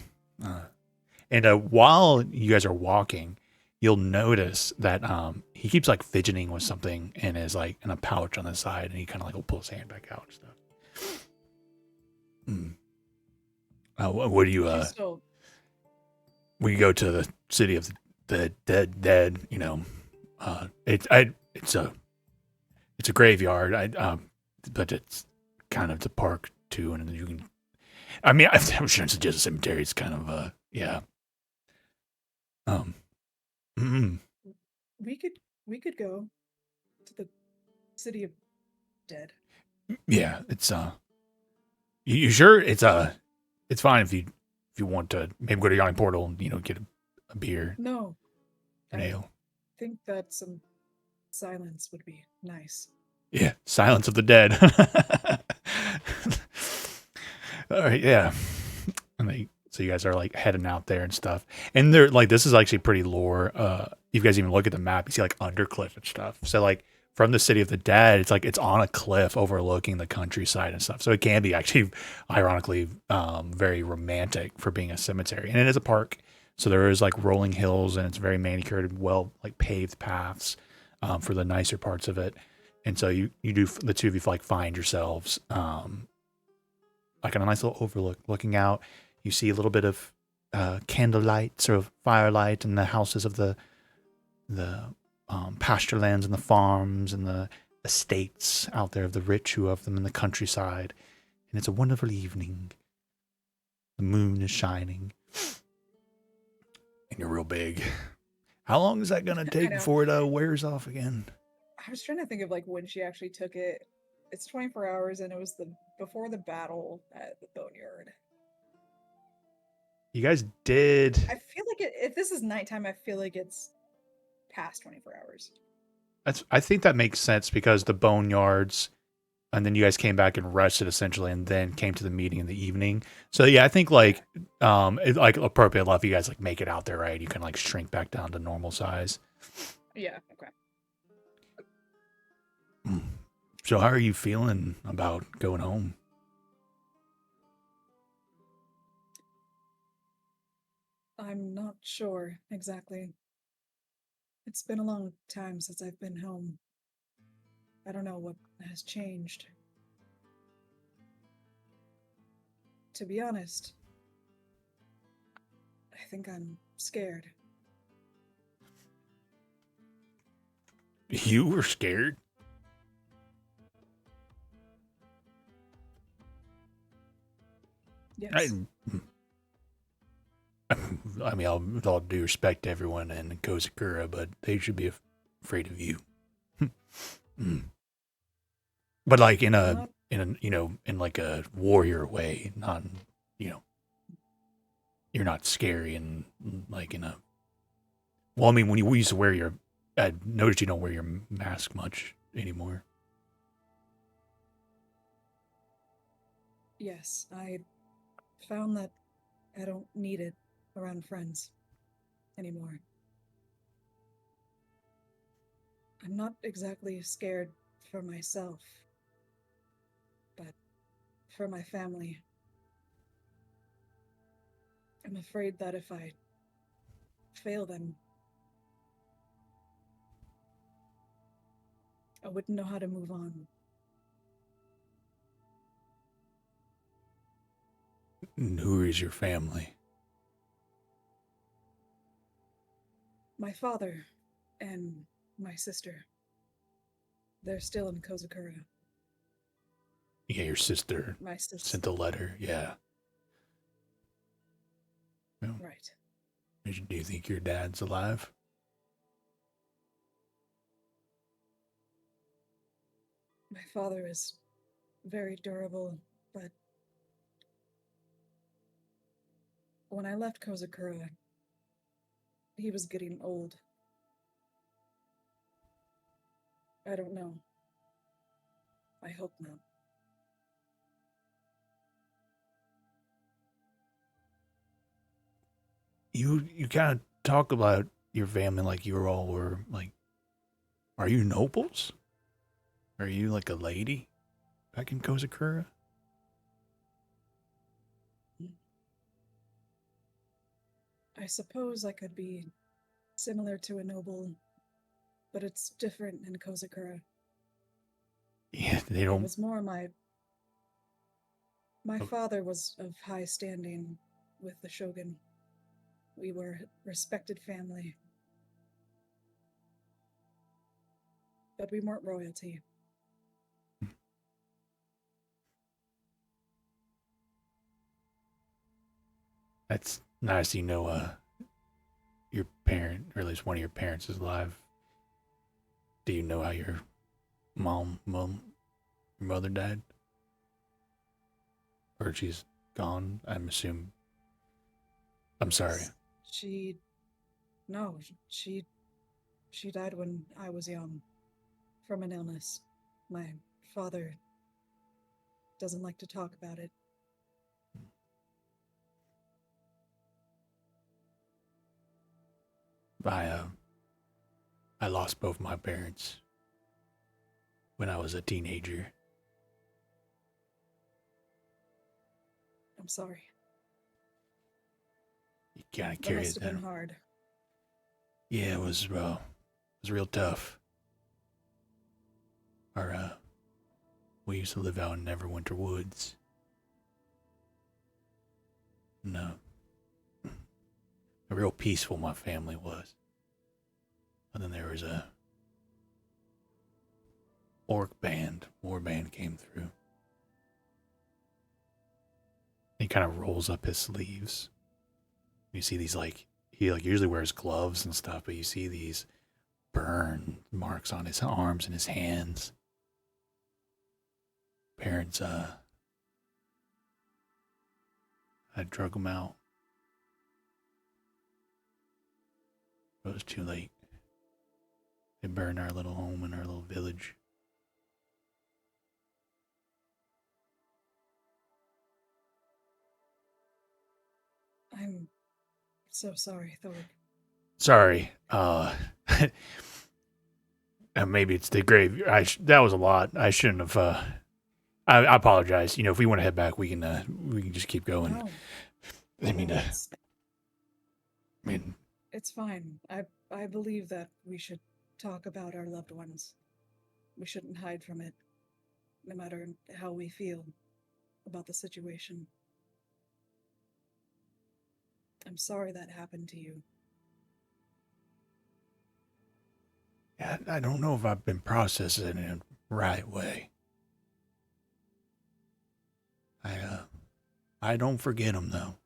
And while you guys are walking, you'll notice that he keeps like fidgeting with something in his like in a pouch on the side, and he kind of like will pull his hand back out and stuff. What do you She's still we go to the city of the dead, you know. It's a graveyard. But it's kind of the park too, and you can. I mean, I'm sure it's just a cemetery. It's kind of yeah. we could go to the city of dead. Yeah, it's you sure it's fine if you want to maybe go to Yawning Portal and, you know, get a beer, No. an I ale. think that some silence would be nice. Yeah, Silence of the Dead. All right, yeah. And so you guys are like heading out there and stuff, and they're like, this is actually pretty lore. You guys even look at the map, you see like Undercliff and stuff. So like from the city of the dead, it's like it's on a cliff overlooking the countryside and stuff. So it can be actually, ironically, very romantic for being a cemetery, and it is a park. So there is like rolling hills, and it's very manicured, well like paved paths for the nicer parts of it. And so you do, the two of you like find yourselves like on a nice little overlook, looking out. You see a little bit of candlelight, sort of firelight, in the houses of the pasture lands and the farms and the estates out there of the rich who have them in the countryside. And it's a wonderful evening. The moon is shining. And you're real big. How long is that going to take know. before it wears off again? I was trying to think of like when she actually took it. It's 24 hours, and it was before the battle at the Boneyard. You guys did. I feel like if this is nighttime, I feel like it's past 24 hours. I think that makes sense because the boneyards, and then you guys came back and rested essentially, and then came to the meeting in the evening. So yeah, I think like like appropriate enough, you guys like make it out there, right? You can like shrink back down to normal size. Yeah. Okay. So how are you feeling about going home? I'm not sure exactly. It's been a long time since I've been home. I don't know what has changed. To be honest, I think I'm scared. You were scared? Yes. I mean, with all due respect to everyone in Kozakura, but they should be afraid of you. But like in a in like a warrior way, not you're not scary and like in a. Well, I mean, when you used to wear your, I noticed you don't wear your mask much anymore. Yes, I found that I don't need it around friends anymore. I'm not exactly scared for myself, but for my family. I'm afraid that if I fail them, I wouldn't know how to move on. And who is your family? My father and my sister. They're still in Kozakura. Yeah, your sister My sister. sent a letter. Yeah. Right. Do you think your dad's alive? My father is very durable, but when I left Kozakura, he was getting old. I don't know. I hope not. You kind of talk about your family like you all were like. Are you nobles? Are you like a lady back in Kozakura? I suppose I could be similar to a noble, but it's different in Kozakura. Yeah, they It don't. was more my father was of high standing with the shogun. We were a respected family. But we weren't royalty. That's nice. You know, your parent, or at least one of your parents, is alive. Do you know how your your mother died? Or she's gone? I'm assuming. I'm sorry. She died when I was young from an illness. My father doesn't like to talk about it. I lost both my parents when I was a teenager. I'm sorry. You kind of That carry must it have been down. hard. Yeah, it was real tough. We used to live out in Neverwinter Woods. No. Real peaceful my family was. And then there was a war band came through. He kind of rolls up his sleeves. You see these he usually wears gloves and stuff, but you see these burn marks on his arms and his hands. Parents I drug him out. But it was too late. They burned our little home and our little village. I'm so sorry, Thor. Sorry. Maybe it's the grave. That was a lot. I shouldn't have. I apologize. If we want to head back, we can just keep going. No, I mean, it's, I mean, it's fine. I believe that we should talk about our loved ones. We shouldn't hide from it, no matter how we feel about the situation. I'm sorry that happened to you. I don't know if I've been processing it in the right way. I don't forget them though.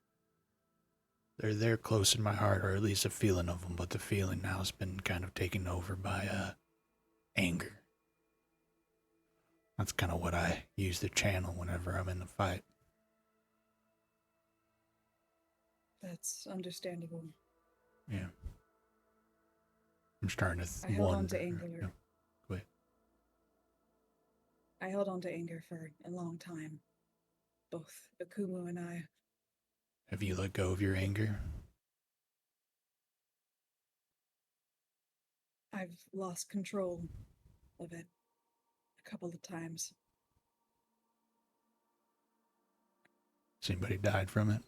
They're there close in my heart, or at least a feeling of them. But the feeling now has been kind of taken over by anger. That's kind of what I use to channel whenever I'm in the fight. That's understandable. Yeah. I'm starting to I held on wonder. to anger. Yeah. Go ahead. I held on to anger for a long time. Both Akumu and I. Have you let go of your anger? I've lost control of it a couple of times. Has anybody died from it?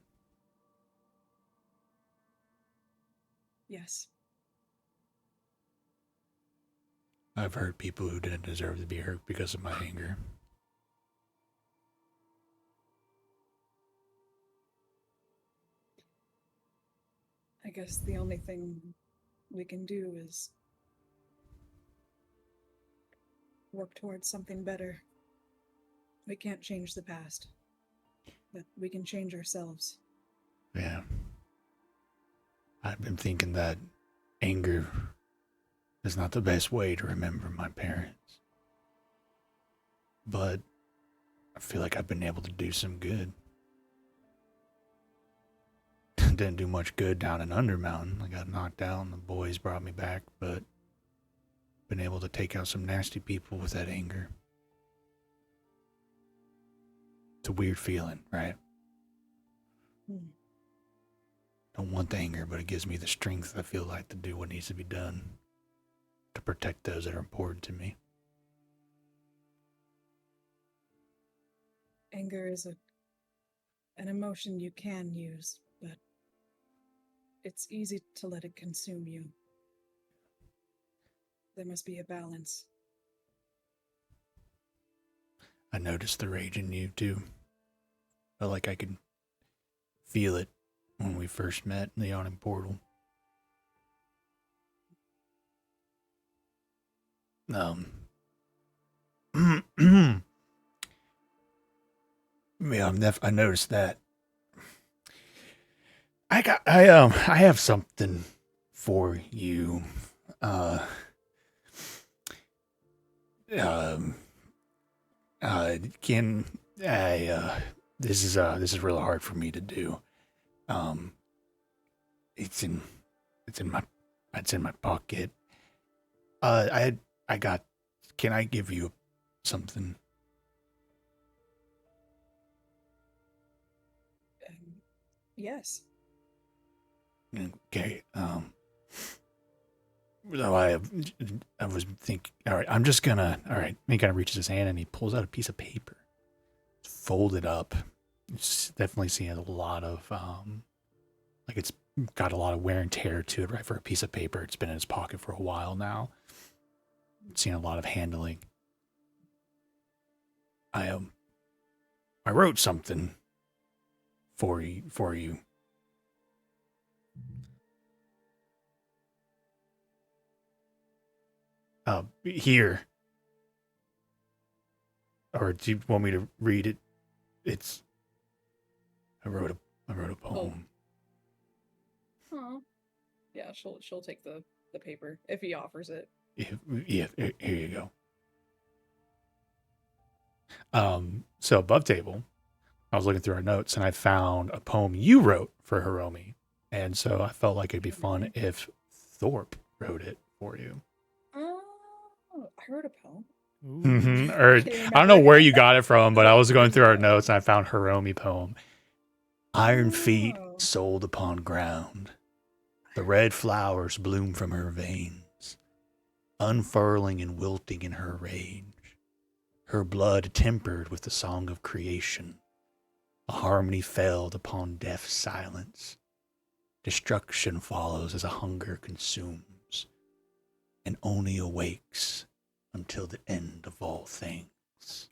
Yes. I've heard people who didn't deserve to be hurt because of my anger. I guess the only thing we can do is work towards something better. We can't change the past, but we can change ourselves. Yeah. I've been thinking that anger is not the best way to remember my parents. But I feel like I've been able to do some good. Didn't do much good down in Undermountain. I got knocked out and the boys brought me back, but been able to take out some nasty people with that anger. It's a weird feeling, right? Don't want the anger, but it gives me the strength I feel like to do what needs to be done to protect those that are important to me. Anger is an emotion you can use, but it's easy to let it consume you. There must be a balance. I noticed the rage in you too. Felt like I could feel it when we first met in the yawning portal. Yeah, I noticed that. I have something for you. Can I? This is really hard for me to do. It's in my pocket. I got. Can I give you something? Yes. Okay. So I was thinking. All right, I'm just gonna. All right. He kind of reaches his hand and he pulls out a piece of paper. It's folded up. It's definitely seeing a lot of like it's got a lot of wear and tear to it. Right, for a piece of paper, it's been in his pocket for a while now. Seen a lot of handling. I wrote something for you. Here. Or do you want me to read it? It's I wrote a poem. Huh. Yeah, she'll take the paper if he offers it. Yeah, here you go. So above table, I was looking through our notes and I found a poem you wrote for Hiromi. And so I felt like it'd be fun if Thorpe wrote it for you. Oh, I wrote a poem. Mm-hmm. Or I don't know where you got it from, but I was going through our notes and I found Hiromi poem. Iron feet sold upon ground. The red flowers bloom from her veins, unfurling and wilting in her rage. Her blood tempered with the song of creation. A harmony felled upon deaf silence. Destruction follows as a hunger consumes, and only awakes until the end of all things.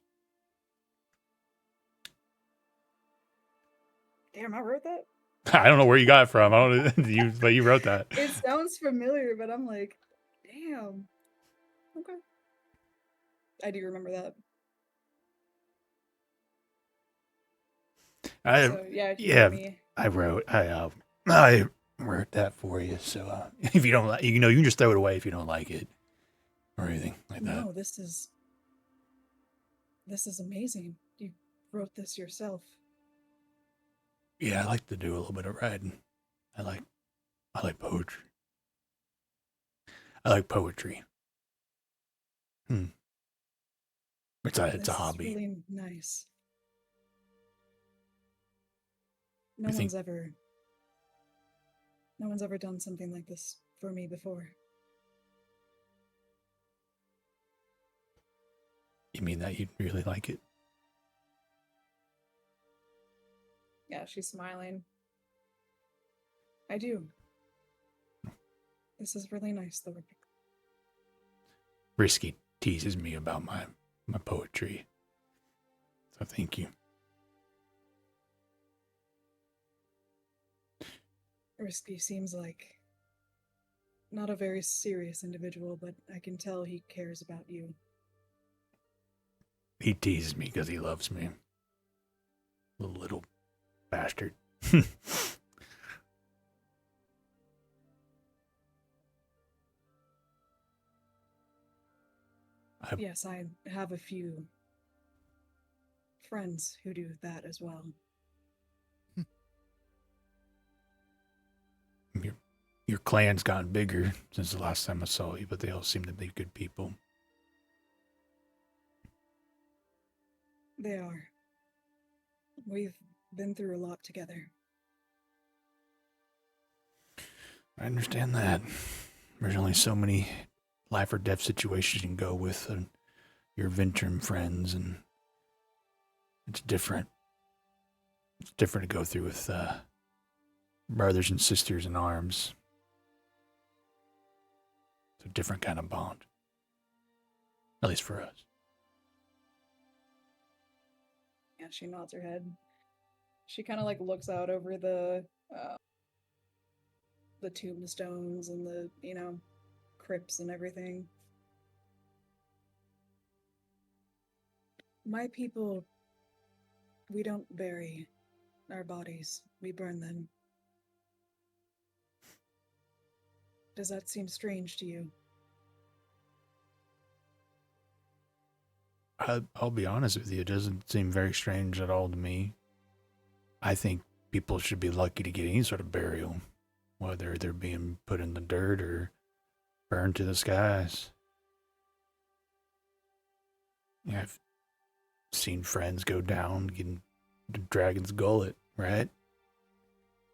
Damn, I wrote that? I don't know where you got it from. I don't know, but you wrote that. It sounds familiar, but I'm like, damn. Okay. I do remember that. So, yeah, if you let me. I wrote that for you. So if you don't like, you can just throw it away if you don't like it or anything like that. No, this is amazing. You wrote this yourself. Yeah, I like to do a little bit of writing. I like poetry. I like poetry. It's a hobby. Is really nice. No You think- one's ever done something like this for me before. You mean that you really like it? Yeah, she's smiling. I do. This is really nice, though. Risky teases me about my poetry. So thank you. Risky seems like not a very serious individual, but I can tell he cares about you. He teases me because he loves me. Little bastard. Yes, I have a few friends who do that as well. Your clan's gotten bigger since the last time I saw you, but they all seem to be good people. They are. We've been through a lot together. I understand that. There's only so many life or death situations you can go with your Ventrum friends, and it's different. It's different to go through with brothers and sisters in arms. It's a different kind of bond. At least for us. Yeah, she nods her head. She kind of looks out over the tombstones and the, crypts and everything. My people, we don't bury our bodies. We burn them. Does that seem strange to you? I'll be honest with you, it doesn't seem very strange at all to me. I think people should be lucky to get any sort of burial, whether they're being put in the dirt or burned to the skies. Yeah, I've seen friends go down getting the dragon's gullet, right?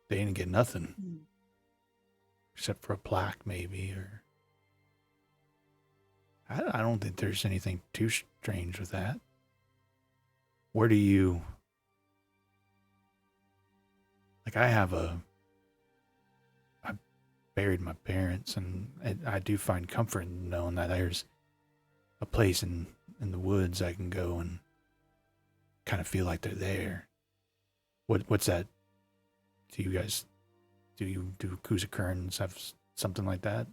They didn't get nothing. Except for a plaque, maybe, or... I don't think there's anything too strange with that. Where do you... I buried my parents, and I do find comfort in knowing that there's a place in the woods I can go and kind of feel like they're there. What's that do you guys do Kuzakurans have something like that?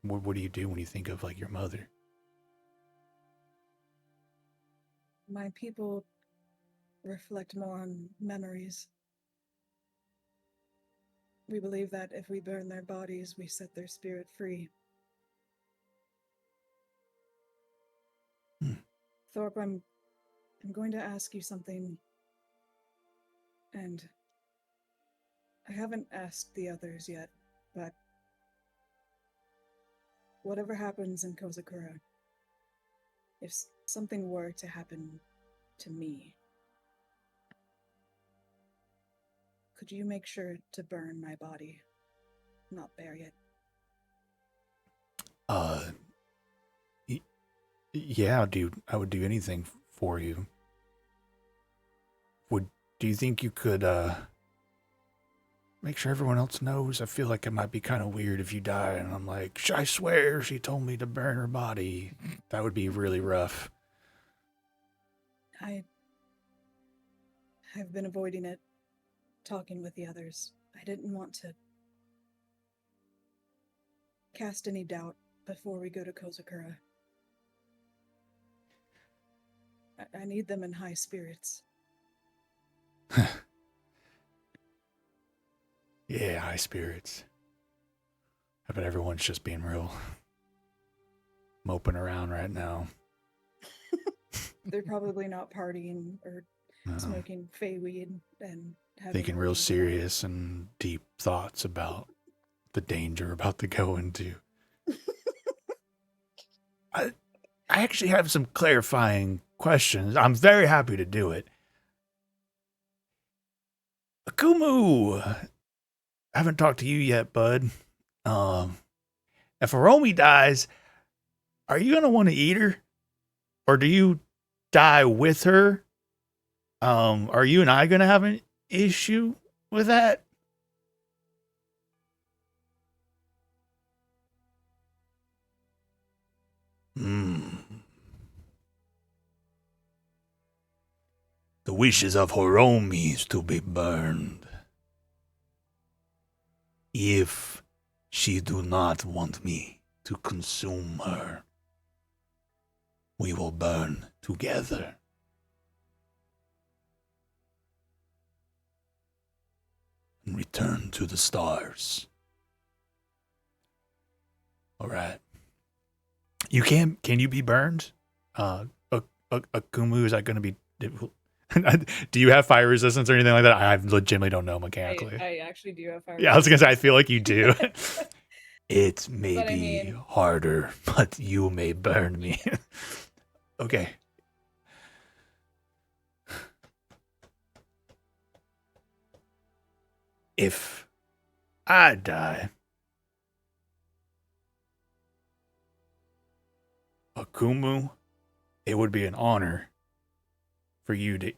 What do you do when you think of like your mother? My people reflect more on memories. We believe that if we burn their bodies, we set their spirit free. Thorpe, I'm going to ask you something, and I haven't asked the others yet, but whatever happens in Kozakura, if something were to happen to me, could you make sure to burn my body, not bury it? Yeah, dude, I would do anything for you. Do you think you could make sure everyone else knows? I feel like it might be kind of weird if you die and I'm like, I swear she told me to burn her body. That would be really rough. I have been avoiding it, talking with the others. I didn't want to cast any doubt before we go to Kozakura. I need them in high spirits. Yeah, high spirits. I bet everyone's just being real moping around right now. They're probably not partying or smoking fey weed and having Thinking real serious and deep thoughts about the danger about to go into. I actually have some clarifying questions. I'm very happy to do it. Akumu, I haven't talked to you yet, bud. If Hiromi dies, are you gonna want to eat her, or do you die with her? Are you and I gonna have an issue with that? The wishes of Hiromi is to be burned. If she do not want me to consume her, we will burn together. And return to the stars. All right. Can you be burned? Akumu, is that going to be... Do you have fire resistance or anything like that? I legitimately don't know mechanically. I actually do have fire. Yeah, I was gonna say I feel like you do. It may But be I mean- harder, but you may burn me. Okay. If I die, Akumu, it would be an honor for you to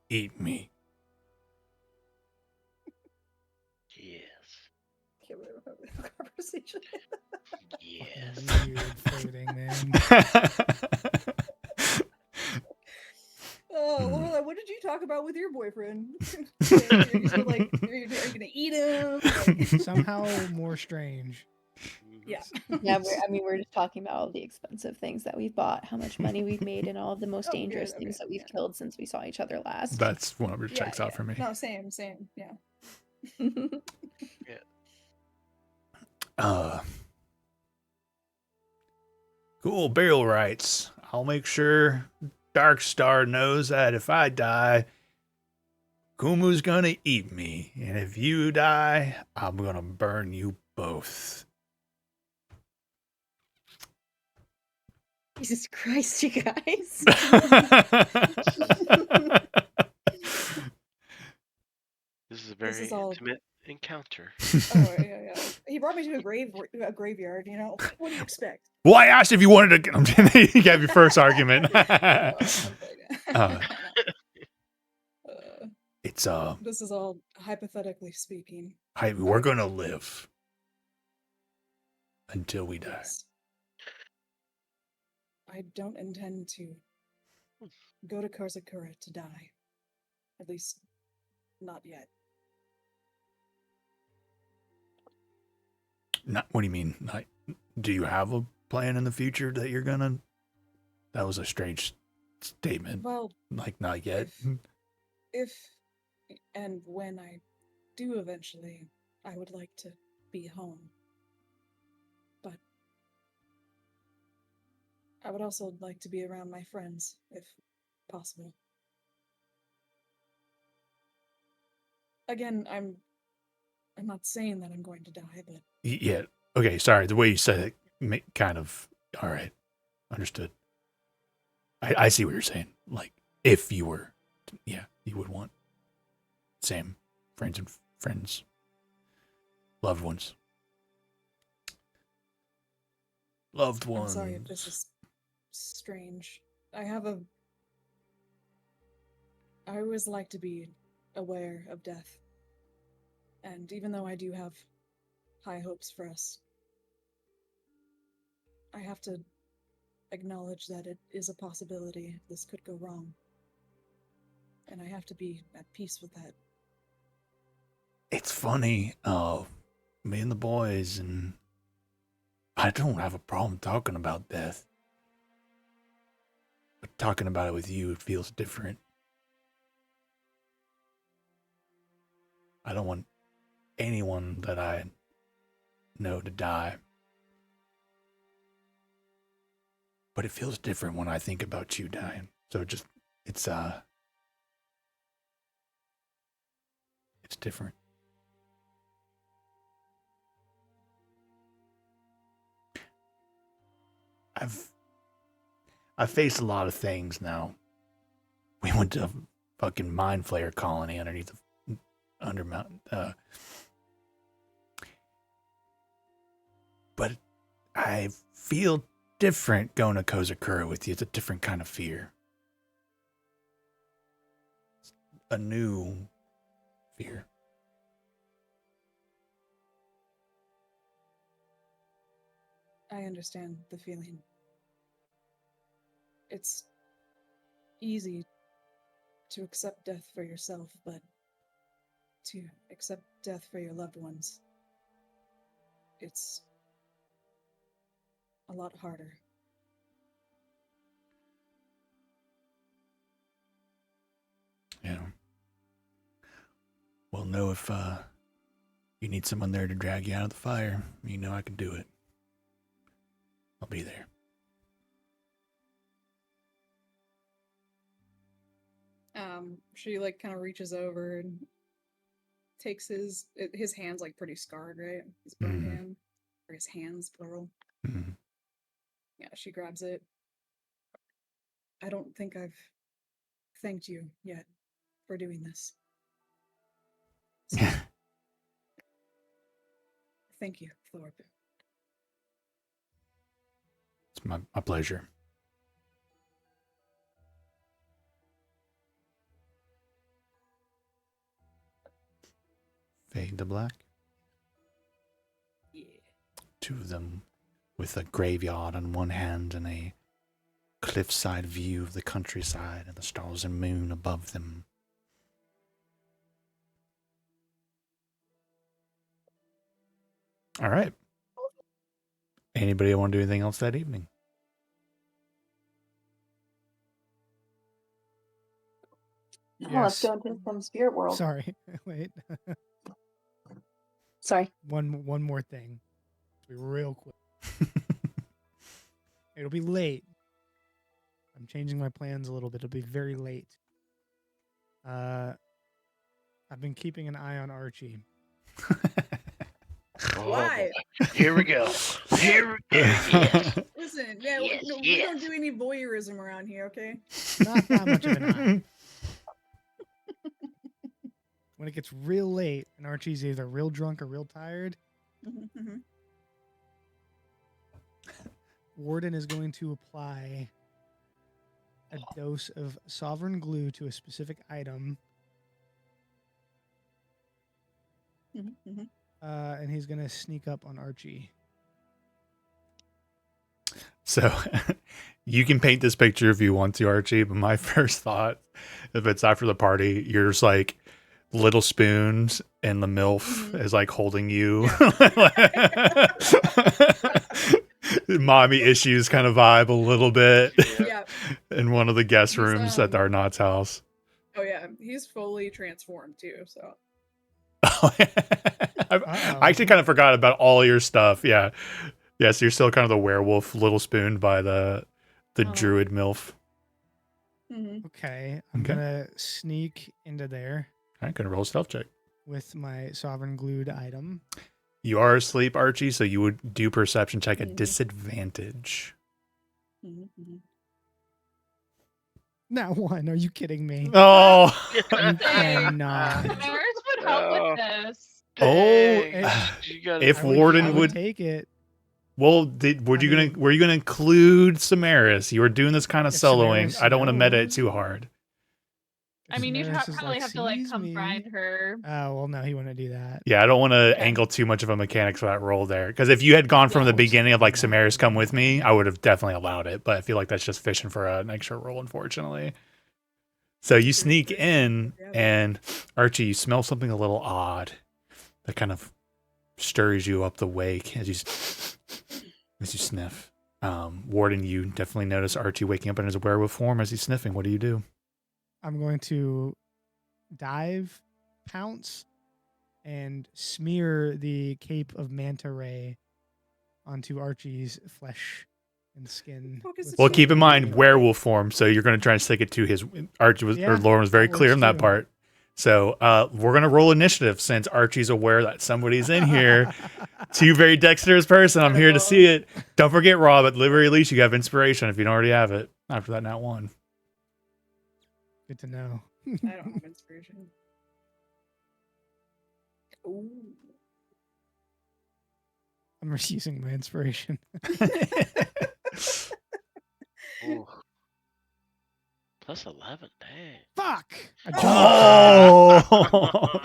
eat me. Yes. Okay, we don't have a conversation. Yes. Weird flirting, man. Oh, Lorelai, what did you talk about with your boyfriend? Are you gonna eat him? Like- Somehow more strange. yeah. Yeah, we're just talking about all the expensive things that we've bought, how much money we've made, and all of the most Oh, good, dangerous okay, things that we've yeah. killed since we saw each other last. That's whatever checks out for me. No, same. Yeah. Cool burial rights. I'll make sure Darkstar knows that if I die, Kumu's gonna eat me. And if you die, I'm gonna burn you both. Jesus Christ, you guys. This is a very all- intimate encounter. Oh yeah. He brought me to a graveyard. You know, what do you expect? Well, I asked if you wanted to. You have your first argument. It's This is all hypothetically speaking. we're gonna live until we die. Yes. I don't intend to go to Karzakura to die. At least, not yet. Not, what do you mean? Like, do you have a plan in the future that you're gonna? That was a strange statement. Well, Like, not yet. if and when I do eventually, I would like to be home. But I would also like to be around my friends, if possible. Again, I'm not saying that I'm going to die, but Yeah. Okay. Sorry. The way you said it, kind of. All right. Understood. I see what you're saying. Like, if you were, yeah, you would want same friends, loved ones. Loved I'm ones. sorry if this is strange. I always like to be aware of death. And even though I do have high hopes for us, I have to acknowledge that it is a possibility this could go wrong. And I have to be at peace with that. It's funny. Me and the boys, and I don't have a problem talking about death. But talking about it with you, it feels different. I don't want anyone that I know to die. But it feels different when I think about you dying. So just, it's different. I've faced a lot of things now. We went to a fucking mind flayer colony underneath the Undermountain. But I feel different going to Kozakura with you. It's a different kind of fear. A new fear. I understand the feeling. It's easy to accept death for yourself, but to accept death for your loved ones, it's a lot harder. Yeah. Well, know if you need someone there to drag you out of the fire, you know I can do it. I'll be there. She like kind of reaches over and takes his hand's like pretty scarred, right? His burned hand, or his hands plural. Mm-hmm. Yeah, she grabs it. I don't think I've thanked you yet for doing this. So, thank you, Thorpe. It's my pleasure. Fade to black. Yeah. Two of them with a graveyard on one hand and a cliffside view of the countryside and the stars and moon above them. All right. Anybody want to do anything else that evening? Oh, let's go into some spirit world. Sorry, wait. Sorry. One more thing. Be real quick. It'll be late. I'm changing my plans a little bit. It'll be very late. I've been keeping an eye on Archie. Why? Here we go. Here we go. Yes. Listen, yeah, Yes, we don't do any voyeurism around here, okay? Not that much of an eye. When it gets real late and Archie's either real drunk or real tired, Mm-hmm. Warden is going to apply a dose of sovereign glue to a specific item, Mm-hmm. and he's going to sneak up on Archie. So you can paint this picture if you want to, Archie, but my first thought, if it's after the party, you're just like little spoons and the MILF is like holding you. Mommy issues kind of vibe a little bit Yeah. in one of the guest He's, rooms at Arnott's house. Oh yeah, he's fully transformed too. So I actually kind of forgot about all your stuff. Yeah. Yes, you're still kind of the werewolf little spoon by the druid MILF. Okay, I'm gonna sneak into there. All right, gonna roll a stealth check. With my sovereign glued item. You are asleep, Archie, so you would do perception check at disadvantage. Not one. Are you kidding me? Oh, You cannot. Maris would help with this. If Warden I would take it. Well, were you gonna include Samaris? You were doing this kind of If soloing. Samaris I don't want to meta it knows. too hard. I mean, you'd Samaris is probably have to like "Sees come me." find her. Oh well, no, he wouldn't do that. Yeah, I don't want to angle too much of a mechanics for that roll there. Because if you had gone from the beginning of like Samaris come with me, I would have definitely allowed it. But I feel like that's just fishing for an extra roll, unfortunately. So you sneak in, and Archie, you smell something a little odd that kind of stirs you up the wake as you sniff. Warden, you definitely notice Archie waking up in his werewolf form as he's sniffing. What do you do? I'm going to dive, pounce, and smear the cape of manta ray onto Archie's flesh and skin. Well, keep in mind werewolf form, so you're going to try and stick it to his. Archie was, or Lauren was very that clear works on that too. part. So we're going to roll initiative since Archie's aware that somebody's in here. Two very dexterous person. I'm here to see it. Don't forget, Rob, at the very least, you have inspiration if you don't already have it. After that, nat 1. Good to know. I don't have inspiration. Ooh. I'm using my inspiration. Ooh. Plus 11, dang. Fuck! I jumped. Oh.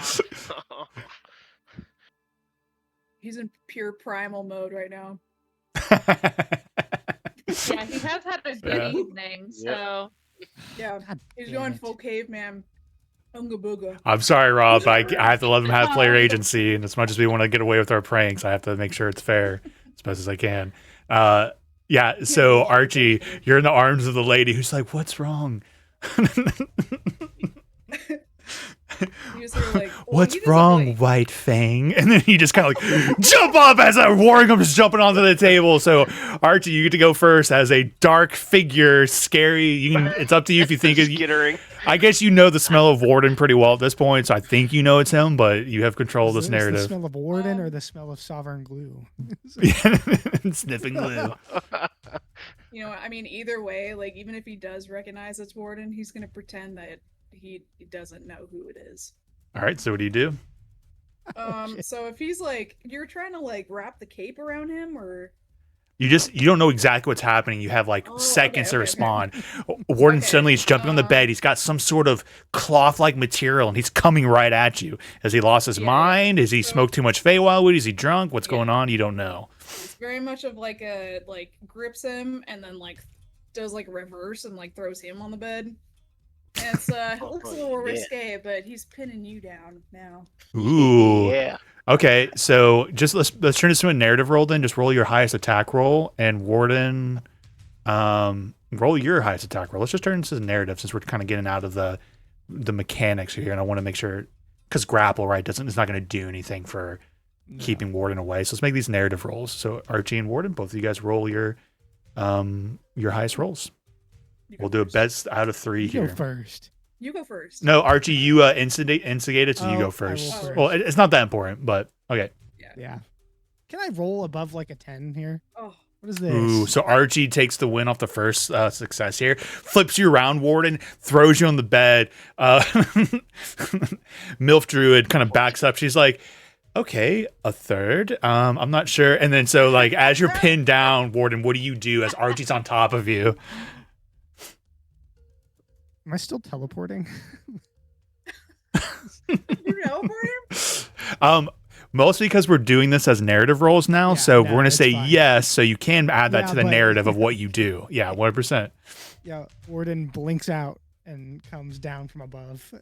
He's in pure primal mode right now. Yeah, he has had a good evening, so Yeah, God he's damn going it. full caveman. Unga booga. I'm sorry, Rob. I have to let them have player agency, and as much as we want to get away with our pranks, I have to make sure it's fair as best as I can. Yeah. So Archie, you're in the arms of the lady who's like, "What's wrong? You just hear, like, What's he doesn't, wrong, like- White Fang?" And then he just kind of like jump up as a warring comes jumping onto the table. So Archie, you get to go first as a dark figure, scary. You can. It's up to you if you think it. Skittering. I guess you know the smell of Warden pretty well at this point, so I think you know it's him, but you have control of Is this this the narrative. smell of warden or the smell of sovereign glue? Sniffing glue. You know, I mean, either way, like, even if he does recognize it's Warden, he's gonna pretend that he doesn't know who it is. All right, so what do you do? So if he's like, you're trying to like wrap the cape around him, or You don't know exactly what's happening. You have like seconds to okay. respond. Warden suddenly is jumping on the bed. He's got some sort of cloth-like material, and he's coming right at you. Has he lost his mind? Has he smoked too much Feywild weed? Is he drunk? What's going on? You don't know. it's very much of like a grips him and then like does like a reverse and like throws him on the bed. And it's it looks a little risque, but he's pinning you down now. Ooh. Yeah. Okay, so just let's turn this to a narrative roll then. Just roll your highest attack roll, and Warden, roll your highest attack roll. Let's just turn this to a narrative since we're kind of getting out of the mechanics here, and I want to make sure because grapple it's not going to do anything for keeping Warden away. So let's make these narrative rolls. So Archie and Warden, both of you guys roll your highest rolls. We'll do a best out of 3 You here. go first. You go first. No, Archie, you instigated, so you Oh, go I first. will first. Well, it's not that important, but okay. Yeah. Can I roll above like a 10 here? Oh, What is this? Ooh, so Archie takes the win off the first success here, flips you around, Warden, throws you on the bed. MILF Druid kind of backs up. She's like, okay, a third. I'm not sure. And then so like as you're pinned down, Warden, what do you do as Archie's on top of you? Am I still teleporting? you know for him? Mostly because we're doing this as narrative roles now, Yeah, so no, we're gonna it's say fine. yes, so you can add that Yeah, to the but- narrative of what you do. Yeah, 100%. Yeah, Warden blinks out and comes down from above.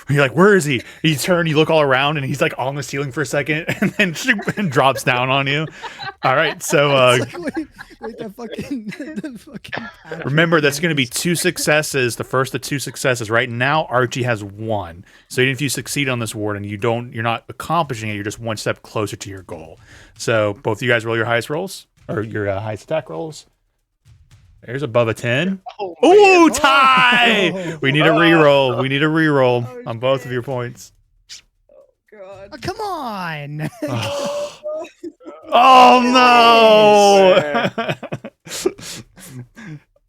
You're like, where is he? You turn, you look all around, and he's like on the ceiling for a second, and then and drops down on you. All right, so It's like, wait, the fucking Patrick remember that's going to be is- 2 successes. The first of 2 successes. Right now, Archie has 1. So even if you succeed on this warden, you're not accomplishing it. You're just 1 step closer to your goal. So both of you guys roll your highest rolls or your highest attack rolls. There's above a 10. Oh, Ooh, man. tie! Oh. We need a reroll. We need a reroll Oh, on both of shit. your points. God. Oh, come on. Oh no!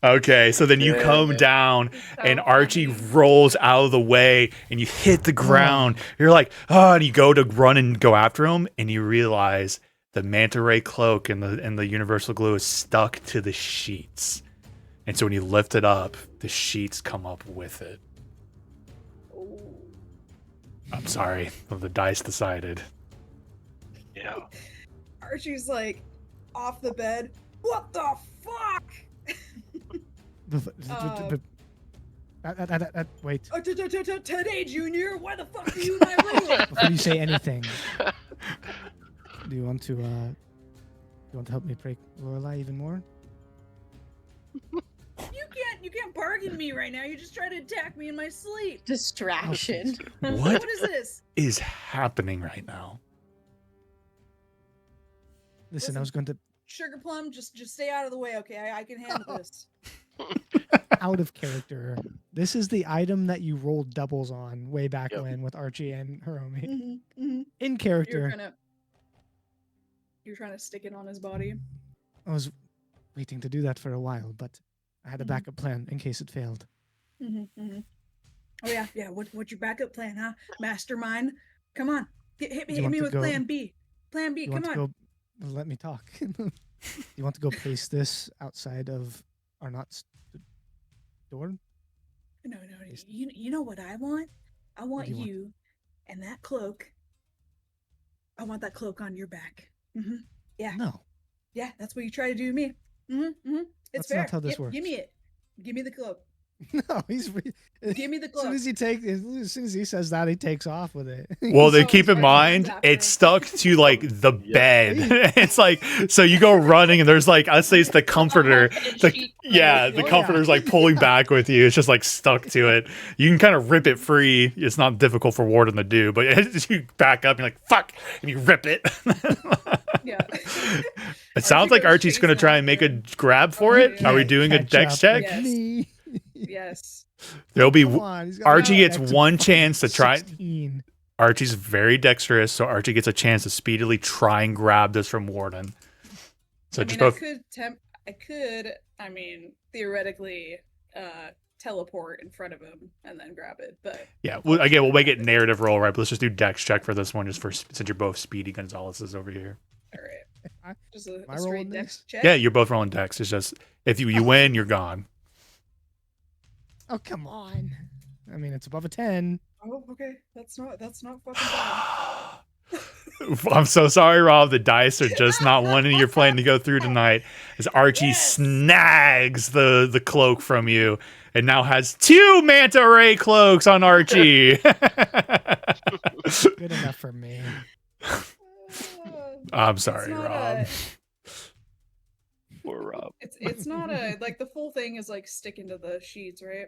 Okay, so then you come down and Archie rolls out of the way and you hit the ground. You're like, oh, and you go to run and go after him, and you realize the manta ray cloak and the universal glue is stuck to the sheets. And so when you lift it up, the sheets come up with it. I'm sorry, the dice decided. Yeah. Archie's like off the bed. What the fuck? Wait, Today, Junior. Why the fuck are you in my room? before you say anything, do you want to help me break Lorelai even more? You can't bargain me right now. You just try to attack me in my sleep. Distraction. What What is this? is happening right now? Listen, I was going to Sugar Plum, just stay out of the way, okay? I can handle this. out of character. This is the item that you rolled doubles on way back Yep. when with Archie and Hiromi. Mm-hmm. In character, You're trying to stick it on his body. I was waiting to do that for a while, but I had a Mhm. backup plan in case it failed. Mm-hmm. Oh yeah. What's your backup plan, huh? Mastermind. Come on, hit You me want to with go- Plan B. Plan B. You Come want on. to go? Let me talk. You want to go paste this outside of Arnott's door? No. You know what I want? I want do you want? you and that cloak. I want that cloak on your back. Mm-hmm. Yeah. No. Yeah, that's what you try to do to me. Mm-hmm. It's That's fair. not how this Give me it. Give me the cloak. No, Give me the as cloak. soon as he says that, he takes off with it. Well, then So keep in Archie mind, comes after it's him. stuck to like the Yeah. bed. It's like, so you go running and there's like, let's say it's the comforter. The Sheet yeah, from the Oh, yeah. comforter's like pulling back with you. It's just like stuck to it. You can kind of rip it free. It's not difficult for Warden to do, but as you back up, you're like, fuck, and you rip it. Yeah. It sounds like goes Archie's going to chasing try and make after a him. grab for Oh, it. yeah. Are we doing a Catch dex up check? with Yes. me. Yes. There'll be Come on, he's got Archie a gets dex of one fucking chance to try. 16. Archie's very dexterous, so Archie gets a chance to speedily try and grab this from Warden. So I just mean, both. I mean, theoretically, teleport in front of him and then grab it. But Yeah, well, again, we'll make it narrative roll, right? But let's just do dex check for this one, just for since you're both Speedy Gonzalez's over here. all right, just Am I a straight rolling dex this? check. Yeah, you're both rolling dex. It's just if you win, you're gone. Oh, come on. I mean, it's above a 10. Oh, okay. That's not fucking bad. I'm so sorry, Rob. The dice are just not wanting your plan to go through tonight. As Archie Yes. snags the cloak from you, and now has 2 manta ray cloaks on Archie. Good enough for me. I'm sorry, It's not Rob. Poor Rob. It's not a like the full thing is like sticking to the sheets, right?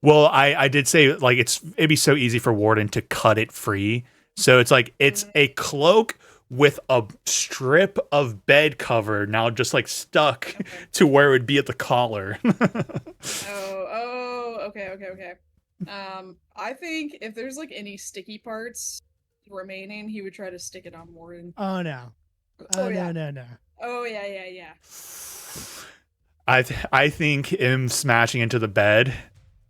Well, I did say like it'd be so easy for Warden to cut it free. So it's like it's a cloak with a strip of bed cover now just like stuck Okay. to where it would be at the collar. Okay. I think if there's like any sticky parts remaining, he would try to stick it on Warden. Oh, no. Oh, Oh, yeah. no. Oh yeah. I think him smashing into the bed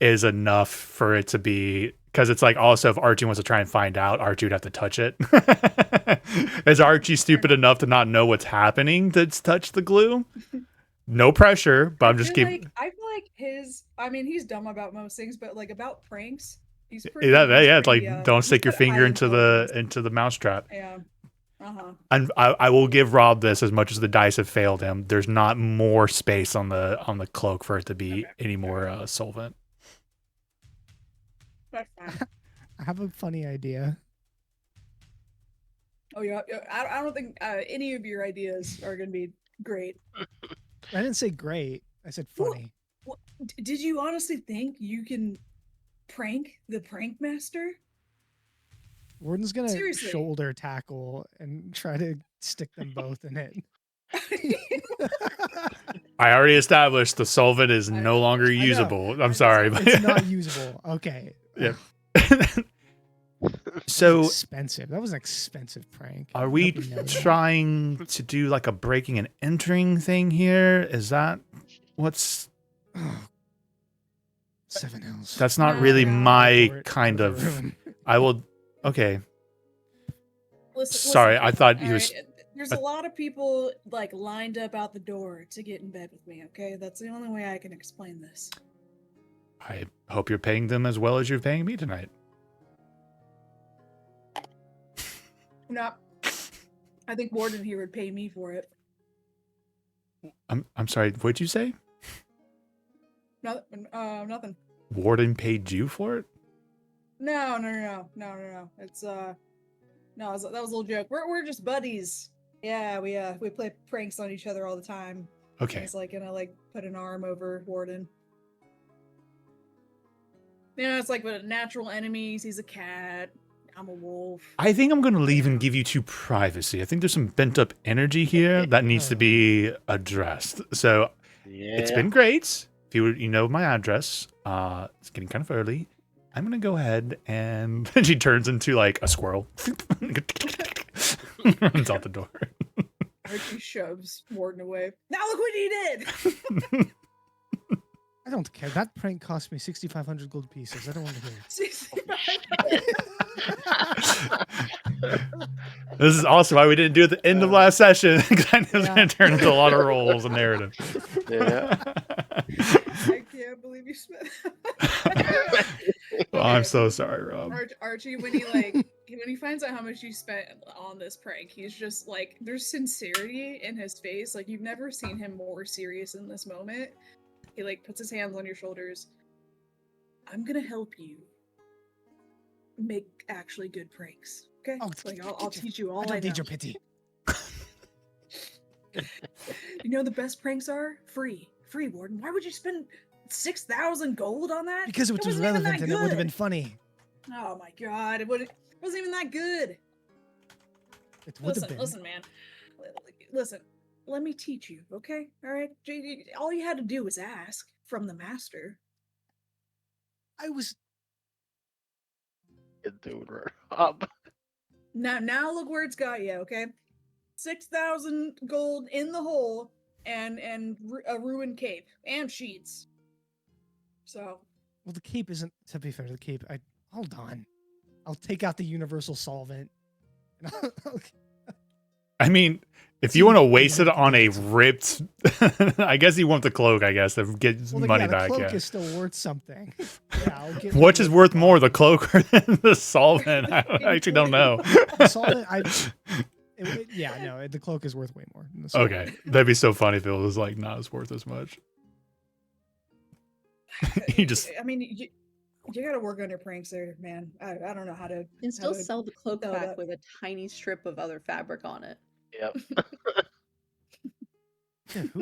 is enough for it to be, because it's like also if Archie wants to try and find out, Archie would have to touch it. Is Archie stupid enough to not know what's happening that's touched the glue? No pressure, but I'm just giving. I feel like he's dumb about most things, but like about pranks, he's pretty. Yeah, he's it's pretty, like don't he's stick your got finger high into intelligence. the mousetrap. Yeah. And I will give Rob this, as much as the dice have failed him. There's not more space on the cloak for it to be any more solvent. That's fine. I have a funny idea. Oh yeah, I don't think any of your ideas are gonna be great. I didn't say great. I said funny. Did you honestly think you can prank the prank master? Warden's gonna Seriously. shoulder tackle and try to stick them both in it. I already established the solvent is no longer I know. usable. I'm sorry, but It's not usable. Okay. Yep. That So was expensive. That was an expensive prank. are we Nobody knows. trying to do like a breaking and entering thing here? Is that what's? Oh. 7 L's. That's not No, really no. my Or- kind or of. room. I will. Okay. Listen, Sorry, I thought he all was. right, There's a lot of people like lined up out the door to get in bed with me. Okay, that's the only way I can explain this. I hope you're paying them as well as you're paying me tonight. No, I think Warden here would pay me for it. I'm sorry. What'd you say? Nothing. Warden paid you for it? No. It's no, that was a little joke. We're just buddies. Yeah, we play pranks on each other all the time. Okay. He's like gonna like put an arm over Warden. You know, it's like with natural enemies. He's a cat. I'm a wolf. I think I'm going to leave and give you two privacy. I think there's some bent up energy here that needs to be addressed. So it's been great. If you know my address, it's getting kind of early. I'm going to go ahead and she turns into like a squirrel. Runs out the door. Archie shoves Warden away. Now look what he did! I don't care. That prank cost me 6,500 gold pieces. I don't want to hear it. This is also why we didn't do it at the end of last session, because I knew it was going to turn into a lot of roles and narrative. Yeah. I can't believe you spent. Well, I'm so sorry, Rob. Archie, when he finds out how much you spent on this prank, he's just like, there's sincerity in his face. Like, you've never seen him more serious in this moment. He like puts his hands on your shoulders. I'm gonna help you make actually good pranks. Okay? Oh, Like I'll teach you all I I, don't know. need your pity. You know the best pranks are free, Warden. Why would you spend 6,000 gold on that? Because it was wasn't even relevant that and it would have been good. funny. Oh my god, it wasn't even that good. It would have Listen, been. listen, man. Listen, let me teach you, okay? All right. All you had to do was ask from the master. I was. Dude, Rob. Now look where it's got you, okay? 6,000 gold in the hole, and a ruined cape and sheets. So Well, the cape isn't. To be fair, the cape. Hold on. I'll take out the universal solvent. And I mean, if you want to waste it on a ripped, I guess you want the cloak, I guess, to get money the back. cloak Yeah. is still worth something. Yeah, I'll get Which rid is of worth more, the cloak or the solvent? I actually don't know. The solvent. The cloak is worth way more. Than the solvent. Okay. That'd be so funny if it was like not as worth as much. You just. I mean, you gotta work on your pranks there, man. I don't know how to. You can still how to sell the cloak sell back that. with a tiny strip of other fabric on it. Yep. Yeah, who?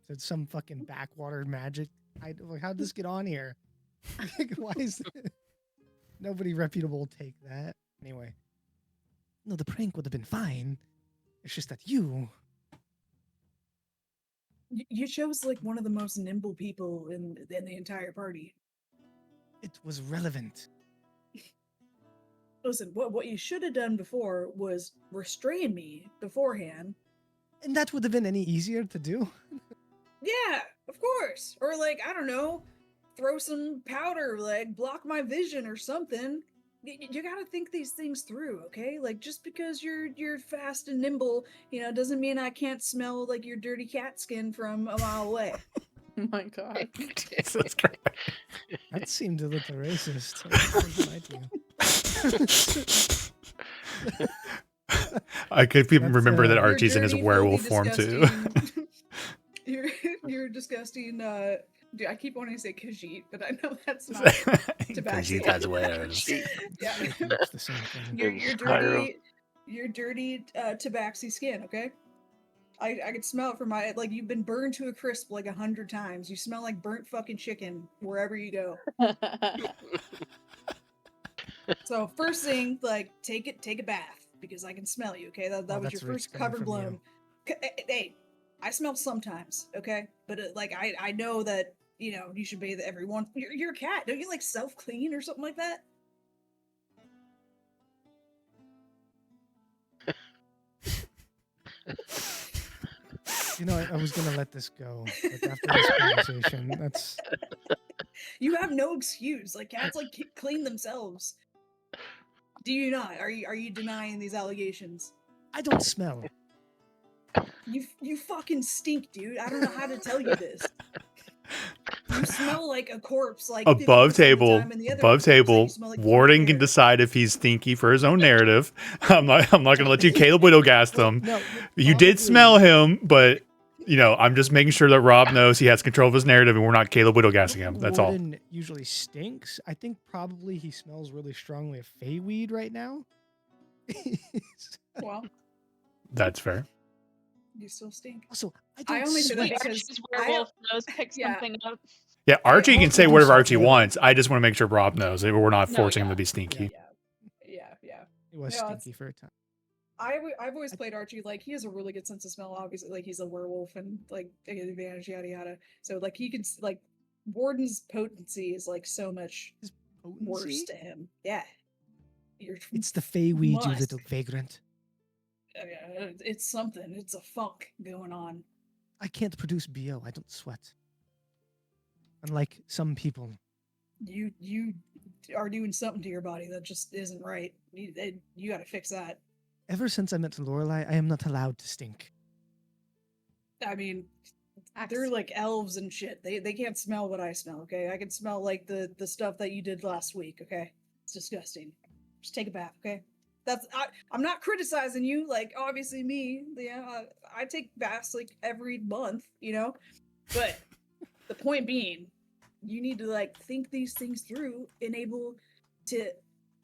Is it some fucking backwater magic? How did this get on here? Like, why is it? Nobody reputable will take that. Anyway. No, the prank would have been fine. It's just that you. You chose like one of the most nimble people in the entire party. It was relevant. Listen, what you should have done before was restrain me beforehand. And that would have been any easier to do. Yeah, of course. Or like, I don't know, throw some powder, like block my vision or something. You gotta think these things through, okay? Like, just because you're fast and nimble, doesn't mean I can't smell like your dirty cat skin from a mile away. Oh my god. Jesus Christ. That seemed a little racist. I could even That's, remember that Your Archie's in his dirty, werewolf filthy, form too. disgusting- you're disgusting. Dude, I keep wanting to say Khajiit, but I know that's not. Tabaxi. Khajiit has wares. Yeah. It's the same thing. You're, In you're Skyrim. dirty. You're dirty tabaxi skin. Okay. I could smell it from my like you've been burned to a crisp like 100 times. You smell like burnt fucking chicken wherever you go. So first thing, like take a bath because I can smell you. Okay, that was that's your rich first coming cover from blown. Hey, I smell sometimes. Okay, but like I know that you should bathe everyone. You're a cat. Don't you like self clean or something like that? I was gonna let this go. Like, after this conversation, that's You have no excuse. Like cats like clean themselves. Do you not? Are you denying these allegations? I don't smell. You fucking stink, dude. I don't know how to tell you this. You smell like a corpse, like 50% Above of the table, time, and the other above 50% you table. smell like Warden can air. decide if he's stinky for his own narrative. I'm not gonna let you Caleb Widowgast him. No, You did smell him, but I'm just making sure that Rob knows he has control of his narrative, and we're not Caleb Widowgassing him. That's all. Warden usually stinks. I think probably he smells really strongly of Feyweed right now. Well, That's fair. you still stink. Also, I I don't only say that sweat. because Archie's werewolf nose pick yeah. something up. Yeah, Archie can also say do whatever something. Archie wants. I just want to make sure Rob knows that we're not No, forcing him yeah. to be stinky. Yeah. It was No, it's- stinky for a time. I've always played Archie like he has a really good sense of smell. Obviously, like he's a werewolf and like take advantage, yada yada. So like he can like Warden's potency is like so much worse Potency? to him. Yeah, you're It's the Feyweed, you must. little vagrant. It's something. It's a funk going on. I can't produce BO. I don't sweat. Unlike some people. You are doing something to your body that just isn't right. You got to fix that. Ever since I met Lorelai, I am not allowed to stink. I mean, Axe. they're like elves and shit. They can't smell what I smell. Okay, I can smell like the stuff that you did last week. Okay, it's disgusting. Just take a bath. Okay, I'm not criticizing you. Like obviously me, I take baths like every month. But the point being, you need to like think these things through and able to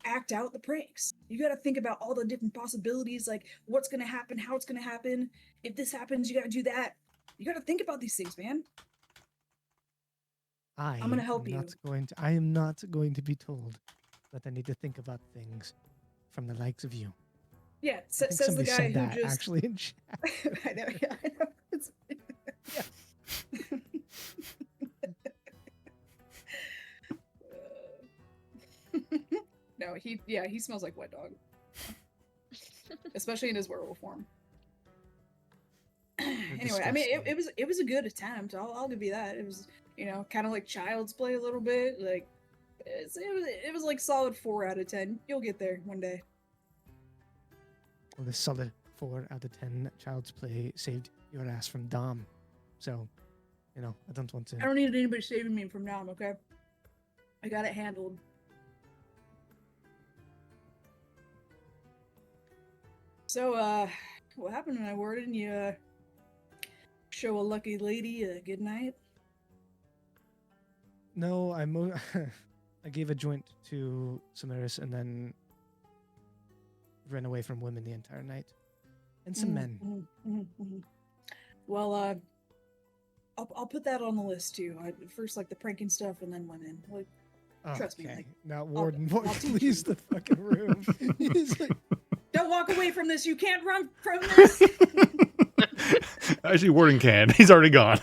act out the pranks. You got to think about all the different possibilities, like what's going to happen, how it's going to happen. If this happens, you got to do that. You got to think about these things, man. I'm gonna help you. I am not going to be told that I need to think about things from the likes of you. Yeah, I think says the somebody guy said who that just. actually in chat. I know. Yeah, I know. No, he smells like wet dog, especially in his werewolf form. Anyway, I mean, it was a good attempt. I'll give you that. It was kind of like Child's Play a little bit. Like it was like solid 4 out of 10. You'll get there one day. Well, the solid 4 out of 10 Child's Play saved your ass from Dom. So, I don't want to. I don't need anybody saving me from now. Okay, I got it handled. So, what happened when I Warden? You show a lucky lady a good night? No, I gave a joint to Samaris and then ran away from women the entire night. And some men. Well, I'll put that on the list too. First, like the pranking stuff, and then women. Like, trust me. Like, Now, Warden, I'll teach leaves the fucking room. He's like, don't walk away from this. You can't run from this. Actually, Warden can. He's already gone.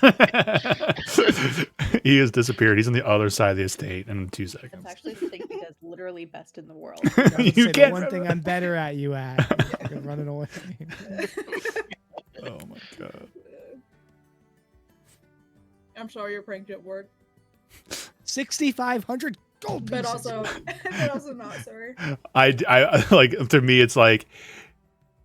He has disappeared. He's on the other side of the estate in 2 seconds. That's actually the thing he does literally best in the world. I was gonna You say the can't one run thing I'm better at you at. Fucking running away. Oh my god. I'm sorry your prank didn't work, 6,500 gold pieces. but also not sorry. I like, to me, it's like,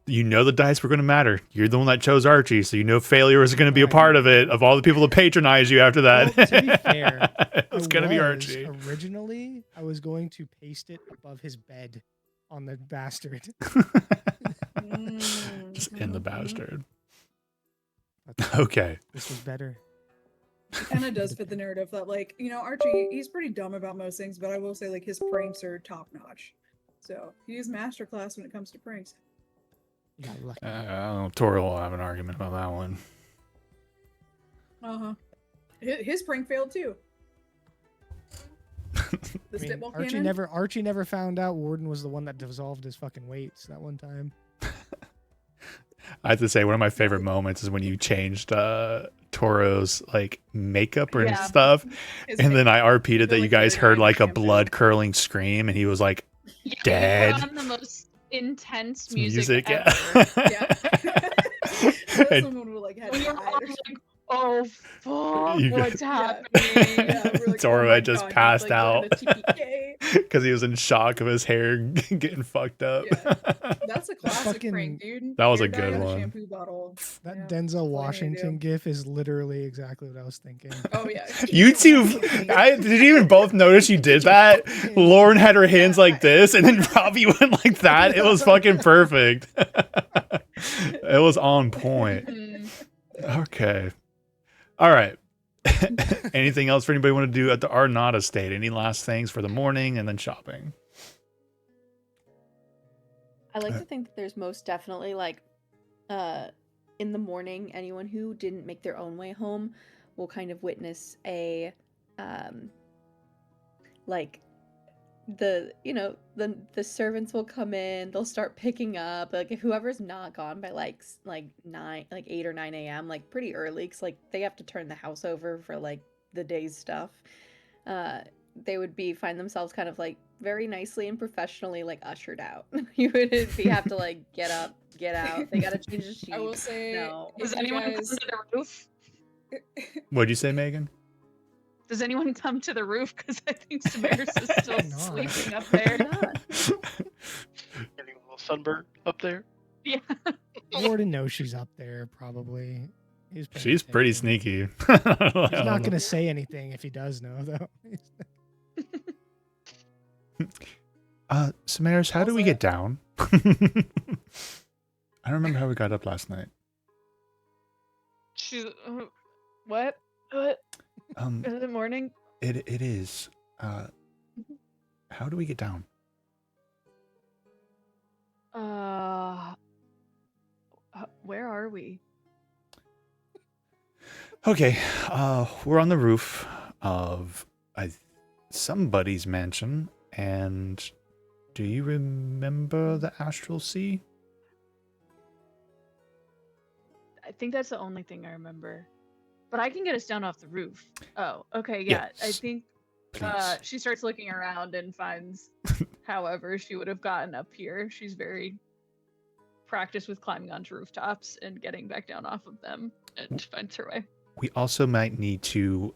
the dice were going to matter. You're the one that chose Archie, so failure is going to be a part of it. Of all the people that patronize you after that, Well, to be fair, it's going to be Archie. Originally, I was going to paste it above his bed on the bastard. Misfits in the bastard. Okay. This was better. Kind of does fit the narrative that, like, you know, Archie, he's pretty dumb about most things, but I will say, like, his pranks are top notch. So he's masterclass when it comes to pranks. You got lucky. I don't know. Tori will have an argument about that one. His prank failed too. The I mean, spitball Archie cannon. never found out Warden was the one that dissolved his fucking weights that one time. I have to say, one of my favorite moments is when you changed Toro's like makeup or Yeah. stuff, His and then I RP'd it that like, you guys very heard like a shampoo. blood curdling scream, and he was like, Yeah, you Dead. put on the most intense music, ever. Yeah. That was And- someone who like had We were died all or like, "Oh fuck, You what's Yeah. happening?" Yeah, we're like, Toro oh my had just God, he's, passed like, going out. to TPK. because he was in shock of his hair getting fucked up. Yeah. That's a classic fucking- prank, dude. That was a Hair dye good on one. Shampoo bottle. That Yeah, Denzel that's all you Washington do. gif is literally exactly what I was thinking. Oh yeah. You two, did you even both notice you did that? Lauren had her hands like this, and then Robbie went like that. It was fucking perfect. It was on point. Mm. Okay. All right. Anything else for anybody want to do at the Arnada Estate? Any last things for the morning and then shopping? I like to think that there's most definitely like in the morning, anyone who didn't make their own way home will kind of witness a like the the servants will come in, they'll start picking up like whoever's not gone by like 8 or 9 a.m. like pretty early, because like they have to turn the house over for like the day's stuff. They would find themselves kind of like very nicely and professionally like ushered out. You would have to like get up, get out. They gotta change the sheets. I will say, No. Does if you anyone guys- come to the roof? What'd you say, Megan? Does anyone come to the roof? Because I think Samaris is still Not. sleeping up Why there. not? Getting a little sunburn up there. Yeah. Warden knows she's up there, probably. He's paying She's pretty attention. sneaky. He's not gonna say anything if he does know, though. Samaris, how do we Also- get down? I don't remember how we got up last night. She's what? What? Um, Is it morning? it is. How do we get down? Where are we? Okay, we're on the roof of somebody's mansion, and do you remember the Astral Sea? I think that's the only thing I remember. But I can get us down off the roof. Oh, okay, yeah. I Yes, think Please. she starts looking around and finds however she would have gotten up here. She's very practiced with climbing onto rooftops and getting back down off of them, and finds her way. We also might need to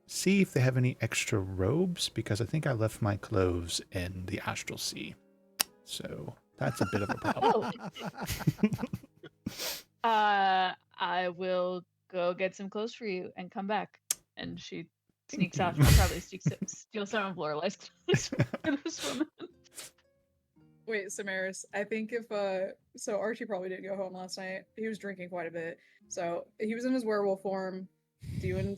see if they have any extra robes, because I think I left my clothes in the Astral Sea. So that's a bit of a problem. I will go get some clothes for you and come back. And she sneaks off. She'll probably steal some of Lorelai's clothes for this woman. Wait, Samaris, I think if so Archie probably didn't go home last night. He was drinking quite a bit. So he was in his werewolf form, doing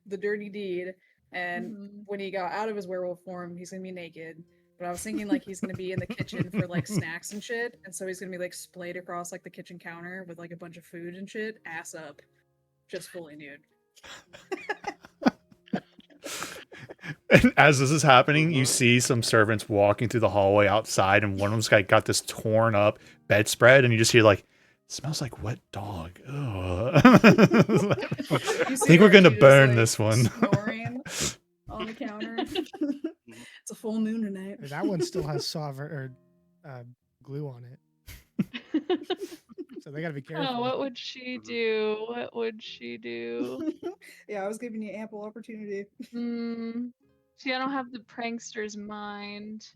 the dirty deed, and Mhm. when he got out of his werewolf form, he's gonna be naked. But I was thinking like he's gonna be in the kitchen for like snacks and shit, and so he's gonna be like splayed across like the kitchen counter with like a bunch of food and shit, ass up, just fully nude. And as this is happening, you see some servants walking through the hallway outside, and one of them's got this torn up bedspread, and you just hear like, smells like wet dog. Ugh. You I see think we're gonna Archie just, burn like, this one. snoring on the counter. It's a full moon tonight. That one still has sovereign or glue on it, so they gotta be careful. Oh, what would she do? What would she do? Yeah, I was giving you ample opportunity. See, I don't have the prankster's mind.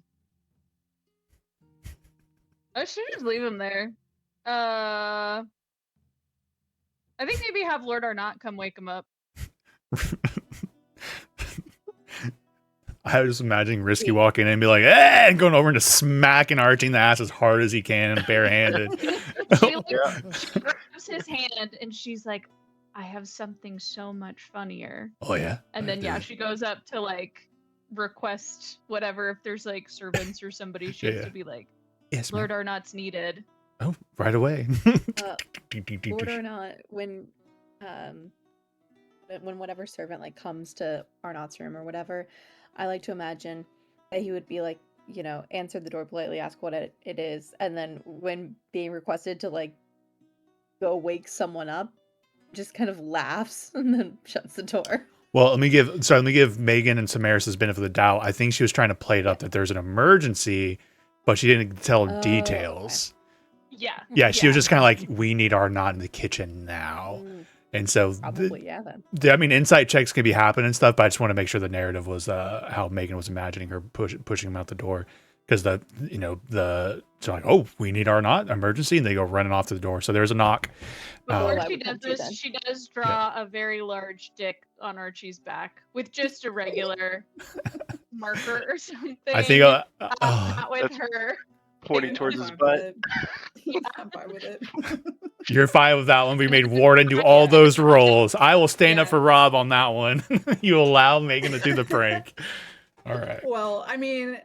I should just leave him there. I think maybe have Lord Arnott come wake him up. I was just imagining Risky walking in and be like, eh, and going over and just smacking Archie in the ass as hard as he can, barehanded. She like Yeah. she grabs his hand and she's like, I have something so much funnier. Oh yeah. And then Yeah. she goes up to like request whatever if there's like servants or somebody, she has Yeah. to be like, Yes, Lord ma'am. Arnott's needed. Oh, right away. Lord or not, when whatever servant like comes to Arnott's room or whatever, I like to imagine that he would be like, you know, answer the door politely, ask what it is, and then when being requested to like go wake someone up, just kind of laughs and then shuts the door. Well, let me give Megan and Samaris' benefit of the doubt. I think she was trying to play it up that there's an emergency, but she didn't tell Oh, details. Yeah. Yeah, she was just kind of like, we need Arnott in the kitchen now. And so, Probably, yeah, then. I mean, insight checks can be happening and stuff, but I just want to make sure the narrative was how Megan was imagining her pushing him out the door. Because so like, oh, we need Arnott, emergency, and they go running off to the door. So there's a knock. Before that she would does come to then. this, she does draw a very large dick on Archie's back with just a regular marker or something. I think not with her. Pointing towards I'm his fine butt. with it. I'm fine with it. you're fine with that one. We made Warden do all those roles. I will stand up Yeah. for Rob on that one. You allow Megan to do the prank. All right. Well, I mean,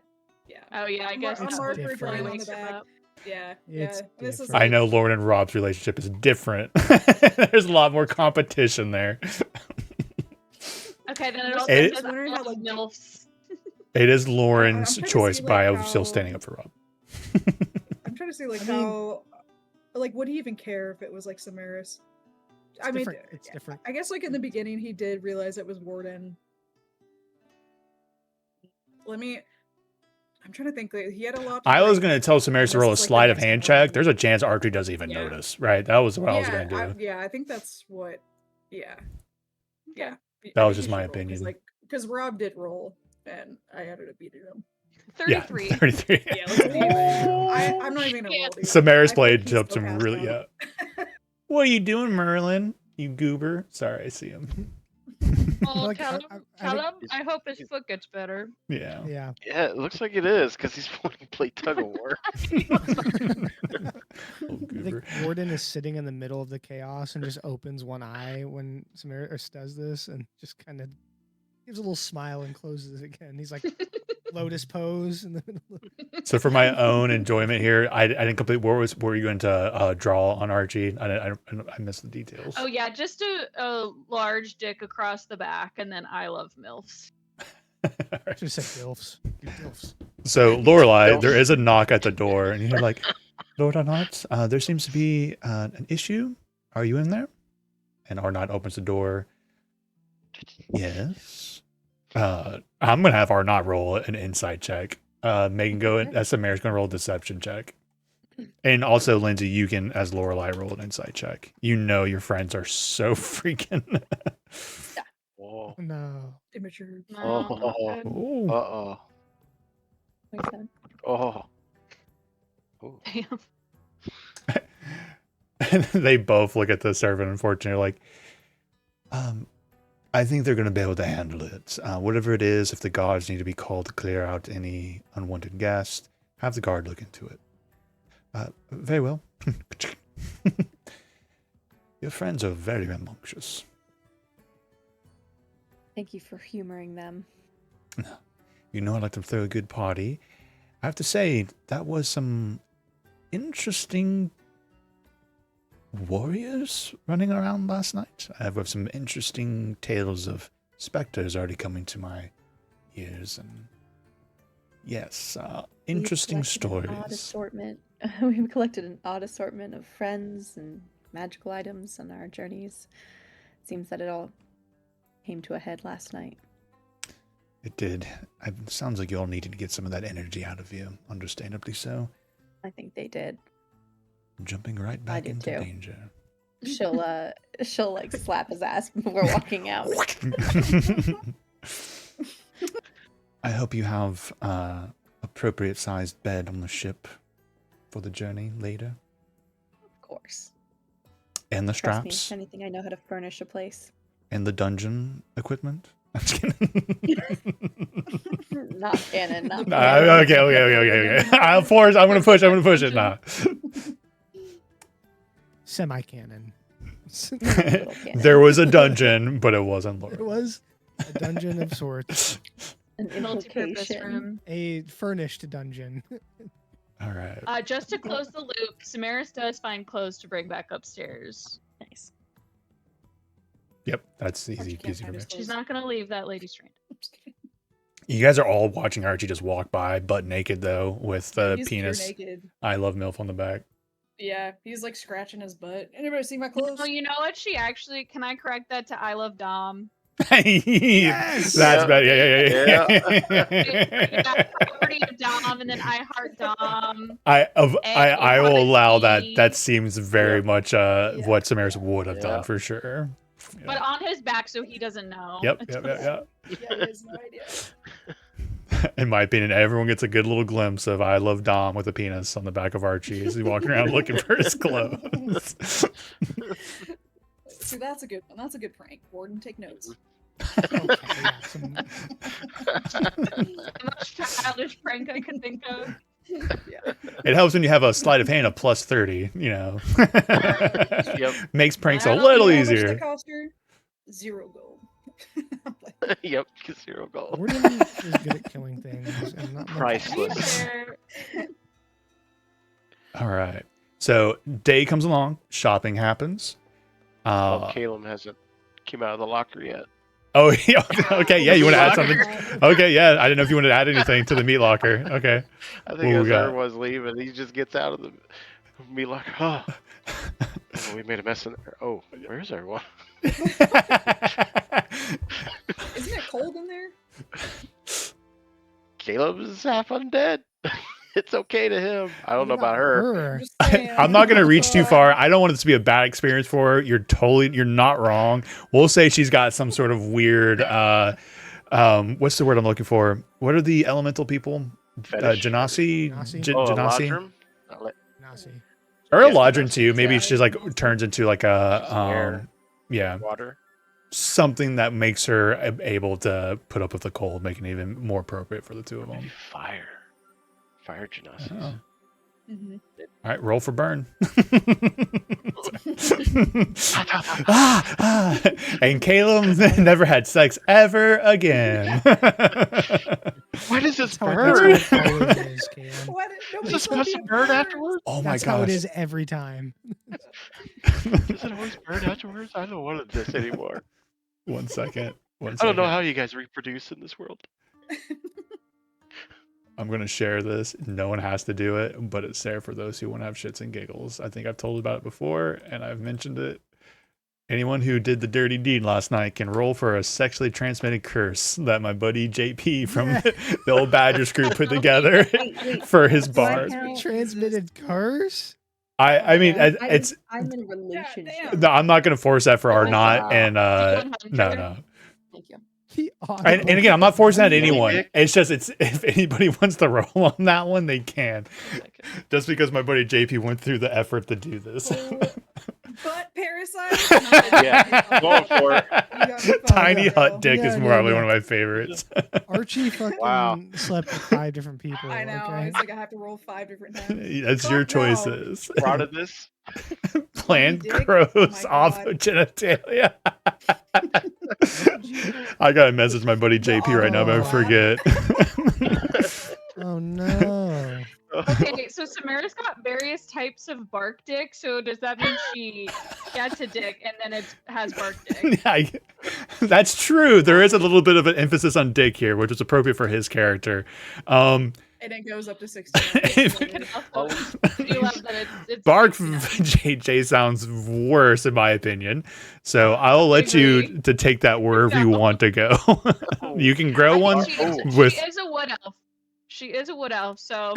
yeah. Oh yeah, I guess A It's marker different. drawing on the wakes him back. up. Yeah, It's yeah. This is different. I know Lauren and Rob's relationship is different. There's a lot more competition there. Okay, then it also It- says I was wondering how, like, MILFs. It is Lauren's trying to choice, see, but I like, was still how- standing up for Rob. I'm trying to see like I mean- how, like, would he even care if it was like Samaris? I mean, different. It's different. I guess like in the beginning he did realize it was Warden. I'm trying to think. Like, he had a lot. To I was like- going to tell Samaris to this roll a is, like, the sleight of next hand one. check. There's a chance Archie doesn't even Yeah. notice, right? That was what I was going to do. Yeah, I think that's what. Yeah. Yeah. That I was think just he my should roll, 'cause, opinion. like, because Rob did roll, and I ended up beating him. 33. Yeah, 33. Yeah, let's leave it. I'm not even gonna roll. These. Samaris I played think he's up still some passed really, out. yeah. What are you doing, Merlin? You goober. Sorry, I see him. Oh, Like, tell him. I Tell think- him. I hope his foot gets better. Yeah. Yeah. Yeah, it looks like it is because he's wanting to play tug of war. Little I goober. think Warden is sitting in the middle of the chaos and just opens one eye when Samaris does this and just kind of gives a little smile and closes it again. He's like lotus pose in the middle of So for my own enjoyment here, I didn't complete. What were you going to draw on Archie? I missed the details. Oh yeah, just a large dick across the back, and then I love MILFs. Just said DILFs. You DILFs. So Lorelai, there is a knock at the door, and you're like, Lord Arnott, there seems to be an issue. Are you in there? And Arnott opens the door. Yes. I'm gonna have Arnott roll an insight check. Megan, go and Samaris gonna roll a deception check. And also, Lindsay, you can, as Lorelai, roll an insight check. You know your friends are so freaking. Whoa. No. Immature. Oh. Ooh. Uh-oh. 27. Oh. Ooh. Damn. And they both look at the servant, unfortunately, like, I think they're going to be able to handle it. Whatever it is, if the guards need to be called to clear out any unwanted guests, have the guard look into it. Very well. Your friends are very rambunctious. Thank you for humoring them. You know I like to throw a good party. I have to say, that was some interesting warriors running around last night. I have some interesting tales of specters already coming to my ears, and yes, interesting We've collected an odd stories. assortment. We've collected an odd assortment of friends and magical items on our journeys. Seems that it all came to a head last night. It did. It sounds like you all needed to get some of that energy out of you. Understandably so. I think they did. Jumping right back did into too. danger. She'll like slap his ass before walking out. I hope you have appropriate sized bed on the ship for the journey later. Of course. And the Trust me, straps if anything, I know how to furnish a place. and the dungeon equipment. I'm just kidding. Not canon. Not Nah, canon. okay. I'm gonna push it. Nah. Semi-canon. Little canon. There was a dungeon, but it wasn't It Lord. was a dungeon of sorts, An Multi-purpose implication. room. a furnished dungeon. All right. Just to close the loop, Samaris does find clothes to bring back upstairs. Nice. Yep, that's Archie easy can't peasy for find me. his She's clothes. not gonna leave that lady stranded. I'm just kidding. You guys are all watching Archie just walk by, butt naked though, with the He's pure penis naked. "I love MILF" on the back. Yeah, he's like scratching his butt. Anybody see my clothes? Oh, you know what? She actually, can I correct that to I love Dom? Yes! That's Yeah. better. Yeah. Property of Dom, and then I heart Dom. I will allow that. A-P. That seems very Yep. much what Samaris would have done Yeah. for sure. But on his back, so he doesn't know. Yep. Yeah, he has no idea. In my opinion, everyone gets a good little glimpse of "I love Dom" with a penis on the back of Archie as he's walking around looking for his clothes. See, that's a good one. That's a good prank. Warden, take notes. Okay, yeah, some- The most childish prank I could think of. Yeah. It helps when you have a sleight of hand of plus 30. You know, Yep. makes pranks a I don't little You know how much easier. that cost her? 0 gold. Yep. 0 gold. Warden is good at killing things. And not much- Priceless. There- All right. So day comes along, shopping happens. Oh, Caleb hasn't came out of the locker yet. Oh, yeah, okay. Yeah, you want to add something? Locker. Okay, yeah. I didn't know if you wanted to add anything to the meat locker. Okay. I What think we as got? everyone's leaving, he just gets out of the meat locker. Oh, oh, we made a mess in there. Oh, where's everyone? Isn't it cold in there? Caleb is half undead. It's okay to him. I don't know What about her. I'm just saying. I'm not gonna reach too far. I don't want this to be a bad experience for her. You're not wrong. We'll say she's got some sort of weird what's the word I'm looking for? What are the elemental people? Fetish. Genasi? Genasi? Oh, Genasi? Eladrin? I'll let- Nasi. Or Yeah, Eladrin Genasi. too. Maybe Yeah, she's like Genasi. turns into like a Air. yeah, Water. something that makes her able to put up with the cold, making it even more appropriate for the two of Maybe them. fire. Fire Genasi. Oh. Mhm. All right, roll for burn. And Caleb never had sex ever again. Why does this That's how burn? it always is, Cam. Why did Is nobody this told me supposed to it burn burns? afterwards? Oh my That's how it gosh. is every time. Does it always burn afterwards? I don't want this anymore. 1 second. I don't know how you guys reproduce in this world. I'm going to share this. No one has to do it, but it's there for those who want to have shits and giggles. I think I've told about it before, and I've mentioned it. Anyone who did the dirty deed last night can roll for a sexually transmitted curse that my buddy JP from Yeah. the old Badgers group put together Wait, for his do I bard. count- Transmitted curse? I mean, I'm- it's I'm in a relationship. damn. no, I'm not going to force that for our Wow. not, and Hunter? no. Thank you. The And again, I'm not forcing that on Really, anyone. Nick? It's just if anybody wants to roll on that one, they can. Just because my buddy JP went through the effort to do this. Butt parasite? Yeah, going for it. You got me Tiny fucked up, hut dick is Yeah, probably yeah. one of my favorites. Archie fucking Wow. slept with 5 different people. I know. Okay? It's like I have to roll 5 different times. That's your Fuck no. choices. Prodded this. Plant Dick? gross Oh my off God. of genitalia. I gotta message my buddy JP right now, but I forget. Oh no. Okay, so Samara's got various types of bark dick. So does that mean she gets a dick and then it has bark dick? That's true. There is a little bit of an emphasis on dick here, which is appropriate for his character. And it goes up to 16. And also, you love that it's Bark you know. JJ sounds worse in my opinion. So I'll let you Agree. to take that wherever you No. want to go. You can grow I one think with she is a wood elf. She is a wood elf, so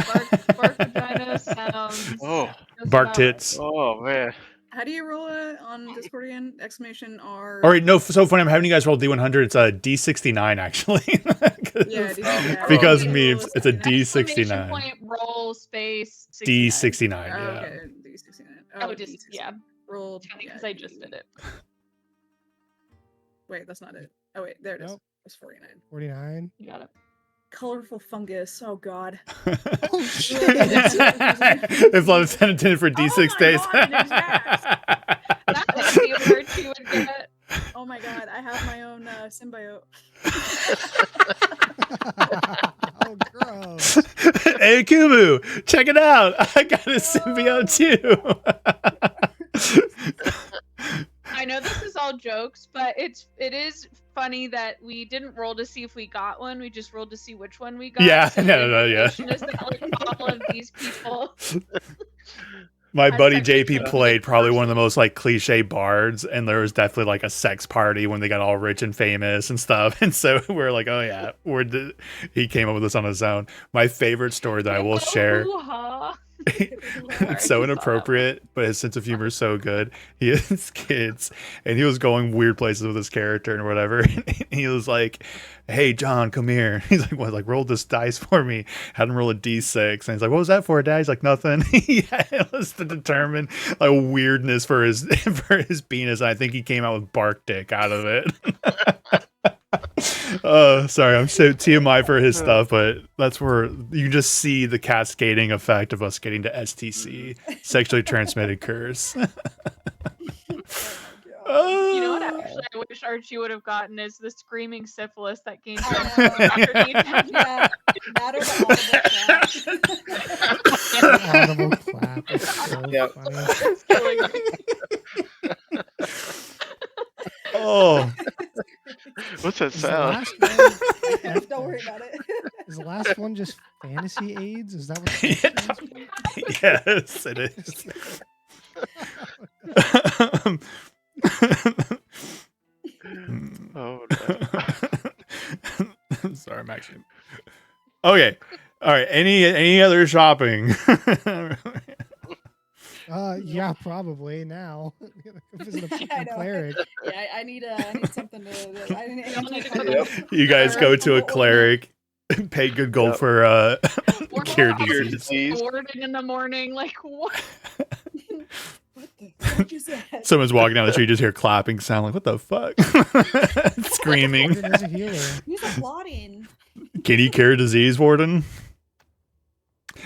bark vagina sounds. Oh, just bark about tits. oh man. How do you roll it on Discord again? Exclamation R. All right, no, so funny. I'm having you guys roll D100. It's a D69 actually. Yeah, D69. Because Okay, me, roll it's a D69. Exclamation D69. point, roll space 69. D69, Oh, yeah. okay, D69. Oh, just D69. yeah, Roll. because yeah, I just did it. Wait, that's not it. Oh wait, there it is. Nope. was 49. 49. You got it. Colorful fungus. Oh god. Oh shit! If love intended for D6 my days. God, it is that. That would be where she would get. Oh my god, I have my own symbiote. Oh, gross. Hey, Kumu, check it out. I got a symbiote too. I know this is all jokes, but it is funny that we didn't roll to see if we got one. We just rolled to see which one we got. Yeah, so no, the yeah. implication is that like all of these people. My As buddy technically JP the played probably one of the person. most like cliche bards, and there was definitely like a sex party when they got all rich and famous and stuff. And so we're like, oh yeah, he came up with this on his own. My favorite story that I will share. Hoo-ha. It's so inappropriate, but his sense of humor is so good. He has kids, and he was going weird places with his character and whatever. And he was like, "Hey, John, come here." He's like, "What? Like, roll this dice for me." Had him roll a d6, and he's like, "What was that for, Dad?" He's like, "Nothing." Yeah, it was to determine like weirdness for his penis. And I think he came out with bark dick out of it. Sorry, I'm so TMI for his stuff, but that's where you just see the cascading effect of us getting to STC, sexually transmitted curse. You know what? Actually, I wish Archie would have gotten is the screaming syphilis that came from Yeah, that or the Audible clap. It's so Yep. funny. Oh, What's that Is the sound? last one, funny. Don't worry about it. is the last one just fantasy AIDS? Is that what Yeah. Yes, it is. Oh, no. Sorry, I'm actually. Okay. All right. Any other shopping? Yeah, probably now. Go visit a I fucking know. cleric. Yeah, I need something to. I need Yep. You guys go to a cleric, pay good gold Yep. for We're cure all disease. disease. Warden in the morning, like what? What the fuck is that? Someone's walking down the street, you just hear clapping sound. Like, what the fuck? Screaming. Warden is a healer. He's applauding. Can you cure disease, Warden?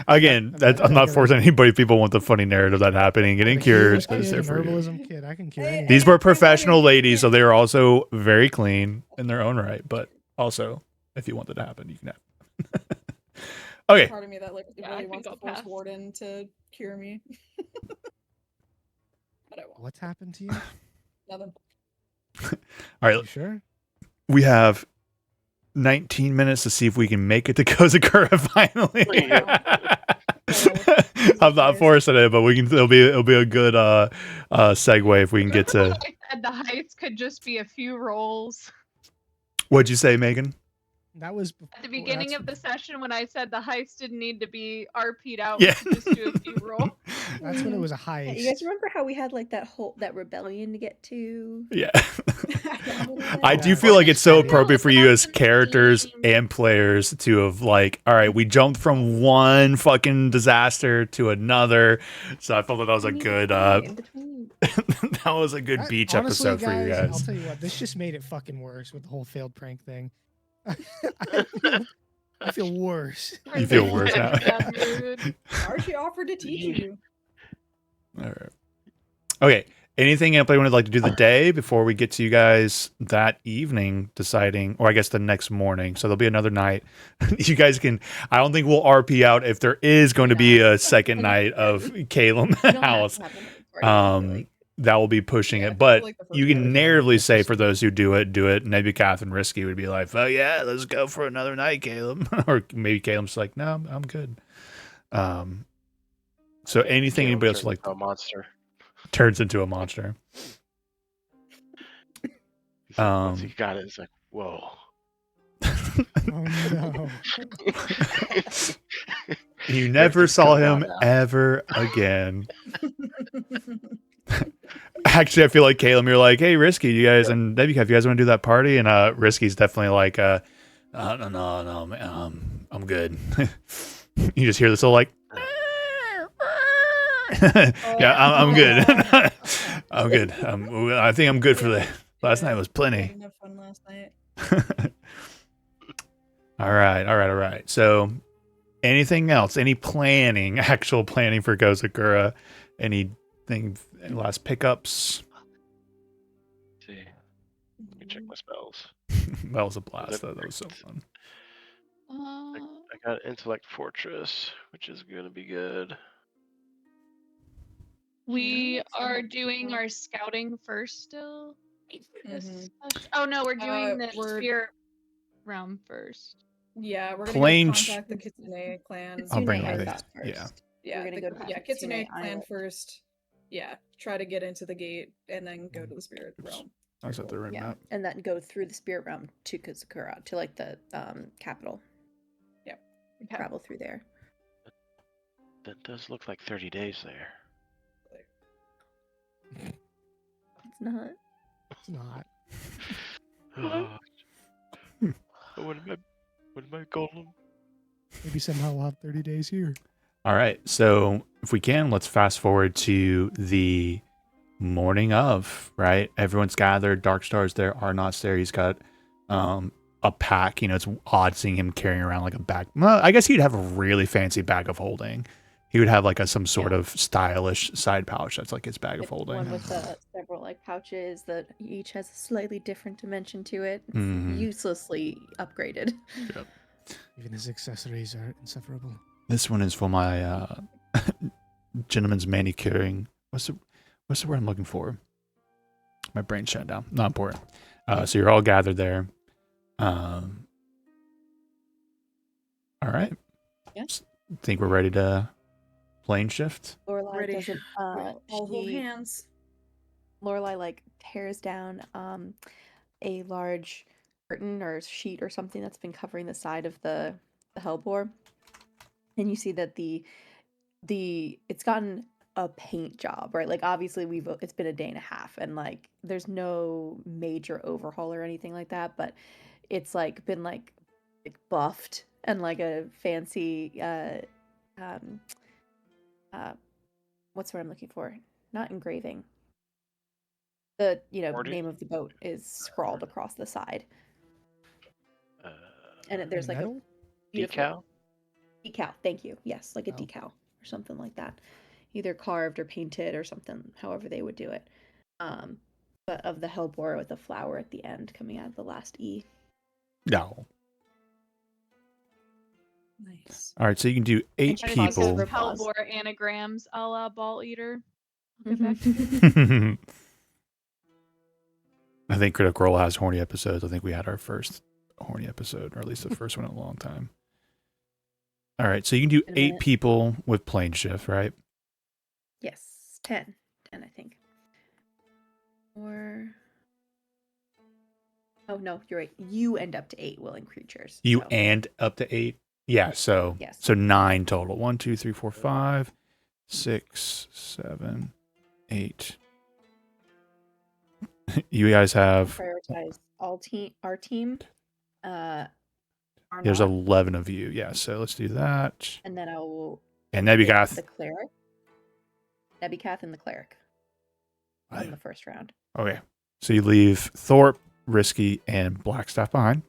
Again, I'm not forcing anybody. People want the funny narrative that happening, getting I'm a healer cures. But it's kid, there an for you. herbalism kid. I can cure Hey, anything. These were professional ladies, so they are also very clean in their own right. But also, if you want that to happen, you can have. Okay. Part of me that like Yeah, I really think wants I'll to force pass. Warden to cure me. But I won't. What's happened to you? Nothing. All right. You sure? We have 19 minutes to see if we can make it to Kozakura finally. I'm not forcing it, but we can. It'll be a good segue if we can get to. I said the heights could just be a few rolls. What'd you say, Megan? That was At the beginning of the session, when I said the heights didn't need to be RP'd out, Yeah. we could just do a few rolls. That's when it was a Yeah, heist. you guys remember how we had like that rebellion to get to? Yeah. I I do Yeah. feel like it's so No, appropriate for you as that's characters insane. and players to have like, all right, we jumped from one fucking disaster to another. So I felt that was a good In between. that was a good That- beach honestly, episode for you I'll guys. tell you what, this just made it fucking worse with the whole failed prank thing. I feel worse. You feel worse now. Bad mood. Archie offered to teach you. All right. Okay. Anything anybody would like to do the day before we get to you guys that evening deciding, or I guess the next morning. So there'll be another night. You guys can, I don't think we'll RP out if there is going to be a second night of Caleb You don't have house. to have them before, I feel like. That will be pushing Yeah, I it. feel But like the first you can night is narratively say just- for those who do it. Maybe Kath and Risky would be like, oh yeah, let's go for another night, Caleb. Or maybe Caleb's like, no, I'm good. So anything Caleb anybody else turns would like into a monster. turns into a monster. He's like, once he Um, got it, it's like, whoa. Oh no. You never Everything's saw coming out him now. ever again. Actually, I feel like Caleb, you're like, hey, Risky, you guys and Debbie, if you guys want to do that party, and Risky's definitely like, no, I'm good. You just hear this little like, yeah, I'm good. I'm good. I think I'm good for the last night was I plenty. had enough fun last night. All right. So, anything else? Any planning? Actual planning for Kozakura? Anything? Any last pickups? Let's see. Let me check my spells. That was a blast, though. That was so fun. I got Intellect Fortress, which is gonna be good. We are doing our scouting first still. Oh no, we're doing the spirit realm first. Yeah, we're gonna Plain go contact the Kitsune clan. I'll bring Kitsune, all I these. thought first. Yeah. Yeah, We're gonna go to Kitsune Kitsune clan Island. first. Yeah, try to get into the gate and then go to the spirit realm. I was at the right Yeah, map. and then go through the spirit realm to Kazakura, to like the capital. Yep. Okay. Travel through there. That does look like 30 days there. It's not. It's not. What am I golem? Maybe somehow we'll have 30 days here. All right. So, if we can, let's fast forward to the morning of, right? Everyone's gathered. Darkstar's there. Arnott's there. He's got a pack. You know, it's odd seeing him carrying around like a bag. Well, I guess he'd have a really fancy bag of holding. He would have like some sort of stylish side pouch that's like his bag of It's holding. one with several like pouches that each has a slightly different dimension to it. It's Mhm. uselessly upgraded. Even his accessories are insufferable. This one is for my gentleman's manicuring. What's the word I'm looking for? My brain shut down. Not important. So you're all gathered there. All right. Yeah. Think we're ready to plane shift? Lorelai Ready. doesn't. All hold hands. Lorelai like tears down a large curtain or sheet or something that's been covering the side of the hellbore, and you see that the it's gotten a paint job, right? Like obviously it's been a day and a half, and like there's no major overhaul or anything like that, but it's like been like buffed and like a fancy what's the word I'm looking for? Not engraving. The Order? name of the boat is scrawled across the side, and there's like Metal? a beautiful Decal? decal. Thank you. Yes, like a Oh. decal or something like that, either carved or painted or something. However they would do it. But of the hellbore with a flower at the end coming out of the last E. No. Nice. All right. So you can do 8 And I think people. of Pause. Hellbore anagrams a la Ball Eater. I think Critical Role has horny episodes. I think we had our first horny episode, or at least the first one in a long time. All right. So you can do In a 8 minute. people with plane shift, right? Yes, 10, I think. Or oh no, you're right. You end up to 8 willing creatures. You so. and up to 8. Yeah. So Yes. so 9 total. 1, 2, 3, 4, 5, 6, 7, 8. You guys have. Prioritize our team. There's Arnott, 11 of you. Yeah. So let's do that. and then I will And pick Nebugath. the cleric. Nebugath and the cleric Right. in the first round. Okay. So you leave Thorpe, Risky, and Blackstaff behind.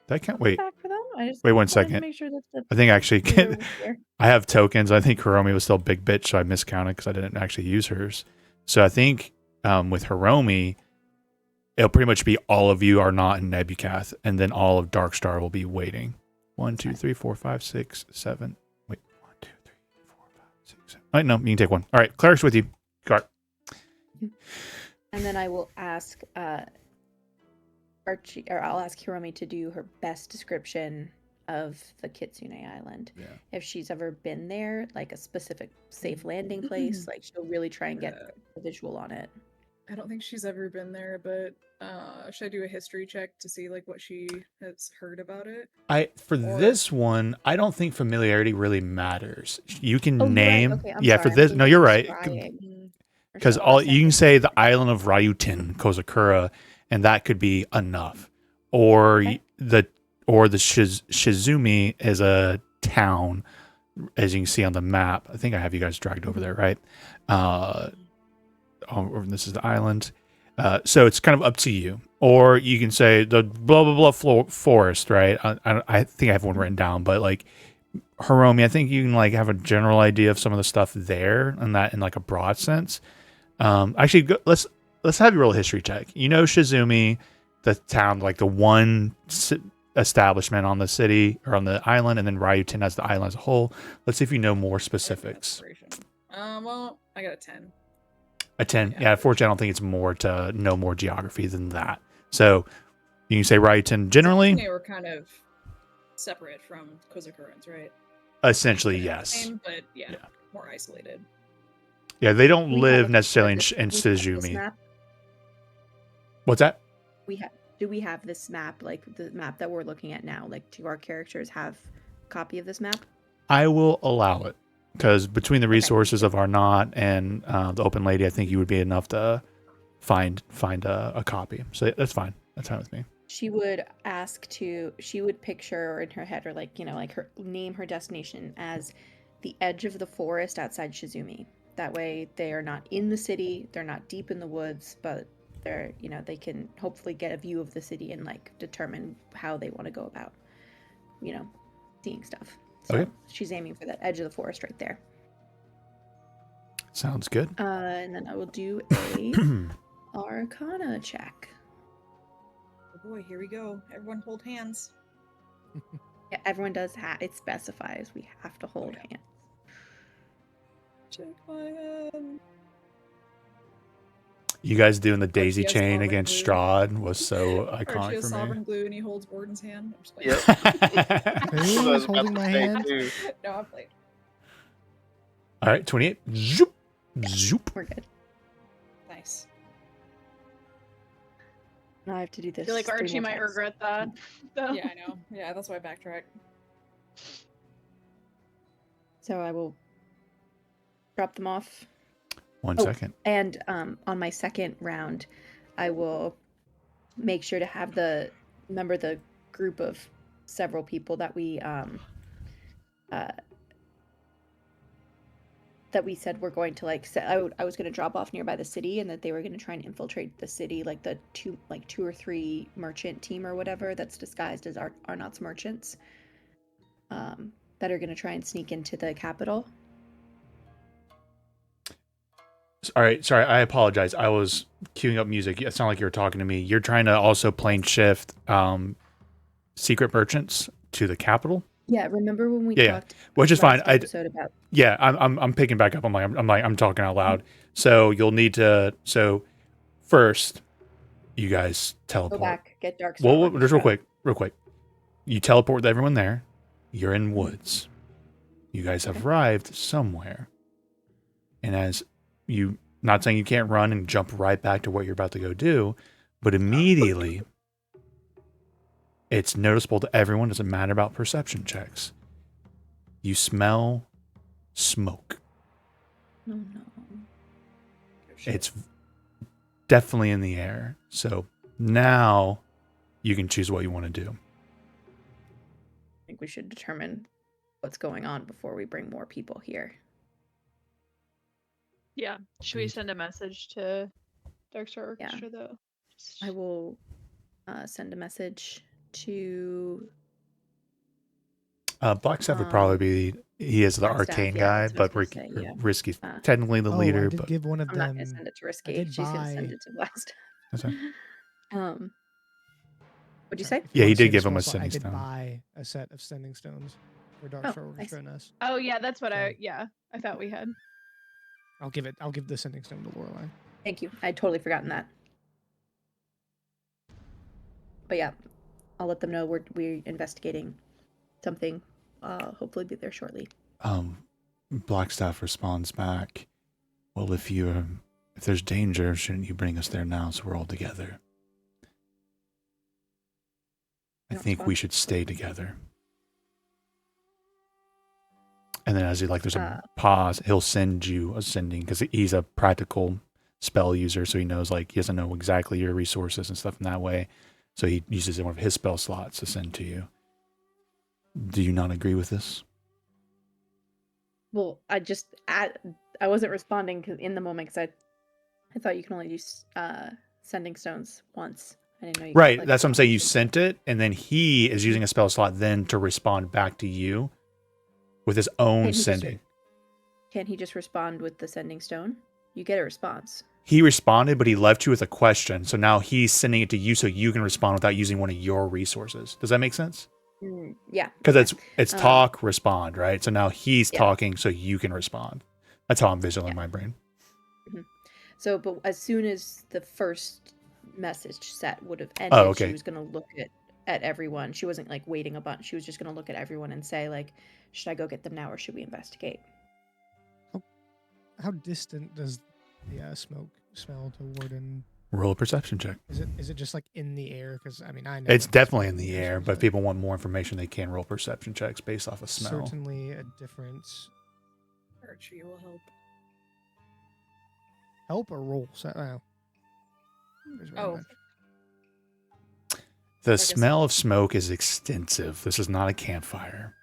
That can't wait. Back for them? I just Wait 1 wanted to second. make sure that I think actually we were here. I have tokens. I think Hiromi was still a big bitch, so I miscounted because I didn't actually use hers. So I think with Hiromi, it'll pretty much be all of you are not in Nebucath, and then all of Darkstar will be waiting. 1, 2, 3, 4, 5, 6, 7. Wait, 1, 2, 3, 4, 5, 6, 7. All right, no, you can take one. All right, Cleric's with you. Got it. And then I will ask Archie, or I'll ask Hiromi to do her best description of the Kitsune Island. Yeah. If she's ever been there, like a specific safe landing place, like she'll really try and get a visual on it. I don't think she's ever been there, but should I do a history check to see like what she has heard about it? For this one, I don't think familiarity really matters. You can Oh, you're right. name. Okay, I'm yeah, sorry. for this, I'm no, you're right. scrying for Because so all much you can second. say the island of Ryutin, Kozakura, and that could be enough. Or Okay. the Shizumi is a town, as you can see on the map. I think I have you guys dragged over there, right? This is the island. So it's kind of up to you. Or you can say the blah blah blah forest, right? I think I have one written down, but like Hiromi, I think you can like have a general idea of some of the stuff there, and that in like a broad sense. Actually, let's have you roll a history check. You know Shizumi, the town, like the one establishment on the city or on the island, and then Ryuten as the island as a whole. Let's see if you know more specifics. Well, I got a 10. A 10. Yeah. Yeah, fortunately, I don't think it's more to know more geography than that. So you can say Ryuten generally. They were kind of separate from Kozakurans, right? Essentially, They're the yes. same, but yeah, Yeah. more isolated. Yeah, they don't We live have a necessarily in, this- in we have this Suzumi. map. What's that? Do we have this map, like the map that we're looking at now? Like, do our characters have a copy of this map? I will allow it because between the resources of Arnott and the Open Lady, I think you would be enough to find a copy. So that's fine. That's fine with me. She would picture in her head, or like, like name her destination as the edge of the forest outside Shizumi. That way they are not in the city, they're not deep in the woods, but they're, they can hopefully get a view of the city and like determine how they want to go about, seeing stuff. So Okay. she's aiming for that edge of the forest right there. Sounds good. And then I will do a Arcana check. Oh boy, here we go. Everyone hold hands. Yeah, everyone does it specifies we have to hold hands. Check my hand. You guys doing the daisy has chain sovereign against glue. Strahd was so Archie iconic has for sovereign me. glue and he holds Borden's hand. I'm just playing. Yep. Who is holding my hand? Too. No, I'm playing. All right, 28. Zoop. Zoop. We're good. Nice. Now I have to do I this. feel like 3 Archie more might times. regret that. though. Yeah, I know. Yeah, that's why I backtrack. So I will drop them off. 1 Oh, second. And on my second round, I will make sure to have the group of several people that we said we're going to I was going to drop off nearby the city, and that they were going to try and infiltrate the city, like the two or three merchant team or whatever that's disguised as Arnott's merchants, that are going to try and sneak into the capital. All right, sorry, I apologize. I was queuing up music. It sounded like you were talking to me. You're trying to also plane shift secret merchants to the capital. Yeah, remember when we Yeah, talked which is fine. last episode about I'm picking back up. I'm talking out loud. So you'll need to. So first, you guys teleport. go back, get Dark Well, just real quick. You teleport with everyone there. You're in woods. You guys have arrived somewhere, and as you, not saying you can't run and jump right back to what you're about to go do, but immediately it's noticeable to everyone. Doesn't matter about perception checks. You smell smoke. Oh no. It's definitely in the air. So now you can choose what you want to do. I think we should determine what's going on before we bring more people here. Yeah. Should we send a message to Darkstar Yeah. Orchestra though? I will send a message to Blackstaff would probably be, he is the Blackstaff, arcane yeah, guy, that's what I but was gonna say, yeah. Risky's technically the I leader. did But give one of I'm not them. gonna send it to I Risky. did She's gonna send buy- it to Blackstaff. That's right. What'd you say? If you Yeah, wanna he did see the give him a spell slot, sending I did stone. buy a set of sending stones for Dark Oh, Star Orchestra and us. Oh yeah, that's what So- I thought we had. I'll give the sending stone to Lorelai. Thank you. I'd totally forgotten that. But yeah, I'll let them know we're investigating something. Hopefully be there shortly. Blackstaff responds back, well, if there's danger, shouldn't you bring us there now so we're all together? I That's think we fine. should stay together. And then as there's a pause, he'll send you a sending because he's a practical spell user, so he knows he doesn't know exactly your resources and stuff in that way. So he uses one of his spell slots to send to you. Do you not agree with this? Well, I wasn't responding in the moment because I thought you can only use sending stones once. I didn't know you Right. could, That's what I'm saying. You change sent it, and then he is using a spell slot then to respond back to you with his own Can't he just- sending. Can't he just respond with the sending stone? You get a response. He responded, but he left you with a question. So now he's sending it to you so you can respond without using one of your resources. Does that make sense? Yeah. Because okay. it's talk, respond, right? So now he's Yeah. talking so you can respond. That's how I'm visualizing Yeah. my brain. So, but as soon as the first message set would have ended, okay. she was going to look at everyone. She wasn't like waiting a bunch. She was just going to look at everyone and say like, should I go get them now or should we investigate? How distant does the smoke smell to Warden? Roll a perception check. Is it just like in the air? Because I mean, I know It's definitely in the there's air, but if people want more information, they can roll perception checks based off of smell. certainly a difference. Archie will help. Help or roll? So, there's very Oh. much. The guess- smell of smoke is extensive. This is not a campfire.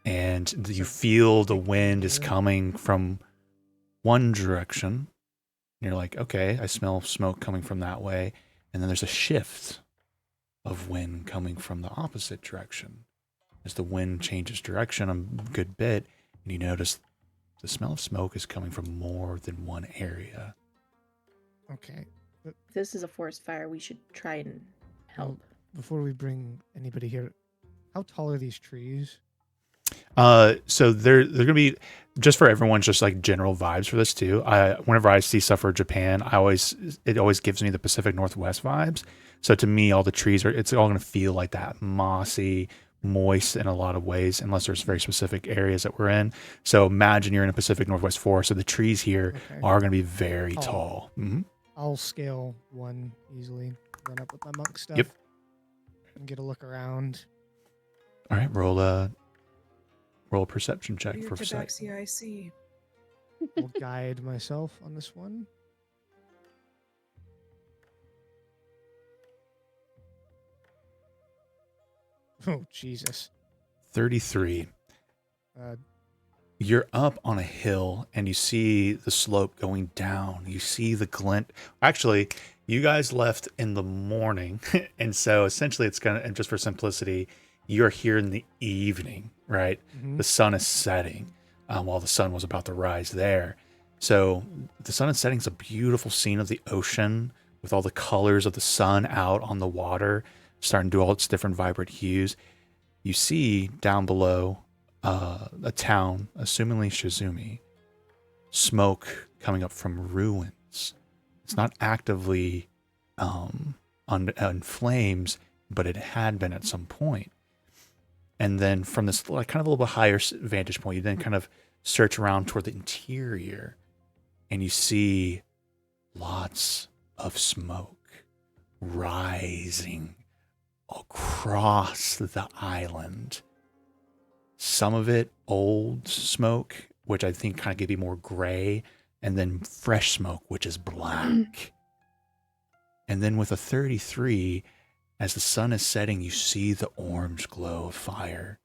And you feel the wind is coming from one direction. And you're like, okay, I smell smoke coming from that way. And then there's a shift of wind coming from the opposite direction. As the wind changes direction a good bit, and you notice the smell of smoke is coming from more than one area. Okay. If this is a forest fire, we should try and help. Before we bring anybody here, how tall are these trees? So they're gonna be, just for everyone's just like general vibes for this too. Whenever I see stuff for Japan, it always gives me the Pacific Northwest vibes. So to me, all the trees it's all gonna feel like that, mossy, moist in a lot of ways, unless there's very specific areas that we're in. So imagine you're in a Pacific Northwest forest, so the trees here Okay. are gonna be very Tall. tall. Mm-hmm. I'll scale one easily. Run up with my monk stuff. Yep. And get a look around. All right, roll a perception check Your for sight. tabaxi, I see. I'll guide myself on this one. Oh, Jesus. 33. Uh, You're up on a hill and you see the slope going down. You see the glint. Actually, you guys left in the morning. And so essentially it's going to, and just for simplicity, you're here in the evening, right? mhm. The sun is setting while the sun was about to rise there. So the sun is setting. It's a beautiful scene of the ocean with all the colors of the sun out on the water, starting to do all its different vibrant hues. You see down below a town, assumingly Shizumi, smoke coming up from ruins. It's not actively on flames, but it had been at some point. And then from this like kind of a little bit higher vantage point, you then kind of search around toward the interior, and you see lots of smoke rising across the island. Some of it old smoke, which I think kind of give you more gray, and then fresh smoke, which is black. And then with a 33, as the sun is setting, you see the orange glow of fire.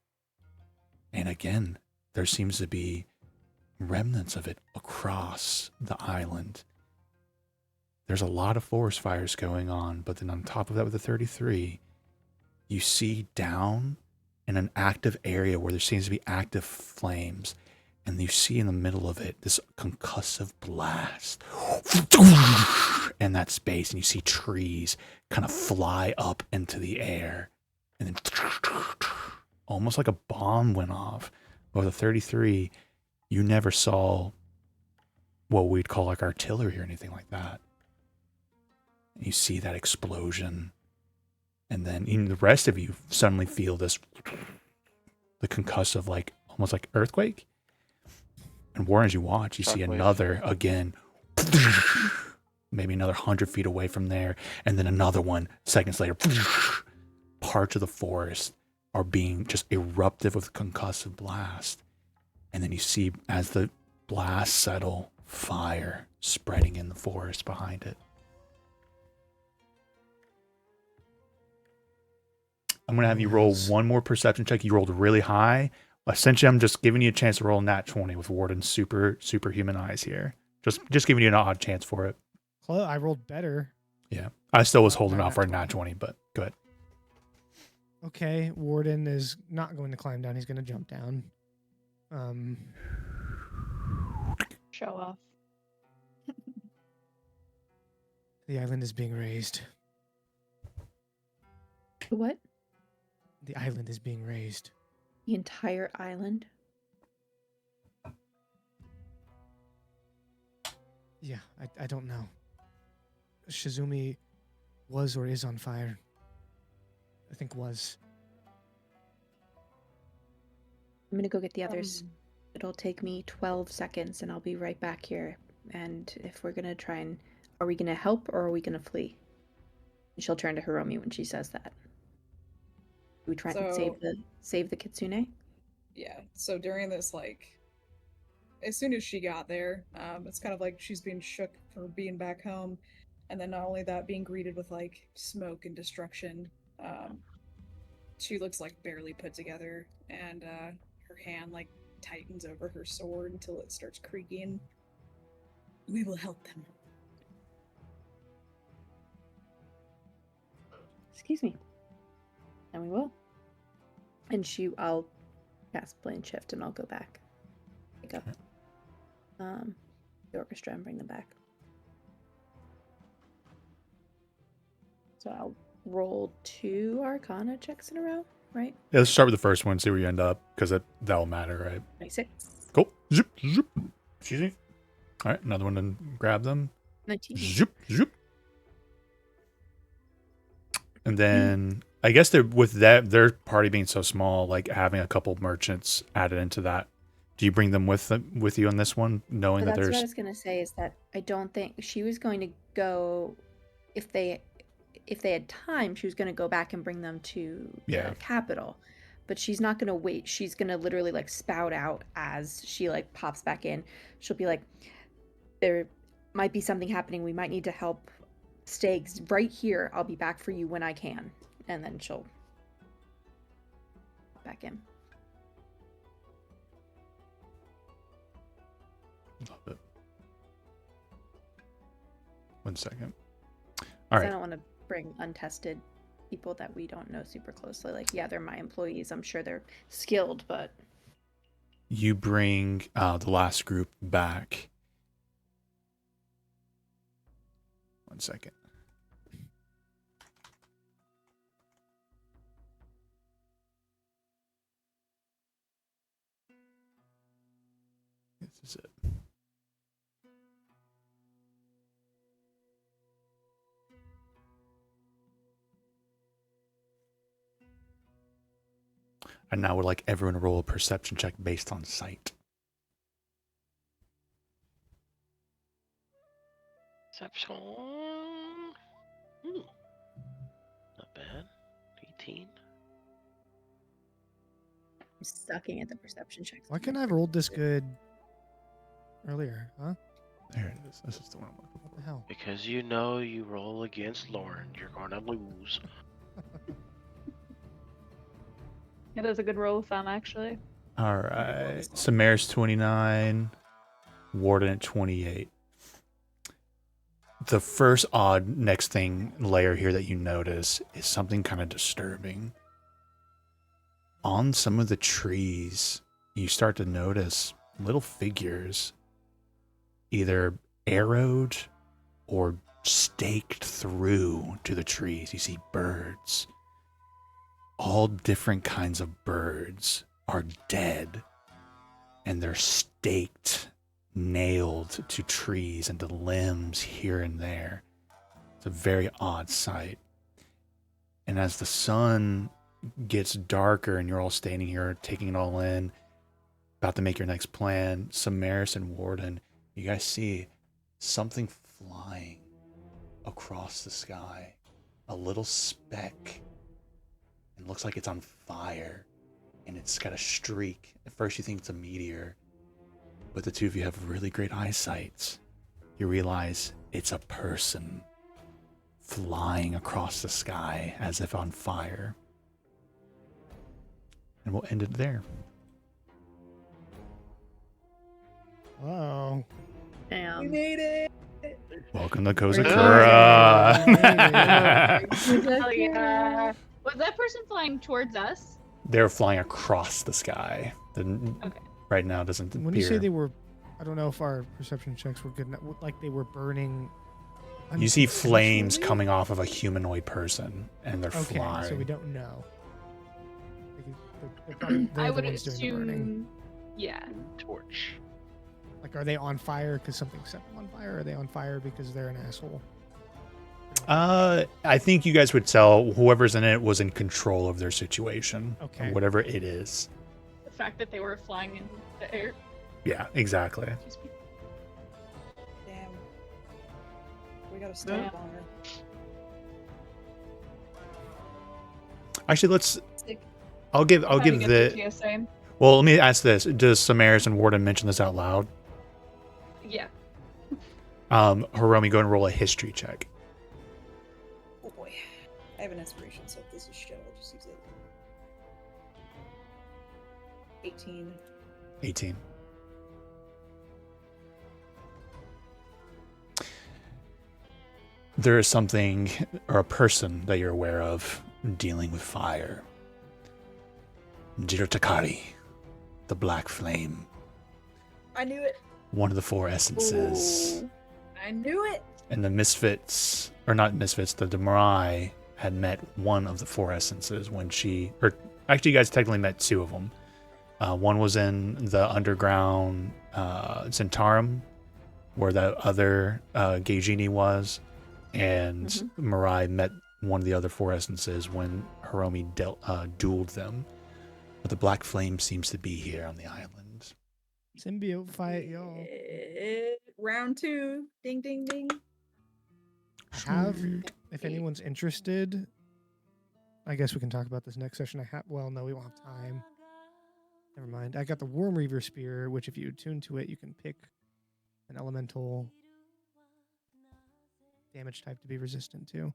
And again, there seems to be remnants of it across the island. There's a lot of forest fires going on, but then on top of that with the 33, you see down in an active area where there seems to be active flames, and you see in the middle of it this concussive blast in that space, and you see trees kind of fly up into the air, and then almost like a bomb went off. But with the 33, you never saw what we'd call like artillery or anything like that. You see that explosion, and then even the rest of you suddenly feel the concussive, like almost like earthquake. And Warren, as you watch, you see Shockwave. another again, maybe another 100 feet away from there, and then another one seconds later. Parts of the forest are being just eruptive with concussive blast, and then you see as the blasts settle, fire spreading in the forest behind it. I'm going to have you roll one more perception check. You rolled really high. Essentially, I'm just giving you a chance to roll a nat 20 with Warden's superhuman eyes here. Just giving you an odd chance for it. I rolled better. Yeah. I still was holding Not off for a nat nat 20, but go ahead. Okay, Warden is not going to climb down. He's going to jump down. Show off. The island is being raised. What? The island is being raised. The entire island? Yeah, I don't know. Shizumi was or is on fire. I think was. I'm gonna go get the others. Um, It'll take me 12 seconds and I'll be right back here. And if we're gonna try and... Are we gonna help or are we gonna flee? And she'll turn to Hiromi when she says that. Do we try and save the Kitsune? Yeah. So during this, like, as soon as she got there, it's kind of like she's being shook for being back home, and then not only that, being greeted with like smoke and destruction. She looks like barely put together, and her hand like tightens over her sword until it starts creaking. We will help them. Excuse me. And we will. And I'll cast Blade Shift and I'll go back. Pick up the orchestra and bring them back. So I'll roll 2 Arcana checks in a row, right? Yeah, let's start with the first one, see where you end up, because that'll matter, right? 26. Cool. Zip, zip. Excuse me. All right, another one to grab them. 19. Zip, zip. And then I guess with their party being so small, like having a couple merchants added into that. Do you bring them with you on this one, knowing But that that's there's? what I was gonna say is that I don't think she was going to go if they had time. She was going to go back and bring them to Yeah. the capital, but she's not going to wait. She's going to literally like spout out as she like pops back in. She'll be like, "There might be something happening. We might need to help. Stay right here. I'll be back for you when I can." And then she'll pop back in. Love it. 1 second. 'Cause All I right. don't want to bring untested people that we don't know super closely. Like, yeah, they're my employees. I'm sure they're skilled, but You bring the last group back. 1 second. This is it. And now would like everyone to roll a perception check based on sight. Perception. Not bad. 18. I'm sucking at the perception checks. Why couldn't I have rolled this good earlier, huh? There it is. This is the one I'm looking What for. the hell? Because you know you roll against Lauren, you're gonna lose. It is a good roll of thumb, actually. All right. Samaris 29, Warden at 28. The first odd next thing layer here that you notice is something kind of disturbing. On some of the trees, you start to notice little figures either arrowed or staked through to the trees. You see birds. All different kinds of birds are dead, and they're staked, nailed to trees and to limbs here and there. It's a very odd sight. And as the sun gets darker and you're all standing here taking it all in, about to make your next plan, Samaris and Warden, you guys see something flying across the sky. A little speck. It looks like it's on fire, and it's got a streak. At first you think it's a meteor, but the two of you have really great eyesight. You realize it's a person flying across the sky as if on fire. And we'll end it there. Oh. We Damn. made it. Welcome to We're Kozakura. Hell yeah. Was that person flying towards us? They're flying across the sky. Okay. Right now doesn't When you say appear. they were, I don't know if our perception checks were good enough. Like they were burning. You see flames unconsensually? coming off of a humanoid person, and they're Okay, flying. so we don't know. They're probably, they're I the would ones doing the burning. assume. Yeah. Torch. Like, are they on fire because something set them on fire? Or are they on fire because they're an asshole? I think you guys would tell whoever's in it was in control of their situation. Okay. Whatever it is. The fact that they were flying in the air. Yeah, exactly. Excuse me. Damn. We gotta stop on her. Actually, let's. Stick. I'll give Trying to get the. through TSA. Well, let me ask this: does Samaris and Warden mention this out loud? Yeah. Hiromi, go and roll a history check. Oh boy. I have an inspiration, so if this is shit, I'll just use it. 18. 18. There is something or a person that you're aware of dealing with fire. Jirotakari, the Black Flame, I knew it. one of the four essences. Ooh. I knew it. And the Misfits, or not Misfits, the Morai had met one of the four essences when she, or actually, you guys technically met two of them. One was in the underground Centaurum, where that other Gaijini was, and Morai met one of the other four essences when Hiromi dueled them. But the Black Flame seems to be here on the island. Symbiote fight, y'all. Round 2. Ding, ding, ding. I have, if anyone's interested, I guess we can talk about this next session. Well, no, we won't have time. Never mind. I got the Worm Reaver Spear, which if you attune to it, you can pick an elemental damage type to be resistant to.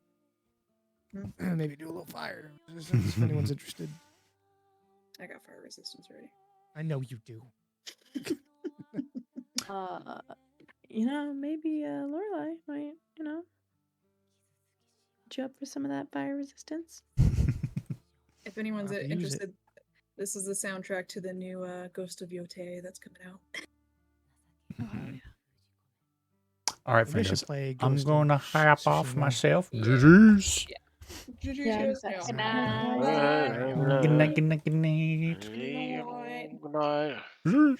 Maybe do a little fire resistance if anyone's interested. I got fire resistance already. I know you do. Maybe Lorelai might, you up for some of that fire resistance? If anyone's I'll have to use it. interested, this is the soundtrack to the new Ghost of Yote that's coming out. All right, Maybe I should friends. play I'm Ghost going to of hop off Tsushima. myself. Yeah. GG's. Yeah, Good night. night. Good night, good night, good night. Good night. GG's.